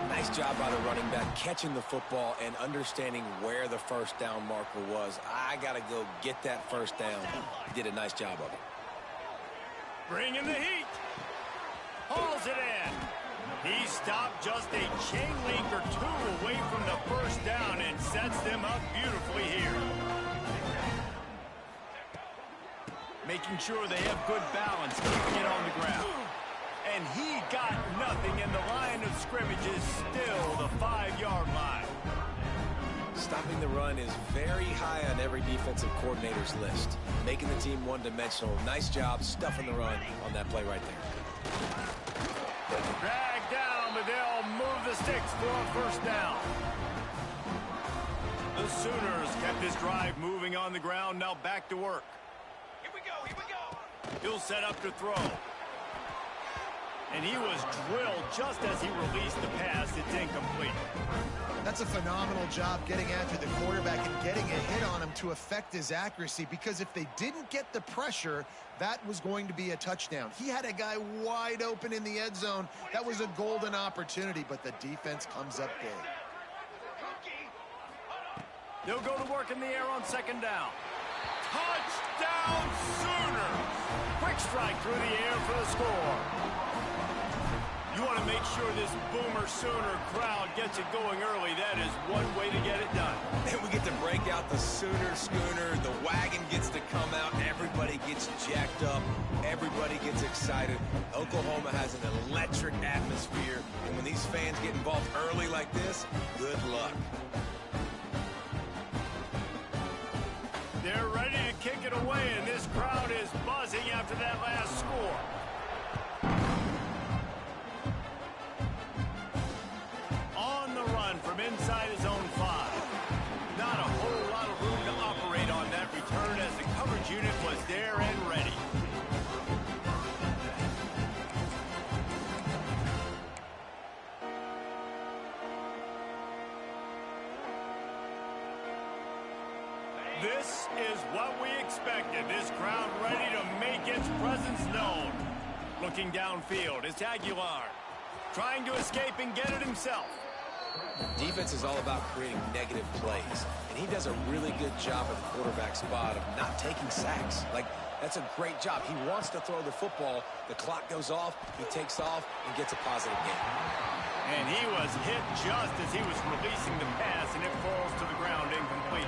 Nice job by the running back catching the football and understanding where the first down marker was. I got to go get that first down. He did a nice job of it. Bringing the heat. Hauls it in. He stopped just a chain link or two away from the first down and sets them up beautifully here. Making sure they have good balance, keeping it on the ground. And he got nothing, and the line of scrimmage is still the 5-yard line. Stopping the run is very high on every defensive coordinator's list. Making the team one-dimensional. Nice job stuffing the run on that play right there. Dragged down, but they'll move the sticks for a first down. The Sooners kept this drive moving on the ground, now back to work. Here we go, here we go. He'll set up to throw. And he was drilled just as he released the pass. It's incomplete. That's a phenomenal job getting after the quarterback and getting a hit on him to affect his accuracy, because if they didn't get the pressure, that was going to be a touchdown. He had a guy wide open in the end zone. That was a golden opportunity, but the defense comes up big. They'll go to work in the air on second down. Touchdown Sooners! Quick strike through the air for the score. You want to make sure this Boomer Sooner crowd gets it going early. That is one way to get it done. And we get to break out the Sooner Schooner. The wagon gets to come out. Everybody gets jacked up. Everybody gets excited. Oklahoma has an electric atmosphere. And when these fans get involved early like this, good luck. They're ready to kick it away, and this crowd is buzzing after that last score. On the run from inside his own 5. Not a whole lot of room to operate on that return, as the coverage unit was there and ready. This is what we expected. This crowd ready to make its presence known. Looking downfield, it's Aguilar. Trying to escape and get it himself. Defense is all about creating negative plays, and he does a really good job at the quarterback spot of not taking sacks. Like, that's a great job. He wants to throw the football. The clock goes off, he takes off, and gets a positive gain. And he was hit just as he was releasing the pass, and it falls to the ground incomplete.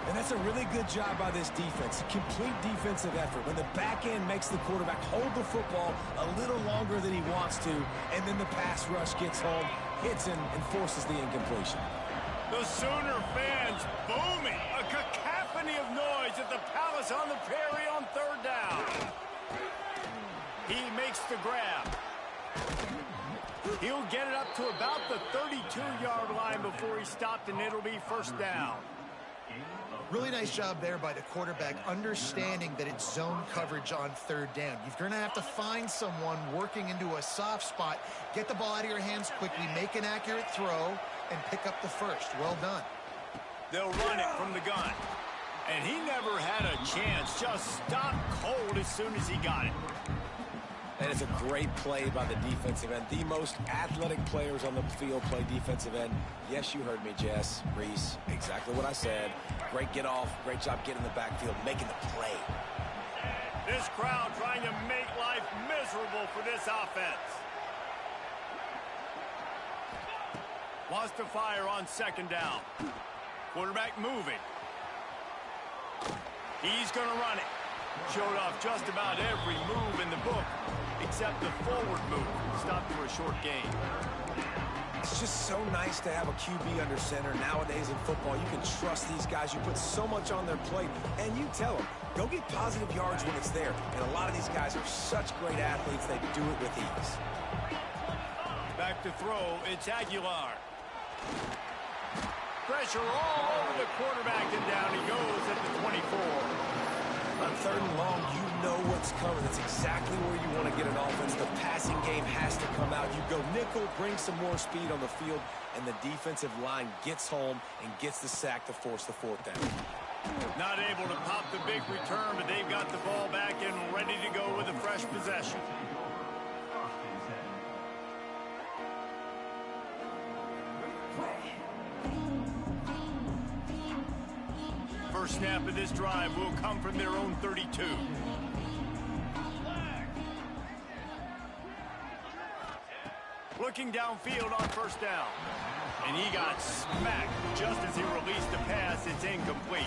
And that's a really good job by this defense. Complete defensive effort. When the back end makes the quarterback hold the football a little longer than he wants to, and then the pass rush gets home, hits him, and forces the incompletion. The Sooner fans booming. A cacophony of noise at the Palace on the Prairie on third down. He makes the grab. He'll get it up to about the 32-yard line before he stopped, and it'll be first down. Really nice job there by the quarterback, understanding that it's zone coverage on third down. You're going to have to find someone working into a soft spot, get the ball out of your hands quickly, make an accurate throw, and pick up the first. Well done. They'll run it from the gun. And he never had a chance. Just stopped cold as soon as he got it. And it's a great play by the defensive end. The most athletic players on the field play defensive end. Yes, you heard me, Jess, Reese. Exactly what I said. Great get off. Great job getting in the backfield, making the play. This crowd trying to make life miserable for this offense. Wants to fire on second down. Quarterback moving. He's going to run it. Showed off just about every move in the book, except the forward move. Stopped for a short gain. It's just so nice to have a QB under center. Nowadays in football, you can trust these guys. You put so much on their plate, and you tell them, go get positive yards when it's there. And a lot of these guys are such great athletes, they do it with ease. Back to throw, it's Aguilar. Pressure all over the quarterback, and down he goes at the 24. On third and long, you know what's coming. That's exactly where you want to get an offense. The passing game has to come out. You go nickel, bring some more speed on the field, and the defensive line gets home and gets the sack to force the fourth down. Not able to pop the big return, but they've got the ball back and ready to go with a fresh possession. First snap of this drive will come from their own 32. Looking downfield on first down. And he got smacked just as he released the pass. It's incomplete.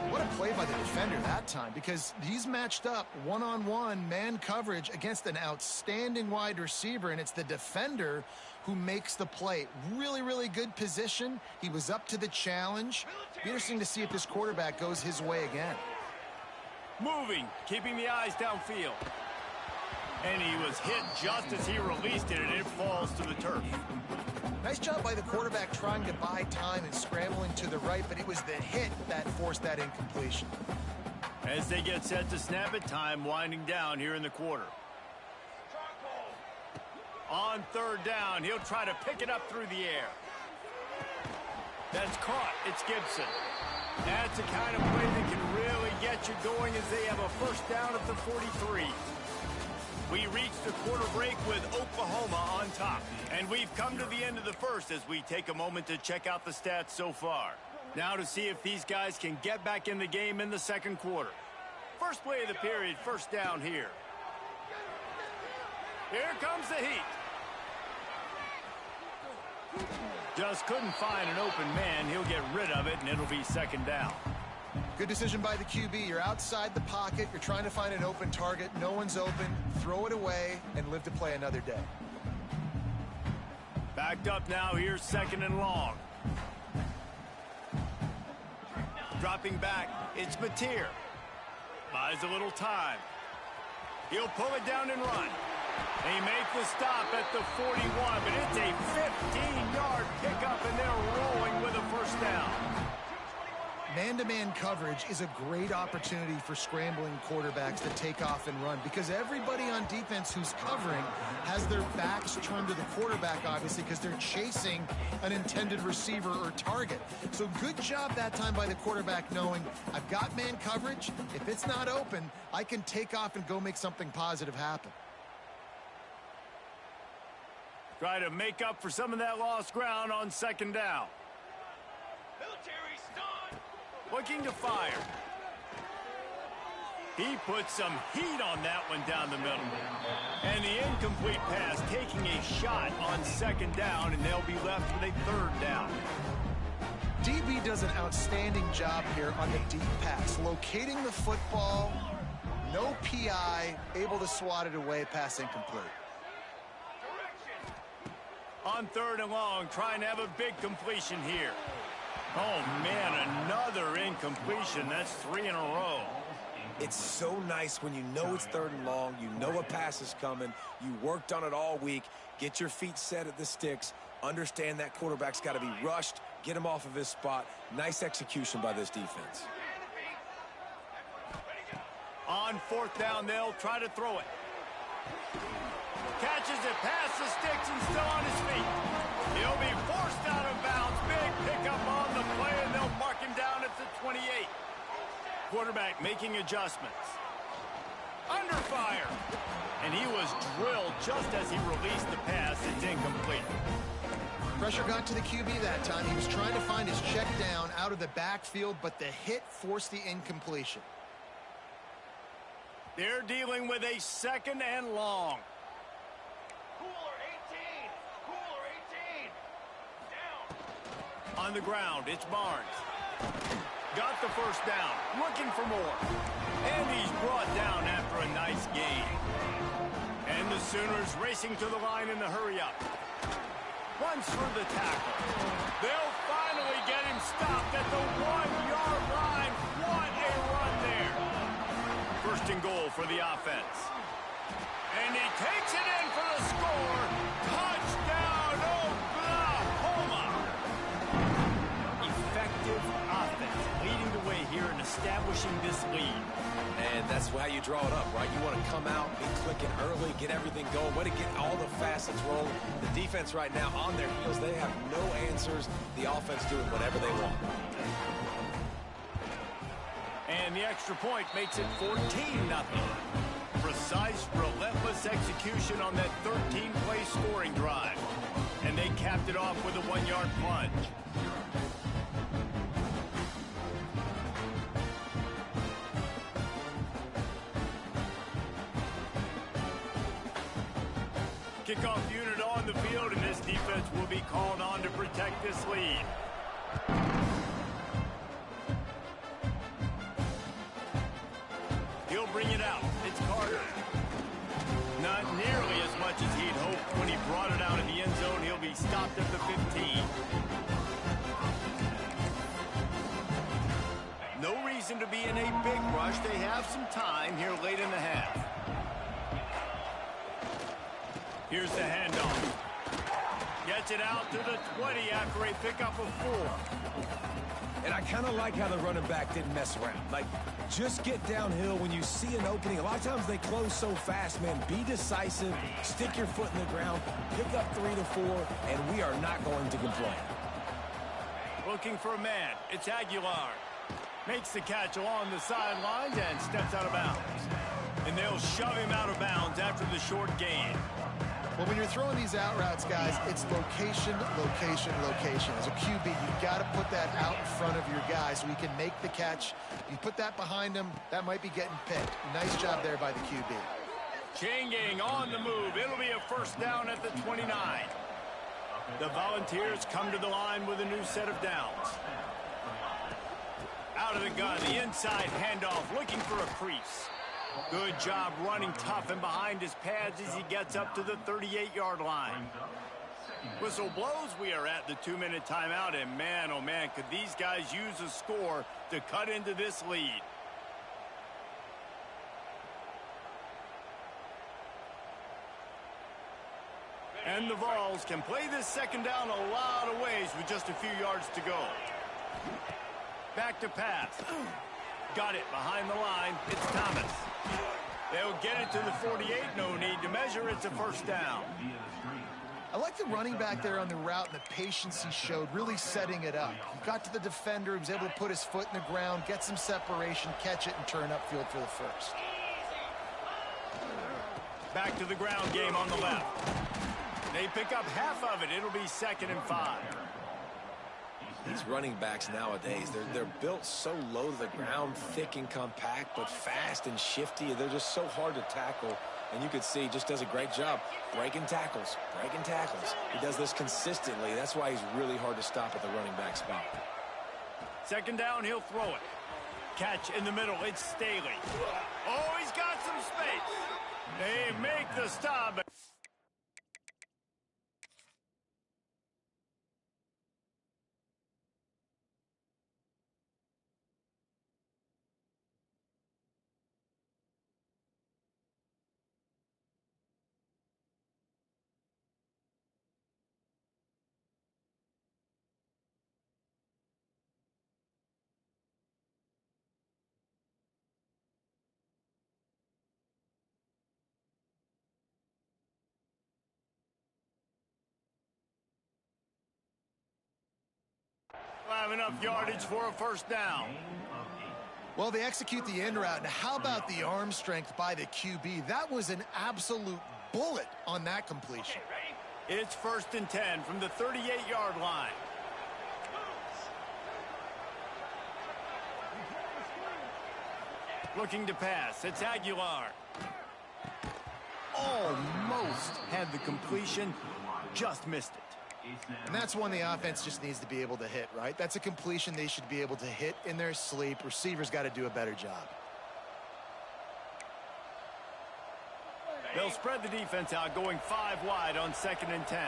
What a play by the defender that time, because he's matched up one-on-one man coverage against an outstanding wide receiver, and it's the defender who makes the play. Really, really good position. He was up to the challenge. Be interesting to see if this quarterback goes his way again. Moving, keeping the eyes downfield. And he was hit just as he released it, and it falls to the turf. Nice job by the quarterback trying to buy time and scrambling to the right, but it was the hit that forced that incompletion. As they get set to snap it, time winding down here in the quarter. On third down, he'll try to pick it up through the air. That's caught. It's Gibson. That's the kind of play that can really get you going as they have a first down at the 43. We reach the quarter break with Oklahoma on top. And we've come to the end of the first as we take a moment to check out the stats so far. Now to see if these guys can get back in the game in the second quarter. First play of the period, first down here. Here comes the heat. Just couldn't find an open man. He'll get rid of it, and it'll be second down. Good decision by the QB. You're outside the pocket. You're trying to find an open target. No one's open. Throw it away and live to play another day. Backed up now. Here's second and long. Dropping back. It's Mateer. Buys a little time. He'll pull it down and run. They make the stop at the 41, but it's a 15-yard pickup, and they're rolling with a first down. Man-to-man coverage is a great opportunity for scrambling quarterbacks to take off and run because everybody on defense who's covering has their backs turned to the quarterback, obviously, because they're chasing an intended receiver or target. So good job that time by the quarterback knowing I've got man coverage. If it's not open, I can take off and go make something positive happen. Try to make up for some of that lost ground on second down. Military stun. Looking to fire. He put some heat on that one down the middle. And the incomplete pass taking a shot on second down, and they'll be left with a third down. DB does an outstanding job here on the deep pass, locating the football, no PI, able to swat it away, pass incomplete. On third and long, trying to have a big completion here. Oh, man, another incompletion. That's 3 in a row. It's so nice when you know it's third and long, you know a pass is coming, you worked on it all week, get your feet set at the sticks, understand that quarterback's got to be rushed, get him off of his spot. Nice execution by this defense. On fourth down, they'll try to throw it. Catches it past the sticks and still on his feet. He'll be forced out of bounds. Big pickup on the play, and they'll mark him down at the 28. Quarterback making adjustments. Under fire. And he was drilled just as he released the pass. It's incomplete. Pressure got to the QB that time. He was trying to find his check down out of the backfield, but the hit forced the incompletion. They're dealing with a second and long. Cooler 18. Cooler 18. Down. On the ground, it's Barnes. Got the first down, looking for more. And he's brought down after a nice gain. And the Sooners racing to the line in the hurry-up. Runs through the tackle. They'll finally get him stopped at the 1-yard line. What a run there. First and goal for the offense. And he takes it in for the score. Touchdown, Oklahoma. Effective offense leading the way here and establishing this lead. And that's how you draw it up, right? You want to come out, be clicking early, get everything going, way to get all the facets rolling. The defense right now on their heels, they have no answers. The offense doing whatever they want. And the extra point makes it 14-0. Precise, relentless execution on that 13-play scoring drive. And they capped it off with a 1-yard plunge. Kickoff unit on the field, and this defense will be called on to protect this lead. He'll bring it out. It's Carter. Not nearly as much as he'd hoped when he brought it out in the end zone. He'll be stopped at the 15. No reason to be in a big rush. They have some time here late in the half. Here's the handoff. Gets it out to the 20 after a pickup of 4. And I kind of like how the running back didn't mess around. Like, just get downhill when you see an opening. A lot of times they close so fast, man. Be decisive, stick your foot in the ground, pick up 3 to 4, and we are not going to complain. Looking for a man. It's Aguilar. Makes the catch along the sidelines and steps out of bounds. And they'll shove him out of bounds after the short gain. Well, when you're throwing these out routes, guys, it's location, location, location. As a QB, you've got to put that out in front of your guy so he can make the catch. You put that behind him, that might be getting picked. Nice job there by the QB. Chain gang on the move. It'll be a first down at the 29. The Volunteers come to the line with a new set of downs. Out of the gun, the inside handoff, looking for a crease. Good job running tough and behind his pads as he gets up to the 38-yard line. Whistle blows. We are at the 2-minute timeout, and man, oh man, could these guys use a score to cut into this lead. And the Vols can play this second down a lot of ways with just a few yards to go. Back to pass. Got it behind the line. It's Thomas. They'll get it to the 48. No need to measure. It's a first down. I like the running back there on the route and the patience he showed, really setting it up. He got to the defender, he was able to put his foot in the ground, get some separation, catch it, and turn upfield for the first. Back to the ground game on the left. They pick up half of it. It'll be 2nd and 5. These running backs nowadays, they're built so low to the ground, thick and compact, but fast and shifty. They're just so hard to tackle. And you could see he just does a great job breaking tackles, breaking tackles. He does this consistently. That's why he's really hard to stop at the running back spot. 2nd down, he'll throw it. Catch in the middle, it's Staley. Oh, he's got some space. They make the stop. Have enough yardage for a first down. Well, they execute the end route. Now, how about the arm strength by the QB? That was an absolute bullet on that completion. It's 1st and 10 from the 38-yard line. Looking to pass. It's Aguilar. Almost had the completion. Just missed it. And that's one the offense just needs to be able to hit, right? That's a completion they should be able to hit in their sleep. Receivers got to do a better job. They'll spread the defense out, going 5 wide on 2nd and 10.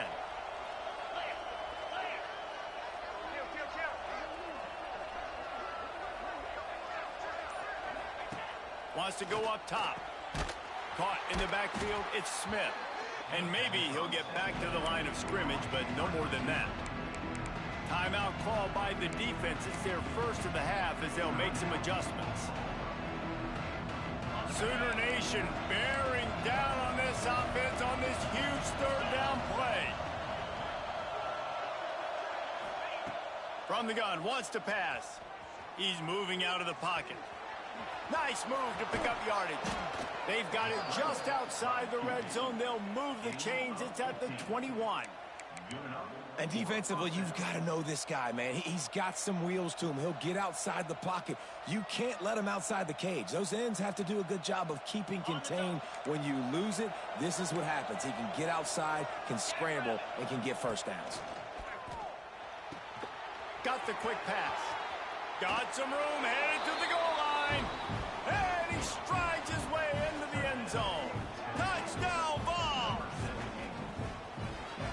Wants to go up top. Caught in the backfield, it's Smith. And maybe he'll get back to the line of scrimmage, but no more than that. Timeout call by the defense. It's their first of the half as they'll make some adjustments. Sooner Nation bearing down on this offense on this huge 3rd down play. From the gun, wants to pass. He's moving out of the pocket. Nice move to pick up yardage. They've got it just outside the red zone. They'll move the chains. It's at the 21. And defensively, you've got to know this guy, man. He's got some wheels to him. He'll get outside the pocket. You can't let him outside the cage. Those ends have to do a good job of keeping contained. When you lose it, this is what happens. He can get outside, can scramble, and can get first downs. Got the quick pass. Got some room, headed to the goal line. And he strides his way into the end zone. Touchdown, Vols!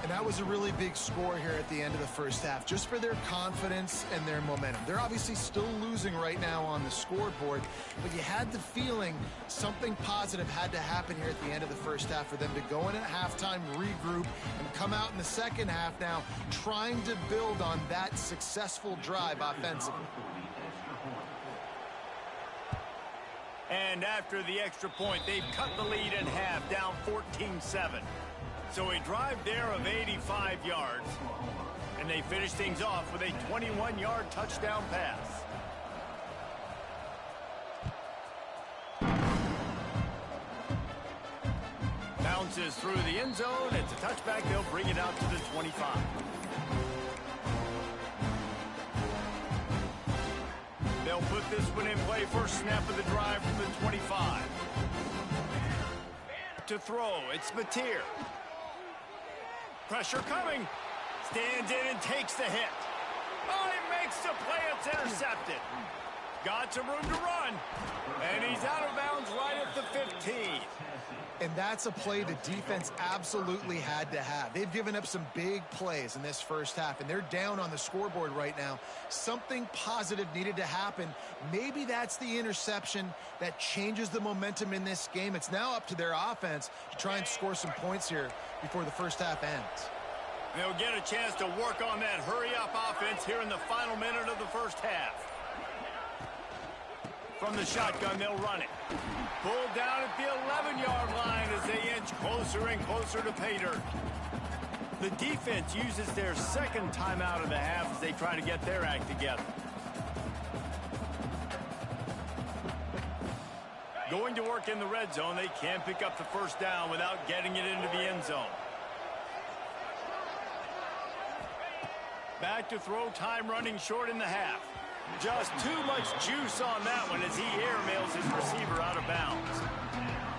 And that was a really big score here at the end of the first half, just for their confidence and their momentum. They're obviously still losing right now on the scoreboard, but you had the feeling something positive had to happen here at the end of the first half for them to go in at halftime, regroup, and come out in the second half now trying to build on that successful drive offensively. And after the extra point, they've cut the lead in half, down 14-7. So a drive there of 85 yards. And they finish things off with a 21-yard touchdown pass. Bounces through the end zone. It's a touchback. They'll bring it out to the 25. They'll put this one in play. First snap of the drive from the 25. To throw, it's Mateer. Pressure coming. Stands in and takes the hit. Oh, he makes the play. It's intercepted. Got some room to run. And he's out of bounds right at the 15. And that's a play the defense absolutely had to have. They've given up some big plays in this first half, and they're down on the scoreboard right now. Something positive needed to happen. Maybe that's the interception that changes the momentum in this game. It's now up to their offense to try and score some points here before the first half ends. They'll get a chance to work on that hurry-up offense here in the final minute of the first half. From the shotgun, they'll run it. Pulled down at the 11-yard line as they inch closer and closer to pay dirt. The defense uses their second timeout of the half as they try to get their act together. Going to work in the red zone, they can't pick up the first down without getting it into the end zone. Back to throw, time running short in the half. Just too much juice on that one as he airmails his receiver out of bounds.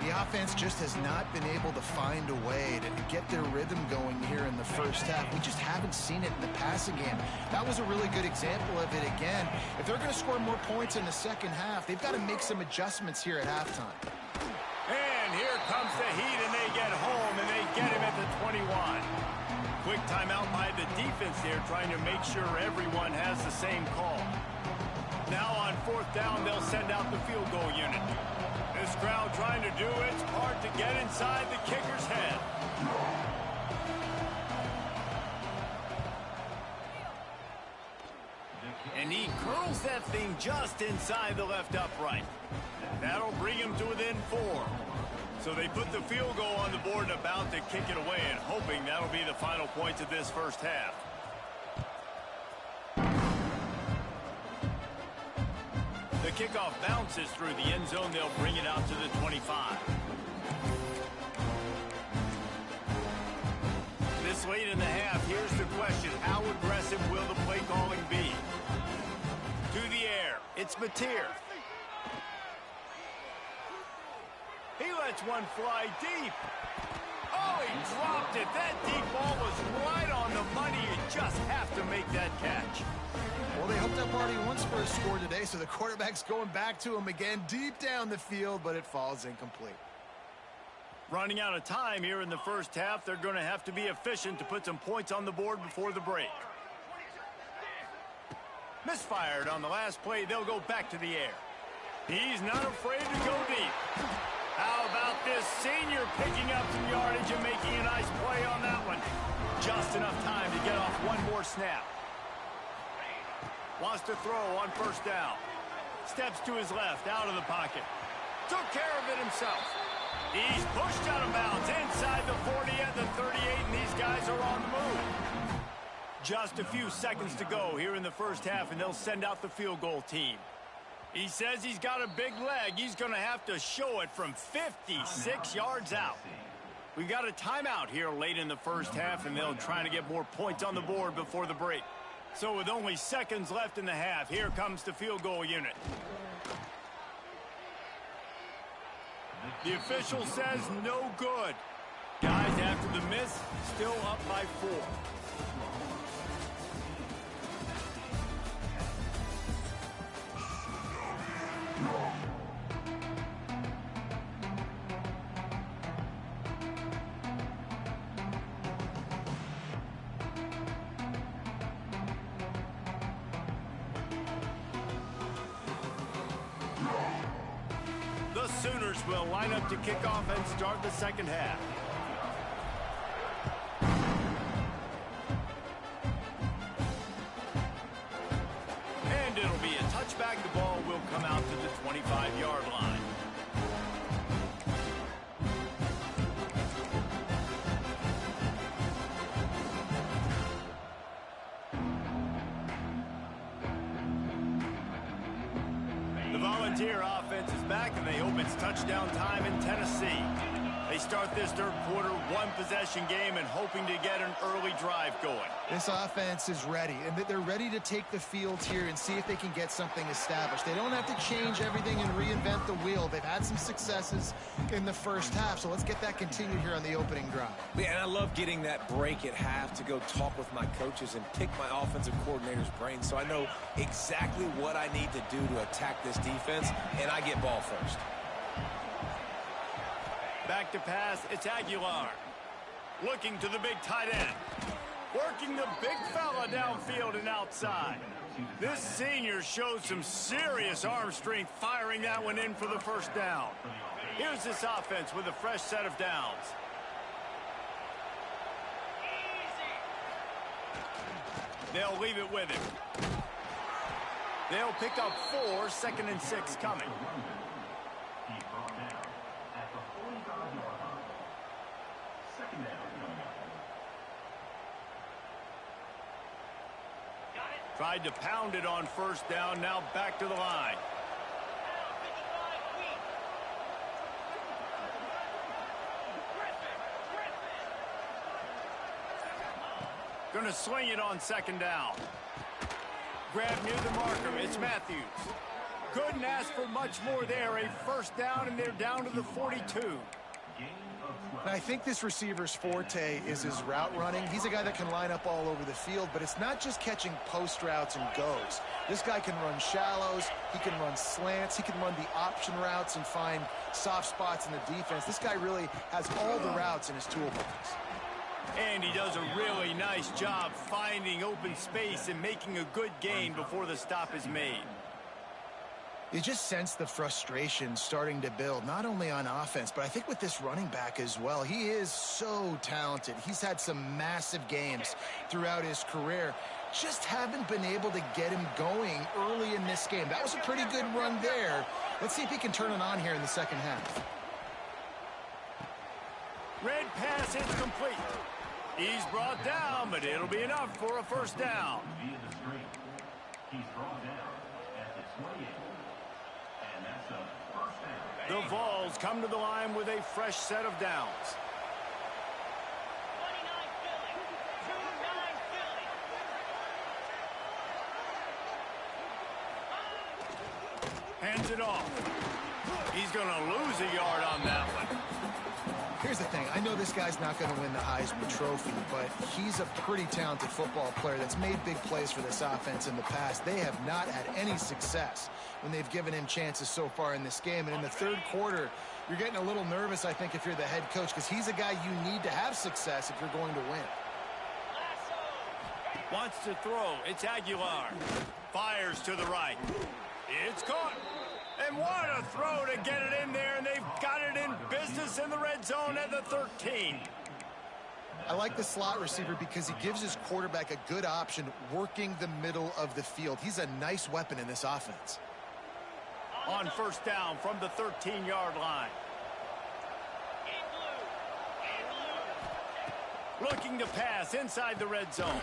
The offense just has not been able to find a way to get their rhythm going here in the first half. We just haven't seen it in the passing game. That was a really good example of it again. If they're going to score more points in the second half, they've got to make some adjustments here at halftime. And here comes the heat, and they get home, and they get him at the 21. Quick timeout by the defense there, trying to make sure everyone has the same call. Now on fourth down, they'll send out the field goal unit. This crowd trying to do its part to get inside the kicker's head. And he curls that thing just inside the left upright. That'll bring him to within 4. So they put the field goal on the board and about to kick it away, and hoping that'll be the final points of this first half. The kickoff bounces through the end zone. They'll bring it out to the 25. This late in the half, here's the question. How aggressive will the play calling be? To the air. It's Mateer. He lets one fly deep. Oh, he dropped it. That deep ball was right on the money. You just have to make that catch. Well, they hoped up already once for a score today, so the quarterback's going back to him again deep down the field, but it falls incomplete. Running out of time here in the first half, they're going to have to be efficient to put some points on the board before the break. Misfired on the last play. They'll go back to the air. He's not afraid to go deep. How about this senior picking up some yardage and making a nice play on that one? Just enough time to get off one more snap. Wants to throw on first down. Steps to his left, out of the pocket. Took care of it himself. He's pushed out of bounds inside the 40 and the 38, and these guys are on the move. Just a few seconds to go here in the first half, and they'll send out the field goal team. He says he's got a big leg. He's going to have to show it from 56 yards out. We've got a timeout here late in the first half, and they'll try to get more points on the board before the break. So with only seconds left in the half, here comes the field goal unit. The official says no good. Guys, after the miss, still up by 4. The Sooners will line up to kick off and start the second half. And it'll be a touchback. The ball will come out to the 25-yard line. The Volunteer offense is back, and they hope it's touchdown time in Tennessee. They start this third quarter one-possession game and hoping to get an early drive going. This offense is ready, and they're ready to take the field here and see if they can get something established. They don't have to change everything and reinvent the wheel. They've had some successes in the first half, so let's get that continued here on the opening drive. Yeah, and I love getting that break at half to go talk with my coaches and pick my offensive coordinator's brain so I know exactly what I need to do to attack this defense, and I get ball first. Back to pass, it's Aguilar. Looking to the big tight end. Working the big fella downfield and outside. This senior shows some serious arm strength firing that one in for the first down. Here's this offense with a fresh set of downs. They'll leave it with him. They'll pick up 4, 2nd and 6 coming. He's brought down at the 45-yard line. Second down coming up. Tried to pound it on 1st down, now back to the line. Going to swing it on 2nd down. Grab near the marker. It's Matthews. Couldn't ask for much more there. A 1st down, and they're down to the 42. And I think this receiver's forte is his route running. He's a guy that can line up all over the field, but it's not just catching post routes and goes. This guy can run shallows, he can run slants, he can run the option routes and find soft spots in the defense. This guy really has all the routes in his toolbox. And he does a really nice job finding open space and making a good gain before the stop is made. You just sense the frustration starting to build, not only on offense, but I think with this running back as well. He is so talented. He's had some massive games throughout his career. Just haven't been able to get him going early in this game. That was a pretty good run there. Let's see if he can turn it on here in the second half. Red pass is complete. He's brought down, but it'll be enough for a 1st down. Via the screen. He's brought down at the 28. And that's a 1st down. The Vols come to the line with a fresh set of downs. 29 Philly. Hands it off. He's going to lose a yard on that one. Here's the thing. I know this guy's not going to win the Heisman Trophy, but he's a pretty talented football player that's made big plays for this offense in the past. They have not had any success when they've given him chances so far in this game. And in the 3rd quarter, you're getting a little nervous, I think, if you're the head coach, because he's a guy you need to have success if you're going to win. Wants to throw. It's Aguilar. Fires to the right. It's caught. And what a throw to get it in there, and they've got it in business in the red zone at the 13. I like the slot receiver because he gives his quarterback a good option working the middle of the field. He's a nice weapon in this offense. On 1st down from the 13-yard line. Looking to pass inside the red zone.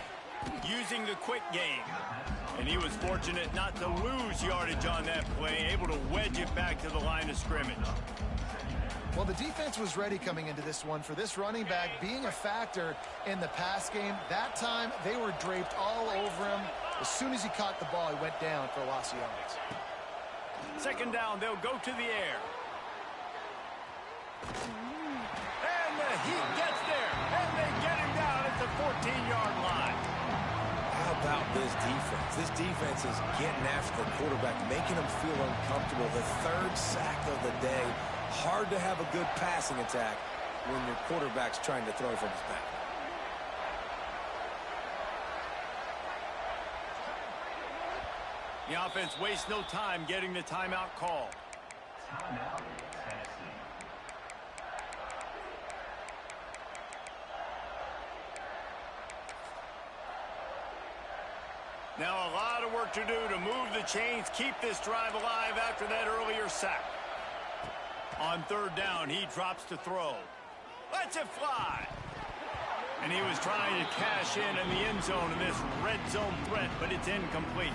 Using the quick game. And he was fortunate not to lose yardage on that play, able to wedge it back to the line of scrimmage. Well, the defense was ready coming into this one for this running back being a factor in the pass game. That time, they were draped all over him. As soon as he caught the ball, he went down for a loss of yards. 2nd down, they'll go to the air. And the Heat gets there, and they get him down at the 14-yard line. How about this defense? This defense is getting after the quarterback, making him feel uncomfortable. The 3rd sack of the day. Hard to have a good passing attack when your quarterback's trying to throw from his back. The offense wastes no time getting the timeout call. Timeout, Tennessee. Now a lot of work to do to move the chains, keep this drive alive after that earlier sack. On 3rd down, he drops to throw. Lets it fly. And he was trying to cash in the end zone in this red zone threat, but it's incomplete.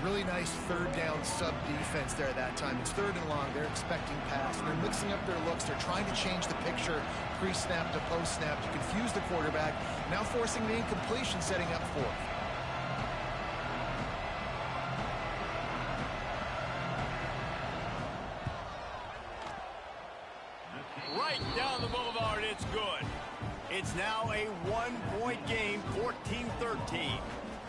Really nice 3rd down sub-defense there that time. It's 3rd and long. They're expecting pass. And they're mixing up their looks. They're trying to change the picture pre-snap to post-snap to confuse the quarterback. Now forcing the incompletion, setting up 4th. Right down the boulevard, it's good. It's now a 1-point game, 14-13.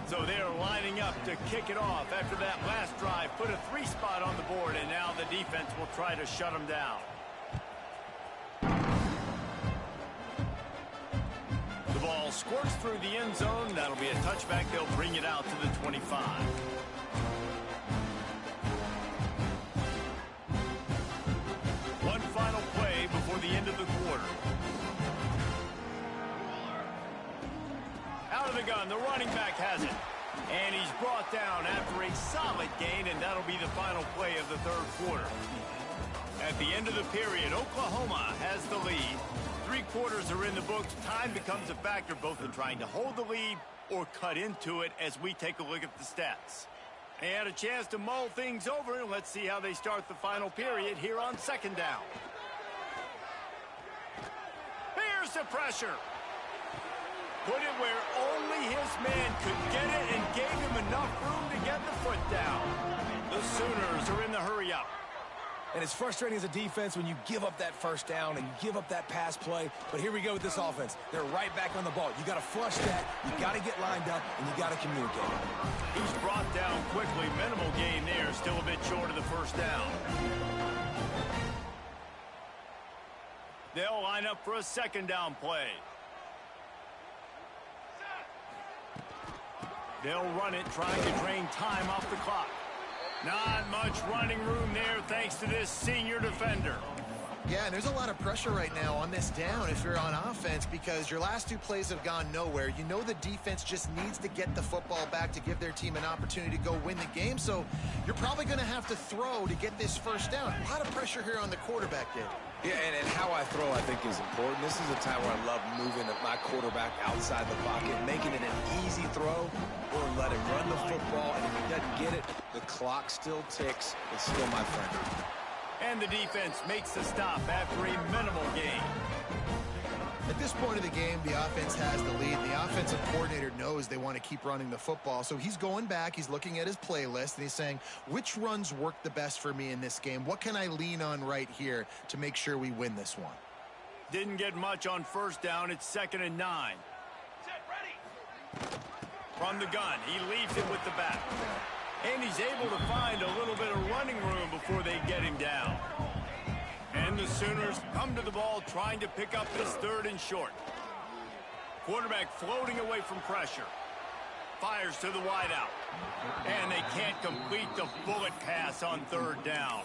So they're lining up to kick it off after that last drive. Put a 3 spot on the board, and now the defense will try to shut them down. The ball squirts through the end zone. That'll be a touchback. They'll bring it out to the 25. One final play before the end of the quarter. Out of the gun, the running back has it. And he's brought down after a solid gain, and that'll be the final play of the third quarter. At the end of the period, Oklahoma has the lead. 3 quarters are in the books. Time becomes a factor both in trying to hold the lead or cut into it as we take a look at the stats. They had a chance to mull things over. Let's see how they start the final period here on second down. Here's the pressure. Put it where only his man could get it and gave him enough room to get the foot down. The Sooners are in the hurry-up. And it's frustrating as a defense when you give up that first down and you give up that pass play. But here we go with this offense. They're right back on the ball. You got to flush that. You got to get lined up, and you got to communicate. He's brought down quickly. Minimal gain there. Still a bit short of the first down. They'll line up for a second down play. They'll run it, trying to drain time off the clock. Not much running room there thanks to this senior defender. Yeah, and there's a lot of pressure right now on this down if you're on offense because your last 2 plays have gone nowhere. You know the defense just needs to get the football back to give their team an opportunity to go win the game, so you're probably going to have to throw to get this first down. A lot of pressure here on the quarterback, Dave. Yeah, and how I throw, I think, is important. This is a time where I love moving my quarterback outside the pocket, making it an easy throw, or let him run the football, and if he doesn't get it, the clock still ticks. It's still my friend. And the defense makes the stop after a minimal gain. At this point of the game, the offense has the lead. The offensive coordinator knows they want to keep running the football. So he's going back, he's looking at his playlist, and he's saying, which runs work the best for me in this game? What can I lean on right here to make sure we win this one? Didn't get much on first down. It's 2nd and 9. Set, ready. From the gun, he leaves it with the back. And he's able to find a little bit of running room before they get him down. And the Sooners come to the ball trying to pick up this 3rd and short. Quarterback floating away from pressure. Fires to the wideout. And they can't complete the bullet pass on 3rd down.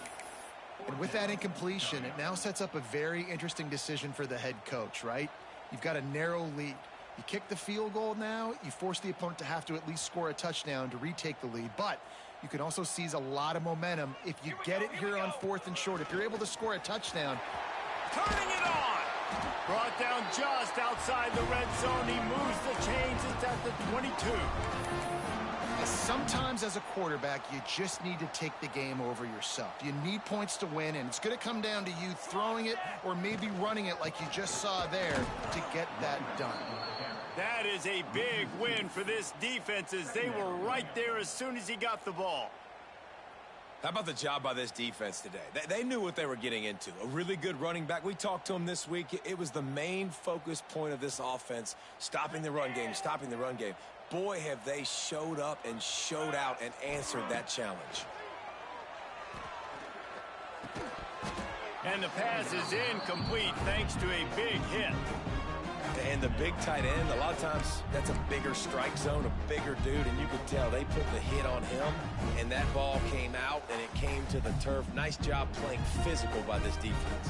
And with that incompletion, it now sets up a very interesting decision for the head coach, right? You've got a narrow lead. You kick the field goal now, you force the opponent to have to at least score a touchdown to retake the lead. But you can also seize a lot of momentum if you get it here on 4th and short. If you're able to score a touchdown. Turning it on. Brought down just outside the red zone. He moves the chains. It's at the 22. Sometimes as a quarterback, you just need to take the game over yourself. You need points to win, and it's going to come down to you throwing it or maybe running it like you just saw there to get that done. That is a big win for this defense as they were right there as soon as he got the ball. How about the job by this defense today? They knew what they were getting into. A really good running back. We talked to him this week. It was the main focus point of this offense, stopping the run game, stopping the run game. Boy, have they showed up and showed out and answered that challenge. And the pass is incomplete thanks to a big hit. And the big tight end, a lot of times that's a bigger strike zone, a bigger dude, and you could tell they put the hit on him, and that ball came out, and it came to the turf. Nice job playing physical by this defense.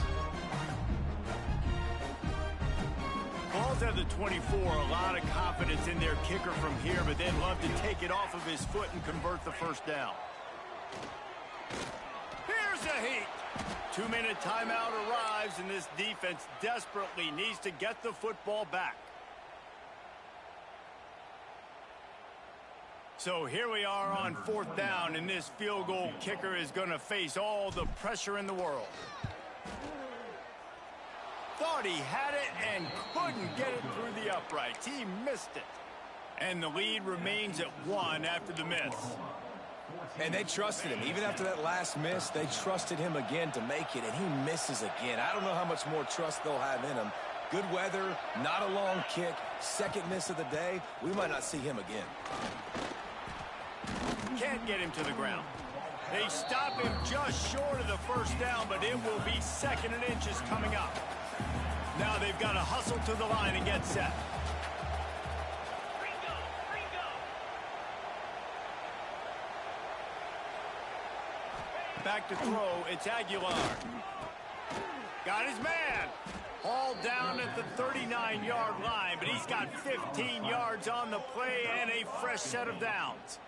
Ball's at the 24, a lot of confidence in their kicker from here, but they'd love to take it off of his foot and convert the first down. Here's the heat. 2-minute timeout arrives, and this defense desperately needs to get the football back. So here we are on 4th down, and this field goal kicker is going to face all the pressure in the world. Thought he had it and couldn't get it through the uprights. He missed it. And the lead remains at 1 after the miss. And they trusted him. Even after that last miss, they trusted him again to make it, and he misses again. I don't know how much more trust they'll have in him. Good weather, not a long kick, 2nd miss of the day. We might not see him again. Can't get him to the ground. They stop him just short of the first down, but it will be 2nd and inches coming up. Now they've got to hustle to the line and get set. Back to throw, it's Aguilar. Got his man. Hauled down at the 39-yard line, but he's got 15 yards on the play and a fresh set of downs.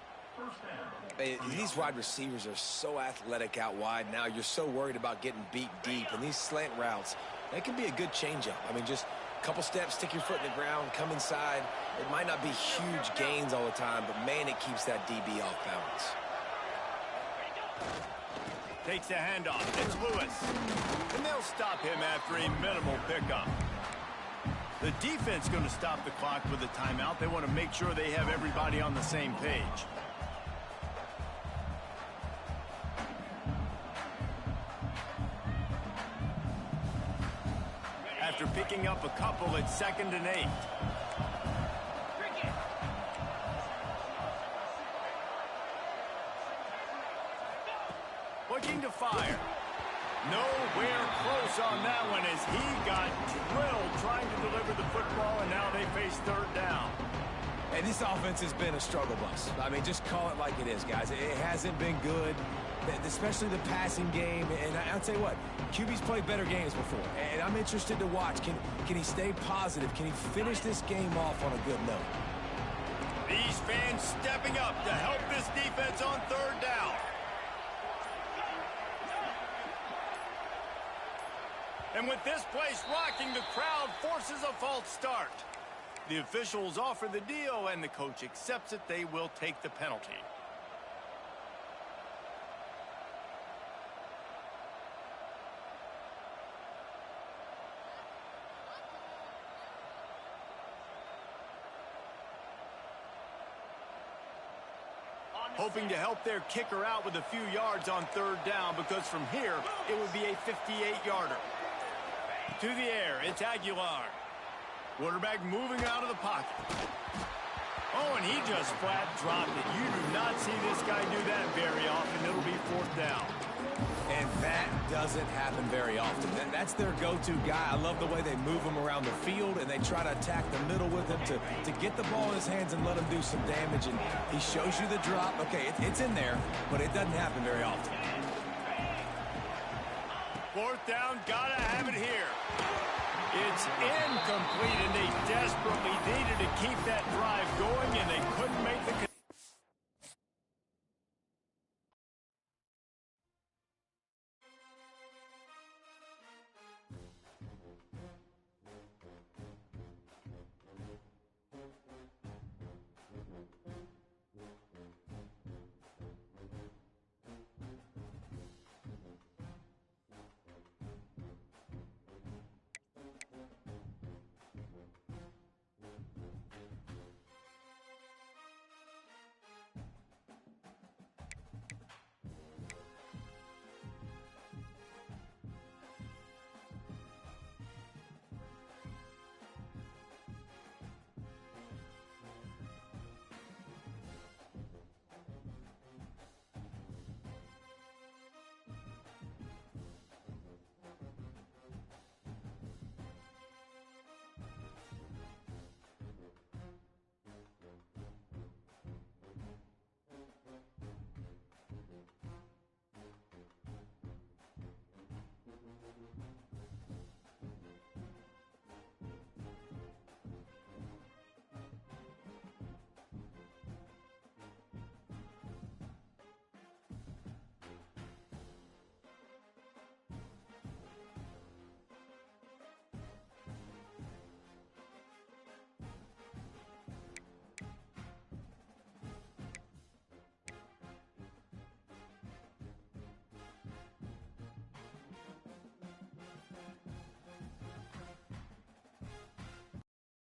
Hey, these wide receivers are so athletic out wide now. You're so worried about getting beat deep. And these slant routes, they can be a good changeup. I mean, just a couple steps, stick your foot in the ground, come inside. It might not be huge gains all the time, but, man, it keeps that DB off balance. Takes the handoff. It's Lewis. And they'll stop him after a minimal pickup. The defense going to stop the clock with a timeout. They want to make sure they have everybody on the same page. After picking up a couple, it's 2nd and 8. Looking to fire. Nowhere close on that one as he got drilled trying to deliver the football, and now they face 3rd down. And this offense has been a struggle bus. I mean, just call it like it is, guys. It hasn't been good, especially the passing game. And I'll tell you what, QB's played better games before. And I'm interested to watch. Can he stay positive? Can he finish this game off on a good note? These fans stepping up to help this defense on 3rd down. And with this place rocking, the crowd forces a false start. The officials offer the deal, and the coach accepts it. They will take the penalty. Hoping to help their kicker out with a few yards on 3rd down, because from here, it would be a 58-yarder. To the air, it's Aguilar. Quarterback moving out of the pocket. Oh, and he just flat dropped it. You do not see this guy do that very often. It'll be 4th down. And that doesn't happen very often. That's their go-to guy. I love the way they move him around the field, and they try to attack the middle with him to get the ball in his hands and let him do some damage. And he shows you the drop. Okay, it's in there, but it doesn't happen very often. 4th down, gotta have it here. It's incomplete, and they desperately needed to keep that drive going, and they couldn't make the